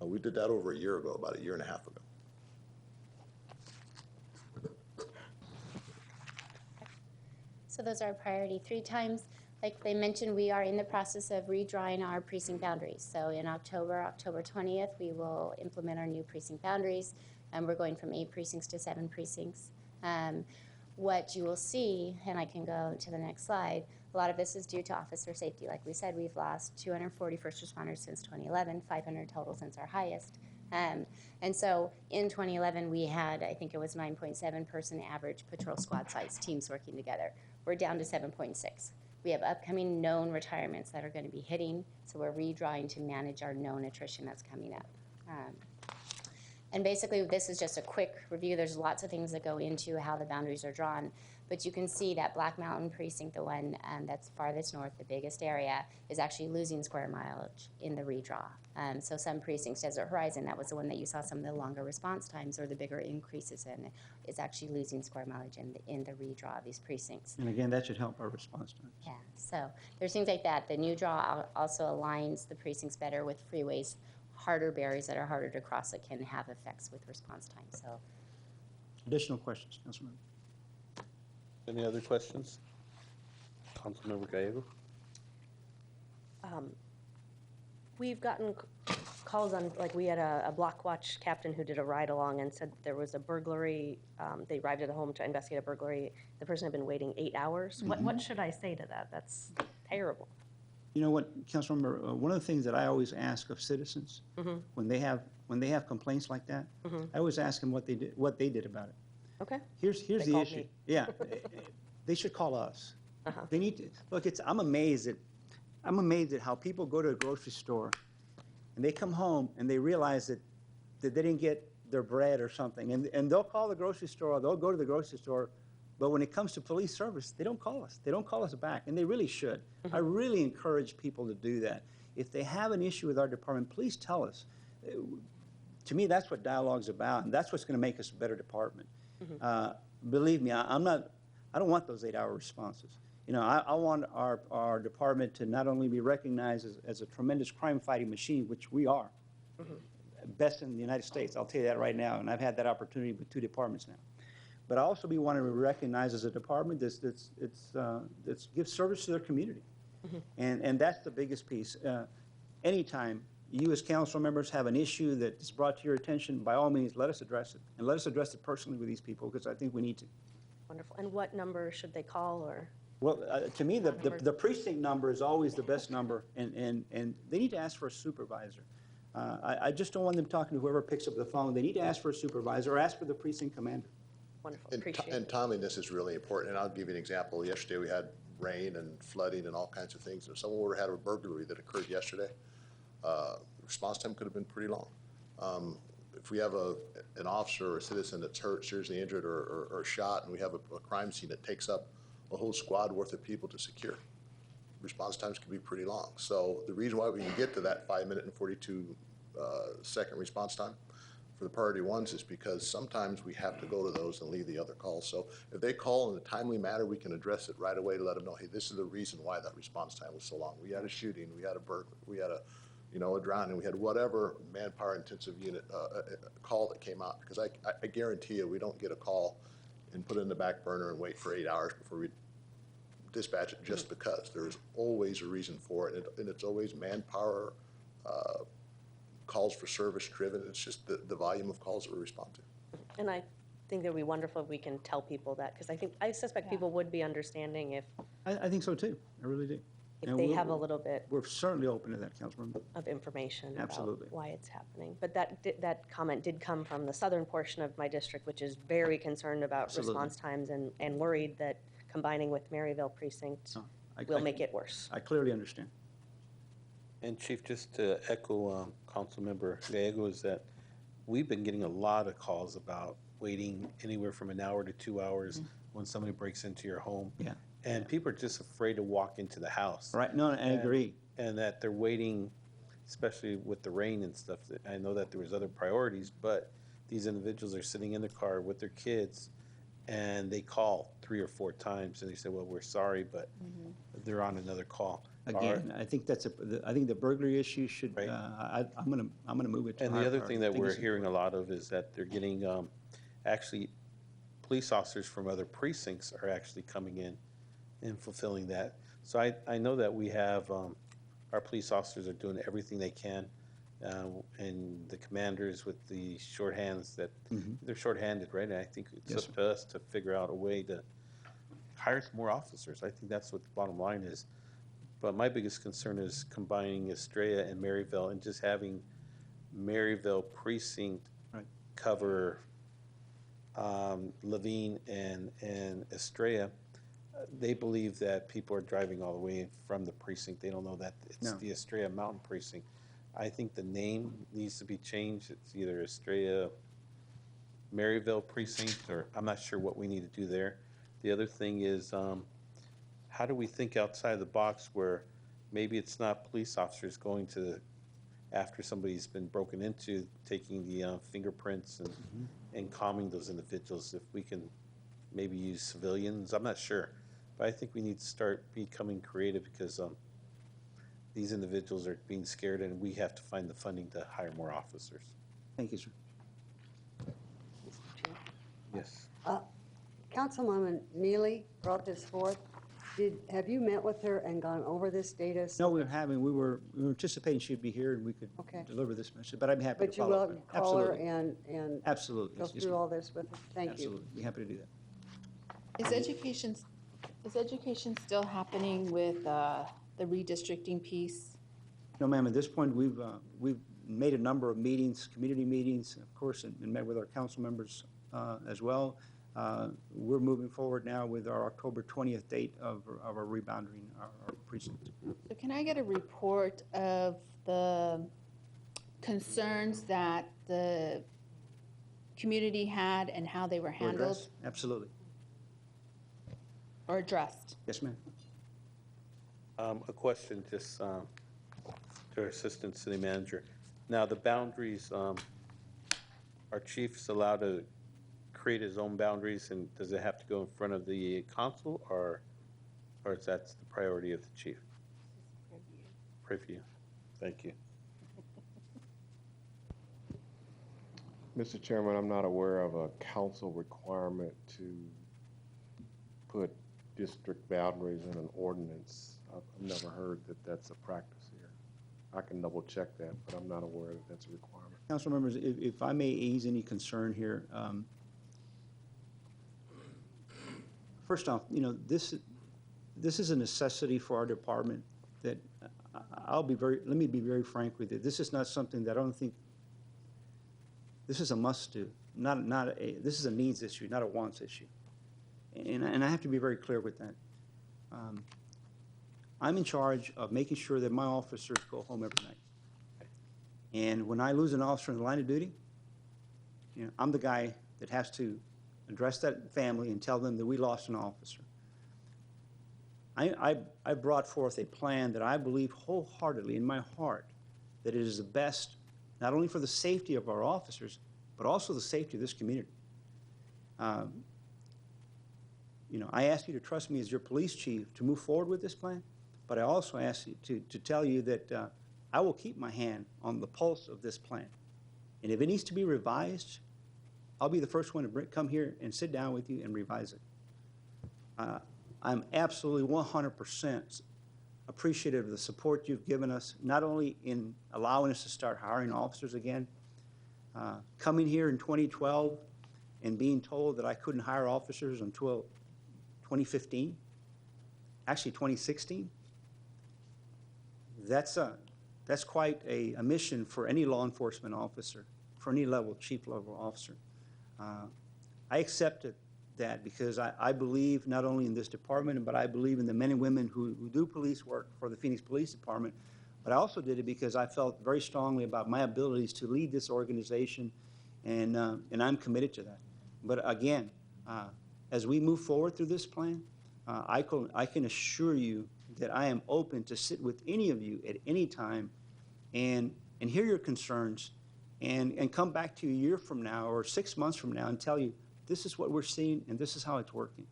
We did that over a year ago, about a year and a half ago. So those are priority 3 times. Like they mentioned, we are in the process of redrawing our precinct boundaries. So in October 20th, we will implement our new precinct boundaries, and we're going from 8 precincts to 7 precincts. What you will see, and I can go to the next slide, a lot of this is due to officer safety. Like we said, we've lost 240 first responders since 2011, 500 total since our highest. And so in 2011, we had, I think it was 9.7 person average patrol squad size teams working together. We're down to 7.6. We have upcoming known retirements that are going to be hitting, so we're redrawing to manage our known attrition that's coming up. And basically, this is just a quick review. There's lots of things that go into how the boundaries are drawn. But you can see that Black Mountain precinct, the one that's farthest north, the biggest area, is actually losing square mileage in the redraw. So some precincts, Desert Horizon, that was the one that you saw some of the longer response times or the bigger increases in, is actually losing square mileage in the redraw of these precincts. And again, that should help our response times. Yeah, so there's things like that. The new draw also aligns the precincts better with freeways, harder barriers that are harder to cross that can have effects with response time. So, additional questions, Councilmember? Any other questions? Councilmember Gallego? We've gotten calls on, like we had a block watch captain who did a ride along and said there was a burglary. They arrived at a home to investigate a burglary. The person had been waiting 8 hours. Mm-hmm. What should I say to that? That's terrible. You know what, Councilmember, one of the things that I always ask of citizens when they have complaints like that, I always ask them what they did about it. Okay. Here's the issue. Yeah, they should call us. They need to, look, I'm amazed at how people go to a grocery store and they come home and they realize that they didn't get their bread or something. And they'll call the grocery store, or they'll go to the grocery store, but when it comes to police service, they don't call us. They don't call us back, and they really should. I really encourage people to do that. If they have an issue with our department, please tell us. To me, that's what dialogue's about, and that's what's going to make us a better department. Believe me, I don't want those 8-hour responses. You know, I want our department to not only be recognized as a tremendous crime-fighting machine, which we are, best in the United States, I'll tell you that right now, and I've had that opportunity with 2 departments now. But I also want to be recognized as a department that gives service to their community. And that's the biggest piece. Anytime you as council members have an issue that is brought to your attention, by all means, let us address it. And let us address it personally with these people, because I think we need to. Wonderful. And what number should they call, or? Well, to me, the precinct number is always the best number, and they need to ask for a supervisor. I just don't want them talking to whoever picks up the phone. They need to ask for a supervisor or ask for the precinct commander. Wonderful. And timeliness is really important, and I'll give you an example. Yesterday, we had rain and flooding and all kinds of things. If someone would have had a burglary that occurred yesterday, response time could have been pretty long. If we have an officer or a citizen that's hurt, seriously injured, or shot, and we have a crime scene that takes up a whole squad worth of people to secure, response times can be pretty long. So the reason why we can get to that 5-minute and 42-second response time for the priority ones is because sometimes we have to go to those and leave the other calls. So if they call in a timely manner, we can address it right away to let them know, hey, this is the reason why that response time was so long. We had a shooting, we had a burglary, we had a drowning, we had whatever manpower intensive unit call that came out. Because I guarantee you, we don't get a call and put it in the back burner and wait for 8 hours before we dispatch it just because. There's always a reason for it, and it's always manpower, calls for service driven. It's just the volume of calls that we respond to. And I think it would be wonderful if we can tell people that, because I suspect people would be understanding if I think so too. I really do. if they have a little bit We're certainly open to that, Councilmember. of information Absolutely. about why it's happening. But that comment did come from the southern portion of my district, which is very concerned about Absolutely. response times and worried that combining with Maryville precinct will make it worse. I clearly understand. And Chief, just to echo Councilmember Gallego, is that we've been getting a lot of calls about waiting anywhere from an hour to 2 hours when somebody breaks into your home. Yeah. And people are just afraid to walk into the house. Right, no, I agree. And that they're waiting, especially with the rain and stuff. I know that there was other priorities, but these individuals are sitting in the car with their kids, and they call 3 or 4 times, and they say, well, we're sorry, but they're on another call. Again, I think I think the burglary issue should, I'm gonna move it to And higher the other priority. thing that I think we're it's hearing a lot of is that they're getting, actually, police officers from other precincts are actually coming in and fulfilling that. So I know that we have, our police officers are doing everything they can, and the commanders with the shorthands that, they're shorthanded, right? And I think it's Yes, up to us to figure out a way to hire some more officers. I think that's what the bottom line is. But my biggest concern is combining Estrella and Maryville and just having Maryville precinct cover Levine and Estrella. They believe that people are driving all the way from the precinct. They don't know that it's the Estrella Mountain Precinct. I think the name needs to be changed. It's either Estrella Maryville Precinct, or I'm not sure what we need to do there. The other thing is, how do we think outside the box where maybe it's not police officers going to, after somebody's been broken into, taking the fingerprints and calming those individuals? If we can maybe use civilians, I'm not sure. But I think we need to start becoming creative, because these individuals are being scared, and we have to find the funding to hire more officers. Thank you, sir. Yes. Councilwoman Neely brought this forth. Have you met with her and gone over this data? No, we were anticipating she'd be here and we could deliver this message, but I'm happy to But you follow up. will call her and Absolutely. go through all this with her? Thank you. Absolutely. Be happy to do that. Is education still happening with the redistricting piece? No, ma'am, at this point, we've made a number of meetings, community meetings, of course, and met with our council members as well. We're moving forward now with our October 20th date of our rebounding our precinct. So can I get a report of the concerns that the community had and how they were We're handled addressed? Absolutely. or addressed? Yes, ma'am. A question just to our Assistant City Manager. Now, the boundaries, are chiefs allowed to create his own boundaries, and does it have to go in front of the council, or is that the priority of the chief? Preview. Thank you. Mr. Chairman, I'm not aware of a council requirement to put district boundaries in an ordinance. I've never heard that that's a practice here. I can double check that, but I'm not aware that that's a requirement. Council members, if I may ease any concern here, first off, this is a necessity for our department that let me be very frank with you. This is not something that I don't think, this is a must do, this is a needs issue, not a wants issue. And I have to be very clear with that. I'm in charge of making sure that my officers go home every night. And when I lose an officer in the line of duty, I'm the guy that has to address that family and tell them that we lost an officer. I brought forth a plan that I believe wholeheartedly in my heart that it is the best, not only for the safety of our officers, but also the safety of this community. I ask you to trust me as your police chief to move forward with this plan, but I also ask you to tell you that I will keep my hand on the pulse of this plan. And if it needs to be revised, I'll be the first one to come here and sit down with you and revise it. I'm absolutely 100% appreciative of the support you've given us, not only in allowing us to start hiring officers again, coming here in 2012 and being told that I couldn't hire officers until 2015, actually 2016. That's quite a mission for any law enforcement officer, for any level, chief level officer. I accepted that because I believe not only in this department, but I believe in the men and women who do police work for the Phoenix Police Department. But I also did it because I felt very strongly about my abilities to lead this organization, and I'm committed to that. But again, as we move forward through this plan, I can assure you that I am open to sit with any of you at any time and hear your concerns and come back to you a year from now or 6 months from now and tell you this is what we're seeing and this is how it's working.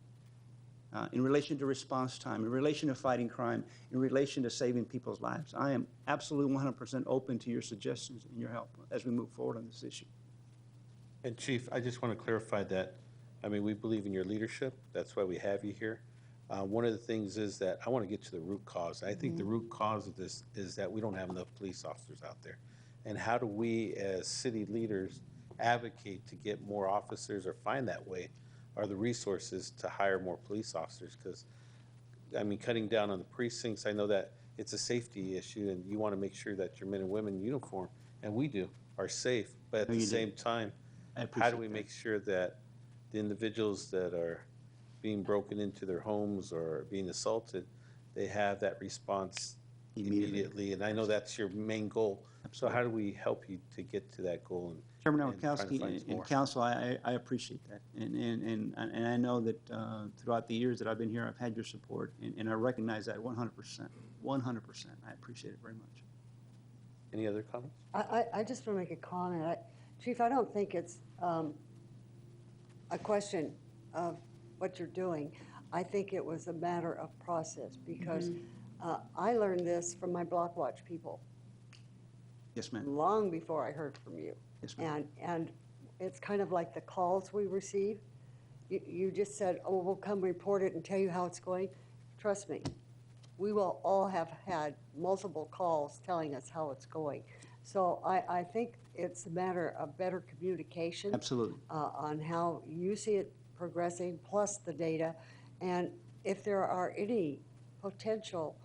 In relation to response time, in relation to fighting crime, in relation to saving people's lives. I am absolutely 100% open to your suggestions and your help as we move forward on this issue. And Chief, I just want to clarify that, we believe in your leadership. That's why we have you here. One of the things is that I want to get to the root cause. I think the root cause of this is that we don't have enough police officers out there. And how do we, as city leaders, advocate to get more officers or find that way, are the resources to hire more police officers? Because, cutting down on the precincts, I know that it's a safety issue, and you want to make sure that your men and women in uniform, and we do, are safe. But at the same time, how do we make sure that the individuals that are being broken into their homes or being assaulted, they have that response immediately? And I know that's your main goal. So how do we help you to get to that goal? Chairman Nowakowski and Council, I appreciate that. And I know that throughout the years that I've been here, I've had your support, and I recognize that 100%. 100%. I appreciate it very much. Any other comments? I just want to make a comment. Chief, I don't think it's a question of what you're doing. I think it was a matter of process because I learned this from my block watch people. Yes, ma'am. Long before I heard from you. Yes, ma'am. And it's kind of like the calls we receive. You just said, oh, we'll come report it and tell you how it's going. Trust me, we will all have had multiple calls telling us how it's going. So I think it's a matter of better communication. Absolutely. On how you see it progressing, plus the data. And if there are any potential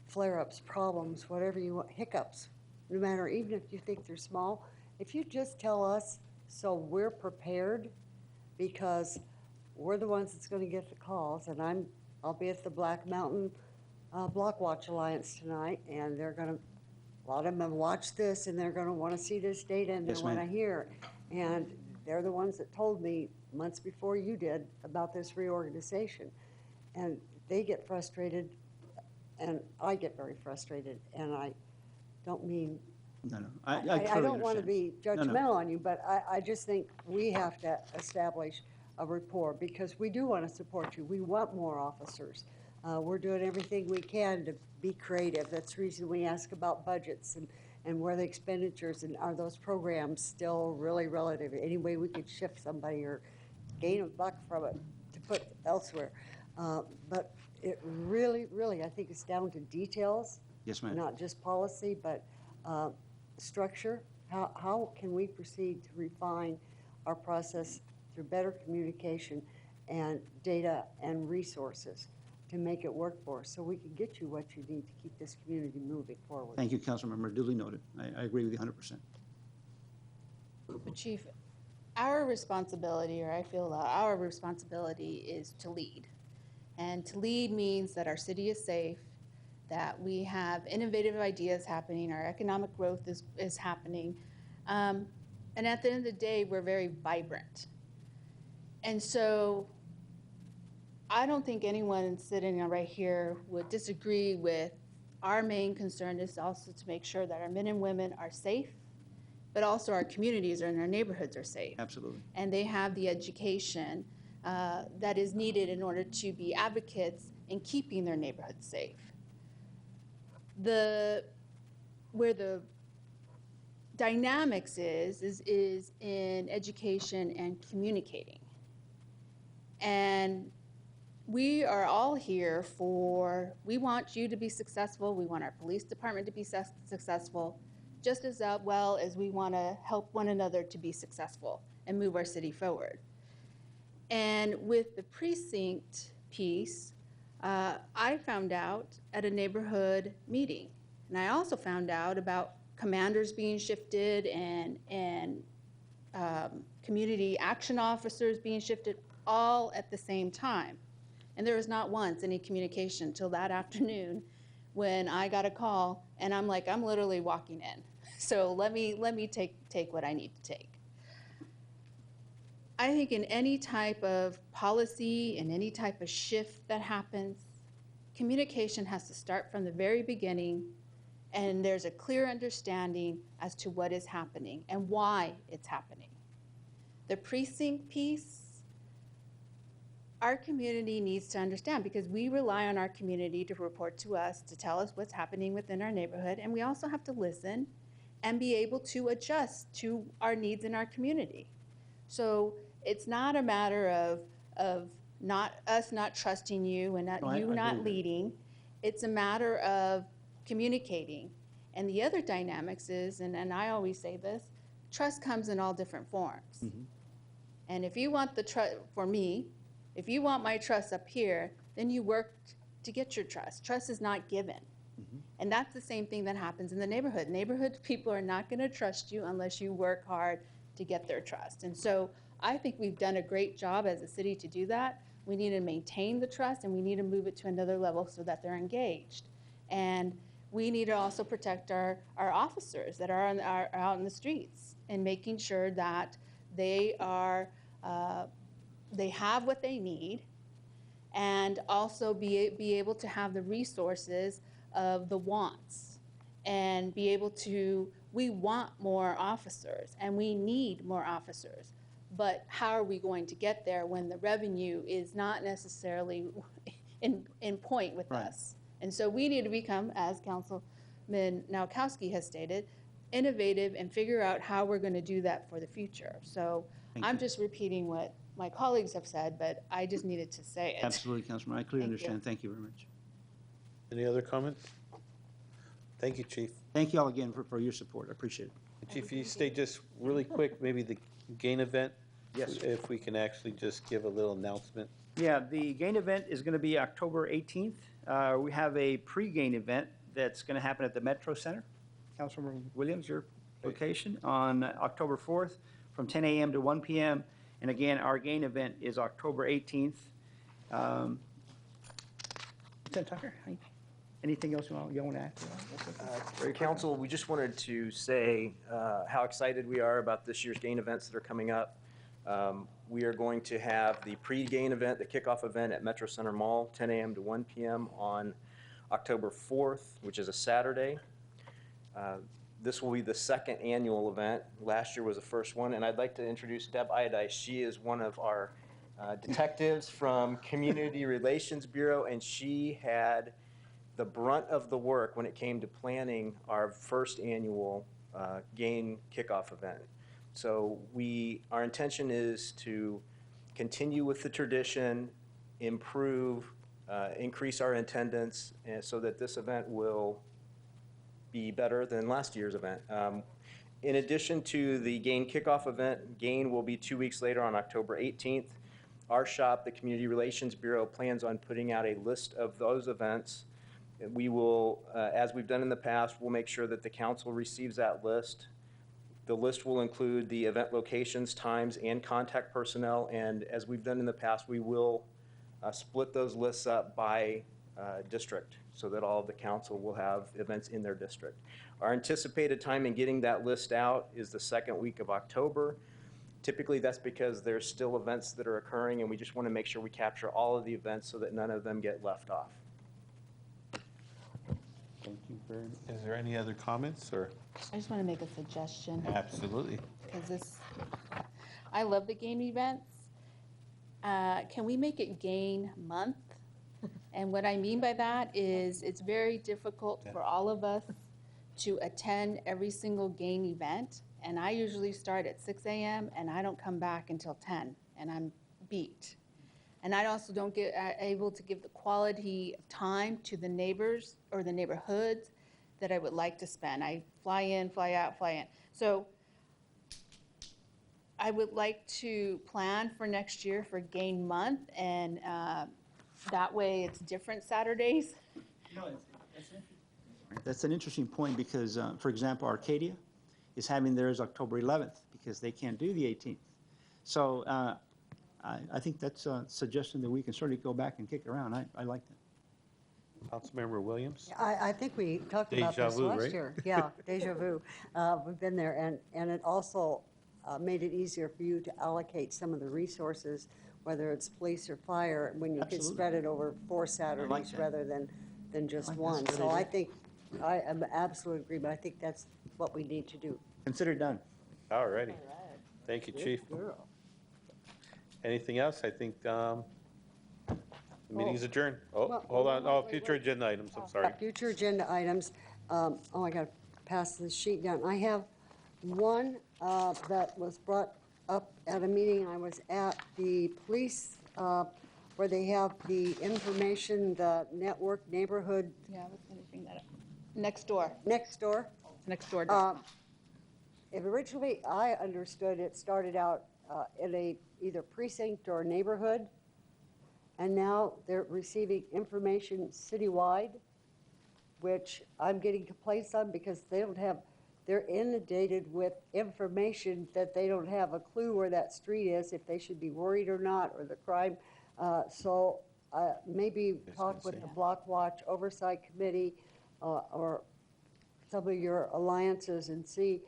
flare-ups, problems, whatever you want, hiccups, no matter, even if you think they're small, if you just tell us so we're prepared, because we're the ones that's going to get the calls, and I'll be at the Black Mountain Block Watch Alliance tonight, and they're going to, a lot of them have watched this, and they're going to want to see this data, and they Yes, want to ma'am. hear. And they're the ones that told me months before you did about this reorganization. And they get frustrated, and I get very frustrated, and I don't mean, No, no, I totally don't want to understand. be No, no. judgmental on you, but I just think we have to establish a rapport, because we do want to support you. We want more officers. We're doing everything we can to be creative. That's the reason we ask about budgets and where the expenditures, and are those programs still really relative? Any way we could shift somebody or gain a buck from it to put elsewhere. But it really, really, I think it's down to details. Yes, ma'am. Not just policy, but structure. How can we proceed to refine our process through better communication and data and resources to make it work for us, so we can get you what you need to keep this community moving forward? Thank you, Councilmember. Duly noted. I agree with you 100%. But Chief, our responsibility, or I feel that our responsibility is to lead. And to lead means that our city is safe, that we have innovative ideas happening, our economic growth is happening. And at the end of the day, we're very vibrant. And so I don't think anyone sitting right here would disagree with our main concern is also to make sure that our men and women are safe, but also our communities and our neighborhoods are safe. Absolutely. And they have the education that is needed in order to be advocates in keeping their neighborhoods safe. Where the dynamics is in education and communicating. And we are all here we want you to be successful, we want our police department to be successful, just as well as we want to help one another to be successful and move our city forward. And with the precinct piece, I found out at a neighborhood meeting. And I also found out about commanders being shifted and community action officers being shifted all at the same time. And there was not once any communication till that afternoon when I got a call, and I'm like, I'm literally walking in. So let me take what I need to take. I think in any type of policy and any type of shift that happens, communication has to start from the very beginning, and there's a clear understanding as to what is happening and why it's happening. The precinct piece, our community needs to understand, because we rely on our community to report to us, to tell us what's happening within our neighborhood, and we also have to listen and be able to adjust to our needs in our community. So it's not a matter of us not trusting you and No, I agree not with that. leading. It's a matter of communicating. And the other dynamics is, and I always say this, trust comes in all different forms. Mm-hmm. And if you want the trust, for me, if you want my trust up here, then you work to get your trust. Trust is not given. Mm-hmm. And that's the same thing that happens in the neighborhood. Neighborhood people are not going to trust you unless you work hard to get their trust. And so I think we've done a great job as a city to do that. We need to maintain the trust, and we need to move it to another level so that they're engaged. And we need to also protect our officers that are out in the streets, and making sure that they have what they need, and also be able to have the resources of the wants, and be able to, we want more officers and we need more officers, but how are we going to get there when the revenue is not necessarily in point with Right. us? And so we need to become, as Councilman Nowakowski has stated, innovative and figure out how we're going to do that for the future. So I'm just repeating what my colleagues have said, but I just needed to say it. Absolutely, Councilman. I clearly Thank understand. Thank you very much. Any other comments? Thank you, Chief. Thank you all again for your support. I appreciate it. Chief, you stay just really quick, maybe the GAIN event? Yes. If we can actually just give a little announcement. Yeah, the GAIN event is going to be October 18th. We have a pre-GAIN event that's going to happen at the Metro Center. Councilman Williams, your location, on October 4th from 10 a.m. to 1 p.m. And again, our GAIN event is October 18th. Lieutenant Tucker, anything else you want to add? Very quick. Council, we just wanted to say how excited we are about this year's GAIN events that are coming up. We are going to have the pre-GAIN event, the kickoff event at Metro Center Mall, 10 a.m. to 1 p.m. on October 4th, which is a Saturday. This will be the second annual event. Last year was the first one, and I'd like to introduce Deb Iodice. She is one of our detectives from Community Relations Bureau, and she had the brunt of the work when it came to planning our first annual GAIN kickoff event. So our intention is to continue with the tradition, improve, increase our attendance, and so that this event will be better than last year's event. In addition to the GAIN kickoff event, GAIN will be 2 weeks later on October 18th. Our shop, the Community Relations Bureau, plans on putting out a list of those events. We will, as we've done in the past, we'll make sure that the council receives that list. The list will include the event locations, times, and contact personnel, and as we've done in the past, we will split those lists up by district so that all of the council will have events in their district. Our anticipated time in getting that list out is the second week of October. Typically, that's because there's still events that are occurring, and we just want to make sure we capture all of the events so that none of them get left off. Thank you very much. Is there any other comments, or? I just want to make a suggestion. Absolutely. Because I love the GAIN events. Can we make it GAIN month? And what I mean by that is it's very difficult for all of us to attend every single GAIN event. And I usually start at 6 a.m. and I don't come back until 10, and I'm beat. And I also don't get able to give the quality of time to the neighbors or the neighborhoods that I would like to spend. I fly in, fly out, fly in. So I would like to plan for next year for GAIN month, and that way it's different Saturdays. That's an interesting point because, for example, Arcadia is having theirs October 11th because they can't do the 18th. So I think that's a suggestion that we can certainly go back and kick around. I like that. Councilmember Williams? I think we talked about Deja this vu, last right? year. Yeah, deja vu. We've been there, and it also made it easier for you to allocate some of the resources, whether it's police or fire, when you could spread it over 4 Saturdays that. rather than just That's one. a good So I idea. think, I am absolute agreement. I think that's what we need to do. Consider done. All righty. Thank you, Chief. Anything else? I think the meeting's adjourned. Oh, well, hold on. Oh, wait, future agenda items, I'm sorry. Future agenda items. Oh, I got to pass this sheet down. I have one that was brought up at a meeting I was at, the police, where they have the information, the network neighborhood Yeah, I was going to bring that up. Next door. next door. It's next door. If originally I understood it started out in a either precinct or neighborhood, and now they're receiving information citywide, which I'm getting complaints on because they don't have, they're inundated with information that they don't have a clue where that street is, if they should be worried or not, or the crime. So maybe talk with the Block Watch Oversight Committee or some of your alliances and see,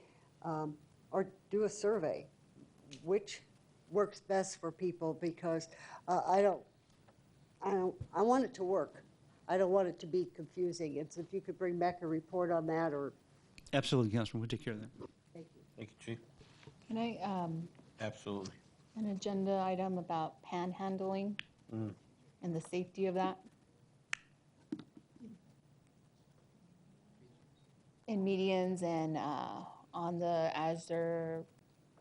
or do a survey, which works best for people, because I want it to work. I don't want it to be confusing. It's if you could bring back a report on that, or. Absolutely, Councilman. We'll take care of that. Thank you. Thank you, Chief. Can I, Absolutely. an agenda item about panhandling and the safety of that? In medians and as they're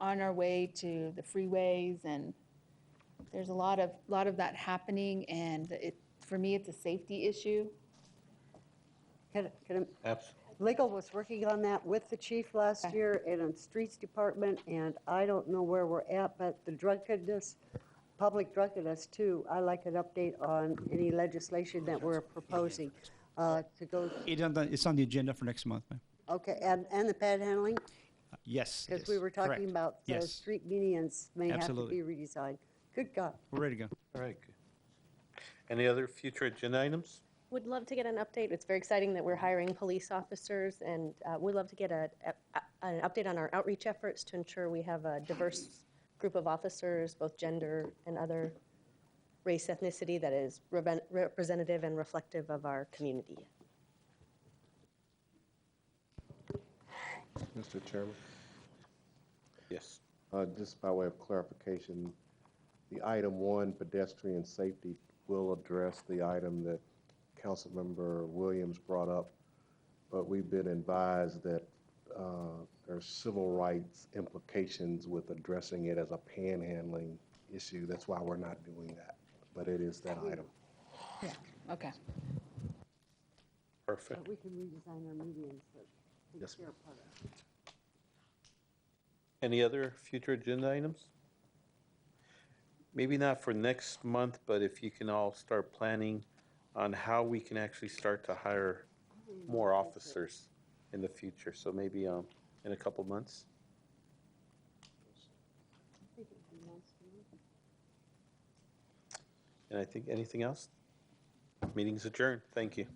on our way to the freeways, and there's a lot of that happening, and for me, it's a safety issue. Legal was working on that with the chief last year and in streets department, and I don't know where we're at, but the drunkenness, public drunkenness too, I like an update on any legislation that we're proposing to go. It's on the agenda for next month, ma'am. Okay, and the panhandling? Yes. Because yes, we were correct. talking about Yes. street medians may have to Absolutely. be redesigned. Good God. We're ready to go. All right, good. Any other future agenda items? Would love to get an update. It's very exciting that we're hiring police officers, and we'd love to get an update on our outreach efforts to ensure we have a diverse group of officers, both gender and other race, ethnicity, that is representative and reflective of our community. Mr. Chairman, Yes. just by way of clarification, the item 1, pedestrian safety, will address the item that Councilmember Williams brought up, but we've been advised that there's civil rights implications with addressing it as a panhandling issue. That's why we're not doing that, but it is that item. Yeah, okay. Perfect. But we can redesign our medians that Yes, take care of part of it. Any other future agenda items? Maybe not for next month, but if you can all start planning on how we can actually start to hire more officers in the future. So maybe in a couple months. And I think anything else? Meeting's adjourned. Thank you.